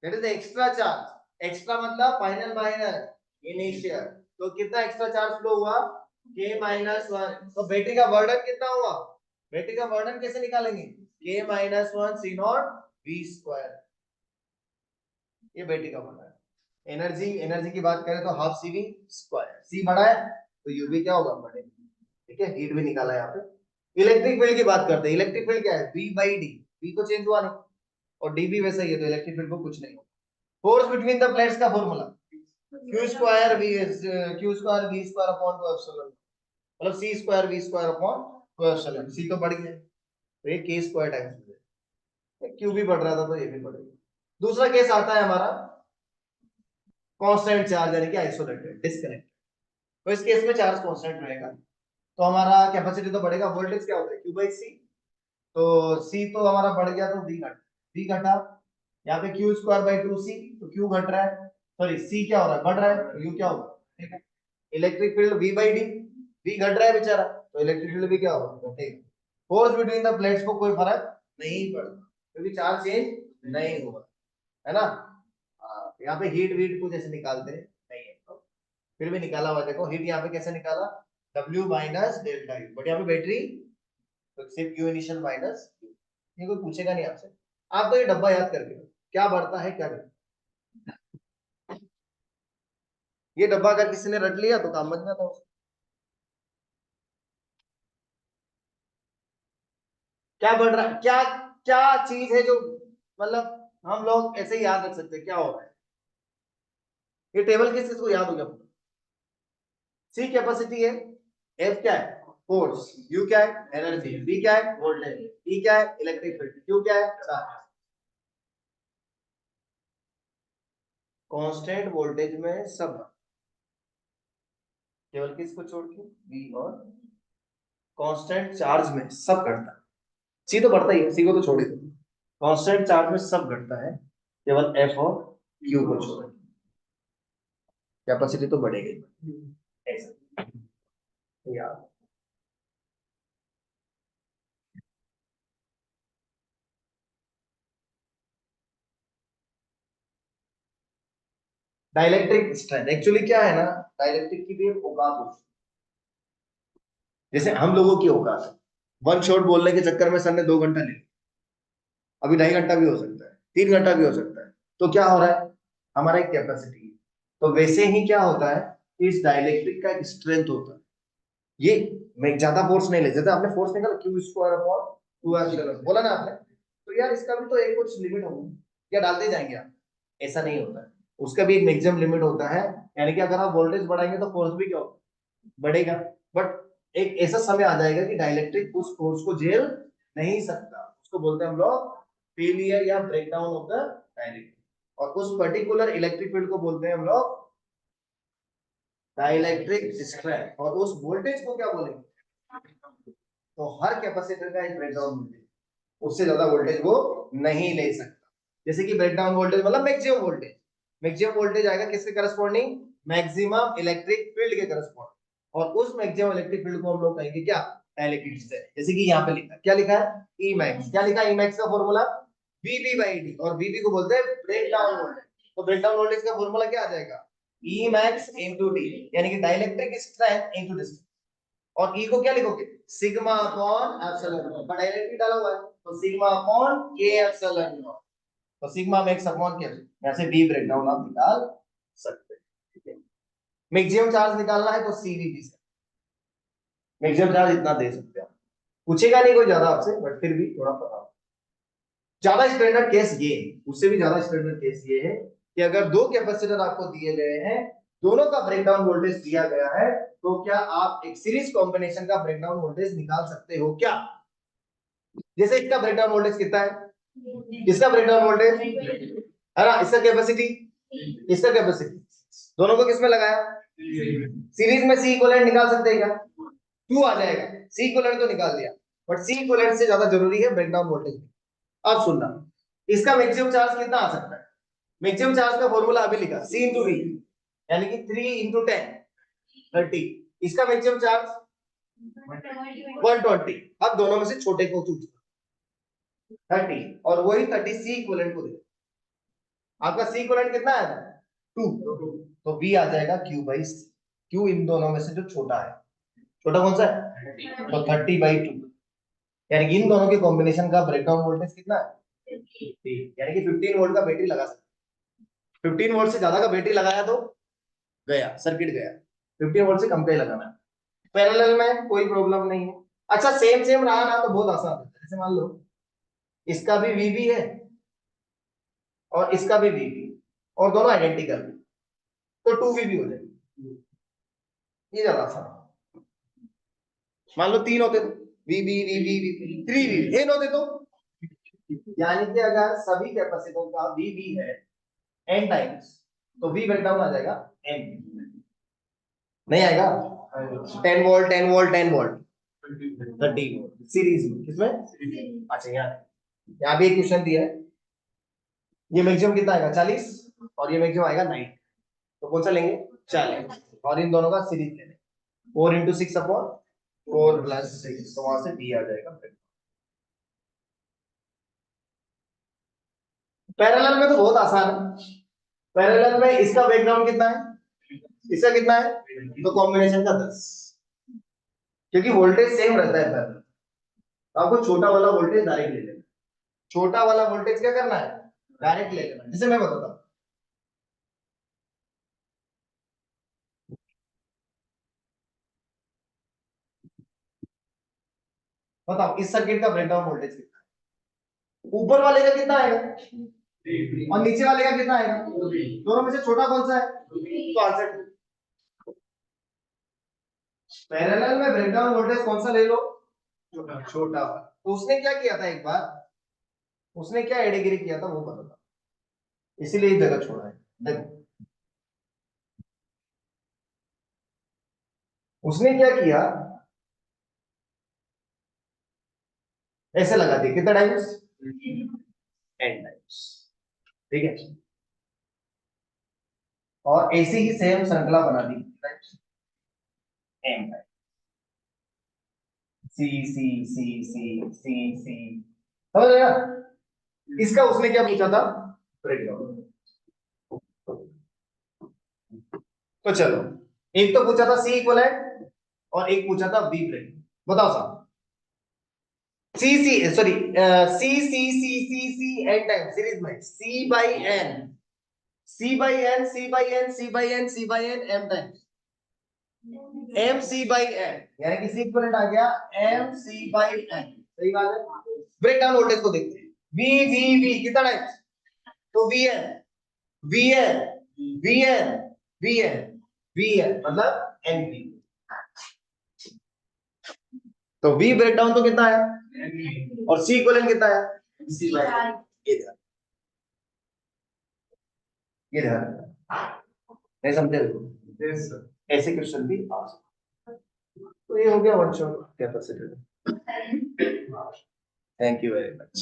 that is extra charge. Extra मतलब फाइनल माइनस इनिशियल, तो कितना एक्स्ट्रा चार्ज फ्लो हुआ K माइनस 1, तो बैटरी का वर्डन कितना हुआ, बैटरी का वर्डन कैसे निकालेंगे, K minus 1 C not V square, ये बैटरी का वर्डन है। एनर्जी, एनर्जी की बात करें तो हाफ CV स्क्वायर, C बड़ा है तो U भी क्या होगा, बढ़ेगा, ठीक है। हीट भी निकाला यहाँ पे। इलेक्ट्रिक फील्ड की बात करते हैं, इलेक्ट्रिक फील्ड क्या है, V बाई डी, V तो चेंज हुआ नहीं और D भी वैसा ही है, तो इलेक्ट्रिक फील्ड को कुछ नहीं होगा। फोर्स बिटवीन द प्लेट्स का formula Q square V, Q square V square upon 2 epsilon, मतलब C square V square upon 2 epsilon, C तो बढ़ गया तो ये K स्क्वायर टाइम्स हो जाएगा, Q भी बढ़ रहा था तो ये भी बढ़ेगा। दूसरा केस आता है हमारा कांस्टेंट चार्ज यानी कि आइसोलेटेड डिस्कनेक्ट, तो इस केस में चार्ज कांस्टेंट रहेगा, तो हमारा कैपेसिटी तो बढ़ेगा, वोल्टेज क्या होता है Q बाई C, तो C तो हमारा बढ़ गया तो V घटा, यहाँ पे Q स्क्वायर बाई 2C, तो Q घट रहा है, सॉरी C क्या हो रहा है, बढ़ रहा है, तो U क्या होगा, ठीक है। Electric field V by D, V घट रहा है बेचारा, तो इलेक्ट्रिक फील्ड भी क्या होगा, घटेगा। फोर्स बिटवीन द प्लेट्स को कोई फर्क नहीं पड़ता क्योंकि चार्ज चेंज नहीं हुआ, है ना। यहाँ पे हीट वीट कुछ ऐसे निकालते नहीं है, तो फिर भी निकाला हुआ, देखो हीट यहाँ पे कैसे निकाला, W minus delta U, but यहाँ पे बैटरी तो सिर्फ Q इनिशियल माइनस, ये कोई पूछेगा नहीं आपसे, आप तो ये डब्बा याद करके क्या बढ़ता है क्या नहीं, ये डब्बा अगर किसी ने रट लिया तो काम बन जाता है। क्या बढ़ रहा है, क्या क्या चीज है जो मतलब हम लोग ऐसे ही याद रख सकते हैं, क्या हो रहा है, ये टेबल किस चीज को याद हो गया, C कैपेसिटी है, F क्या है फोर्स, U क्या है एनर्जी, V क्या है वोल्टेज, E क्या है इलेक्ट्रिक फील्ड, Q क्या है चार्ज। कांस्टेंट वोल्टेज में सब, केवल किसको छोड़ के V, और कांस्टेंट चार्ज में सब घटता है, C तो बढ़ता ही है, C को तो छोड़ ही दो, कांस्टेंट चार्ज में सब घटता है, केवल F और Q को छोड़, कैपेसिटी तो बढ़ेगी ऐसा यार। डाइलेक्ट्रिक स्ट्रेंथ एक्चुअली क्या है ना, डाइलेक्ट्रिक की भी एक औकात होती है, जैसे हम लोगों की औकात है, वन शॉट बोलने के चक्कर में सर ने 2 घंटा ले लिया, अभी 2.5 घंटा भी हो सकता है, 3 घंटा भी हो सकता है, तो क्या हो रहा है, हमारा एक कैपेसिटी है, तो वैसे ही क्या होता है, इस डाइलेक्ट्रिक का एक स्ट्रेंथ होता है, ये मैं ज्यादा फोर्स नहीं ले, जैसे आपने फोर्स निकाला Q स्क्वायर अपॉन 2 बोला ना आपने, तो यार इसका भी तो एक कुछ लिमिट होगी, क्या डालते जाएंगे आप, ऐसा नहीं होता है, उसका भी एक मैक्सिमम लिमिट होता है, यानी कि अगर आप वोल्टेज बढ़ाएंगे तो फोर्स भी क्या होगा, बढ़ेगा, बट एक ऐसा समय आ जाएगा कि डाइलेक्ट्रिक उस फोर्स को झेल नहीं सकता, उसको बोलते हैं हम लोग फेलियर या ब्रेकडाउन ऑफ द डाइलेक्ट्रिक, और उस पर्टिकुलर इलेक्ट्रिक फील्ड को बोलते हैं हम लोग डाइलेक्ट्रिक स्ट्रेंथ, और उस वोल्टेज को क्या बोलेंगे, तो हर कैपेसिटर का एक ब्रेकडाउन वोल्टेज, उससे ज्यादा वोल्टेज वो नहीं ले सकता, जैसे कि ब्रेकडाउन वोल्टेज मतलब मैक्सिमम वोल्टेज, मैक्सिमम वोल्टेज आएगा किसके करस्पॉन्डिंग, मैक्सिमम इलेक्ट्रिक फील्ड के करस्पॉन्डिंग, और उस मैक्सिमम इलेक्ट्रिक फील्ड को हम लोग कहेंगे क्या, डाइलेक्ट्रिक स्ट्रेंथ, जैसे कि यहाँ पे लिखा क्या लिखा है, ई मैक्स, क्या लिखा है ई मैक्स का फॉर्मूला VB बाई डी, और VB को बोलते हैं ब्रेक डाउन वोल्टेज। तो ब्रेक डाउन वोल्टेज का फॉर्मूला क्या आ जाएगा? E max into D, यानी कि डाइलेक्ट्रिक स्ट्रेंथ into डिस्टेंस। और E को क्या लिखोगे? सिग्मा अपॉन एप्सिलॉन नॉट, पर डायरेक्टली डाला हुआ है तो sigma upon K epsilon not. तो सिग्मा मैक्स अपॉन K, यहां से V ब्रेक डाउन आप निकाल सकते हैं। ठीक है, मैक्सिमम चार्ज निकालना है तो CVB से मैक्सिमम चार्ज इतना दे सकते हैं। पूछेगा नहीं कोई ज्यादा आपसे, बट फिर भी थोड़ा पता हो। ज्यादा स्टैंडर्ड केस ये, उससे भी ज्यादा स्टैंडर्ड केस ये है कि अगर दो कैपेसिटर आपको दिए गए हैं, दोनों का ब्रेकडाउन वोल्टेज दिया गया है, तो क्या आप एक सीरीज कॉम्बिनेशन का ब्रेकडाउन वोल्टेज निकाल सकते हो क्या? जैसे इसका ब्रेकडाउन वोल्टेज कितना है, इसका ब्रेकडाउन वोल्टेज है ना, इसका कैपेसिटी, इसका कैपेसिटी, दोनों को किसमें लगाया? सीरीज में। सी इक्विवेलेंट निकाल सकते हैं क्या? 2 आ जाएगा। सी इक्विवेलेंट तो निकाल दिया, बट सी इक्विवेलेंट से ज्यादा जरूरी है ब्रेकडाउन वोल्टेज। अब सुनना, इसका मैक्सिमम चार्ज कितना आ सकता है? मैक्सिमम चार्ज का फॉर्मूला अभी लिखा, C इंटू V, यानी कि 3 इंटू 10 30। इसका मैक्सिमम चार्ज 120। अब दोनों में से छोटे को चूज 30, और वही 30 C इक्विवेलेंट को दे। आपका C इक्विवेलेंट कितना है? 2, तो V आ जाएगा Q बाई C। Q इन दोनों में से जो छोटा है, छोटा कौन सा है? तो 30/2, यानी कि इन दोनों के कॉम्बिनेशन का ब्रेकडाउन वोल्टेज कितना है? यानी कि 15 वोल्ट का बैटरी लगा सकते। 15 वोल्ट से ज्यादा का बैटरी लगाया तो गया, सर्किट गया। 15 वोल्ट से कम का ही लगाना है। पैरेलल में कोई प्रॉब्लम नहीं है। अच्छा, सेम सेम रहा ना तो बहुत आसान है। जैसे मान लो इसका भी VB है और इसका भी VB, और दोनों आइडेंटिकल, तो 2VB हो जाएगी। ये ज्यादा आसान है। मान लो 3 होते तो VB VB VB 3VB, n होते तो, यानी कि अगर सभी कैपेसिटर का VB है n टाइम्स, तो V ब्रेकडाउन आ जाएगा n। नहीं आएगा? 10 volt 10 volt 10 volt 30 volt series में, किसमें? अच्छा, यहाँ भी एक क्वेश्चन दिया है, ये मैक्सिमम कितना आएगा? 40, और ये मैक्सिमम आएगा 9, तो कौन सा लेंगे? 40, और इन दोनों का सीरीज लेंगे। 4 इंटू 6 अपॉन 4 प्लस 6, तो वहां से B आ जाएगा। पैरेलल में तो बहुत आसान है। पैरेलल में इसका बैकग्राउंड कितना है, इसका कितना है, तो कॉम्बिनेशन का 10, क्योंकि वोल्टेज सेम रहता है पैरेलल। आपको छोटा वाला वोल्टेज डायरेक्ट ले लेना, छोटा वाला वोल्टेज क्या करना है? डायरेक्ट ले लेना। जैसे मैं बताता हूं, बताओ इस सर्किट का ब्रेकडाउन वोल्टेज कितना है? ऊपर वाले का कितना आएगा और नीचे वाले का कितना आएगा? दोनों में से छोटा कौन सा है? तो आंसर पैरेलल में ब्रेकडाउन वोल्टेज कौन सा ले लो? छोटा। तो उसने क्या किया था एक बार, उसने क्या एडेगिरी किया था वो पता था, इसीलिए जगह छोड़ा है। देखो उसने क्या किया, ऐसे लगा दिया, कितना टाइम्स? n times. ठीक है, और ऐसी ही सेम श्रृंखला बना दी टाइम्स m टाइम्स, सी सी सी सी सी सी, समझ गया? इसका उसने क्या पूछा था? ब्रेकडाउन। तो चलो, एक तो पूछा था सी इक्विवेलेंट और एक पूछा था वी ब्रेक। बताओ साहब, C C sorry C C C C C N time series में C by N, C by N, C by N, C by N, C by N M times M C by N, यानी कि सी इक्विवेलेंट आ गया एम सी बाई एन। सही बात है। ब्रेक डाउन वोल्टेज को देखते हैं, वी वी वी कितना टाइम्स? तो V N V N V N V N V N, मतलब एन वी। तो वी ब्रेक डाउन तो कितना है, और सी इक्विवेलेंट कितना है? C by. इधर इधर नहीं समझे? ऐसे क्वेश्चन भी आ सकते हैं। तो ये हो गया one shot capacitor. Thank you very much.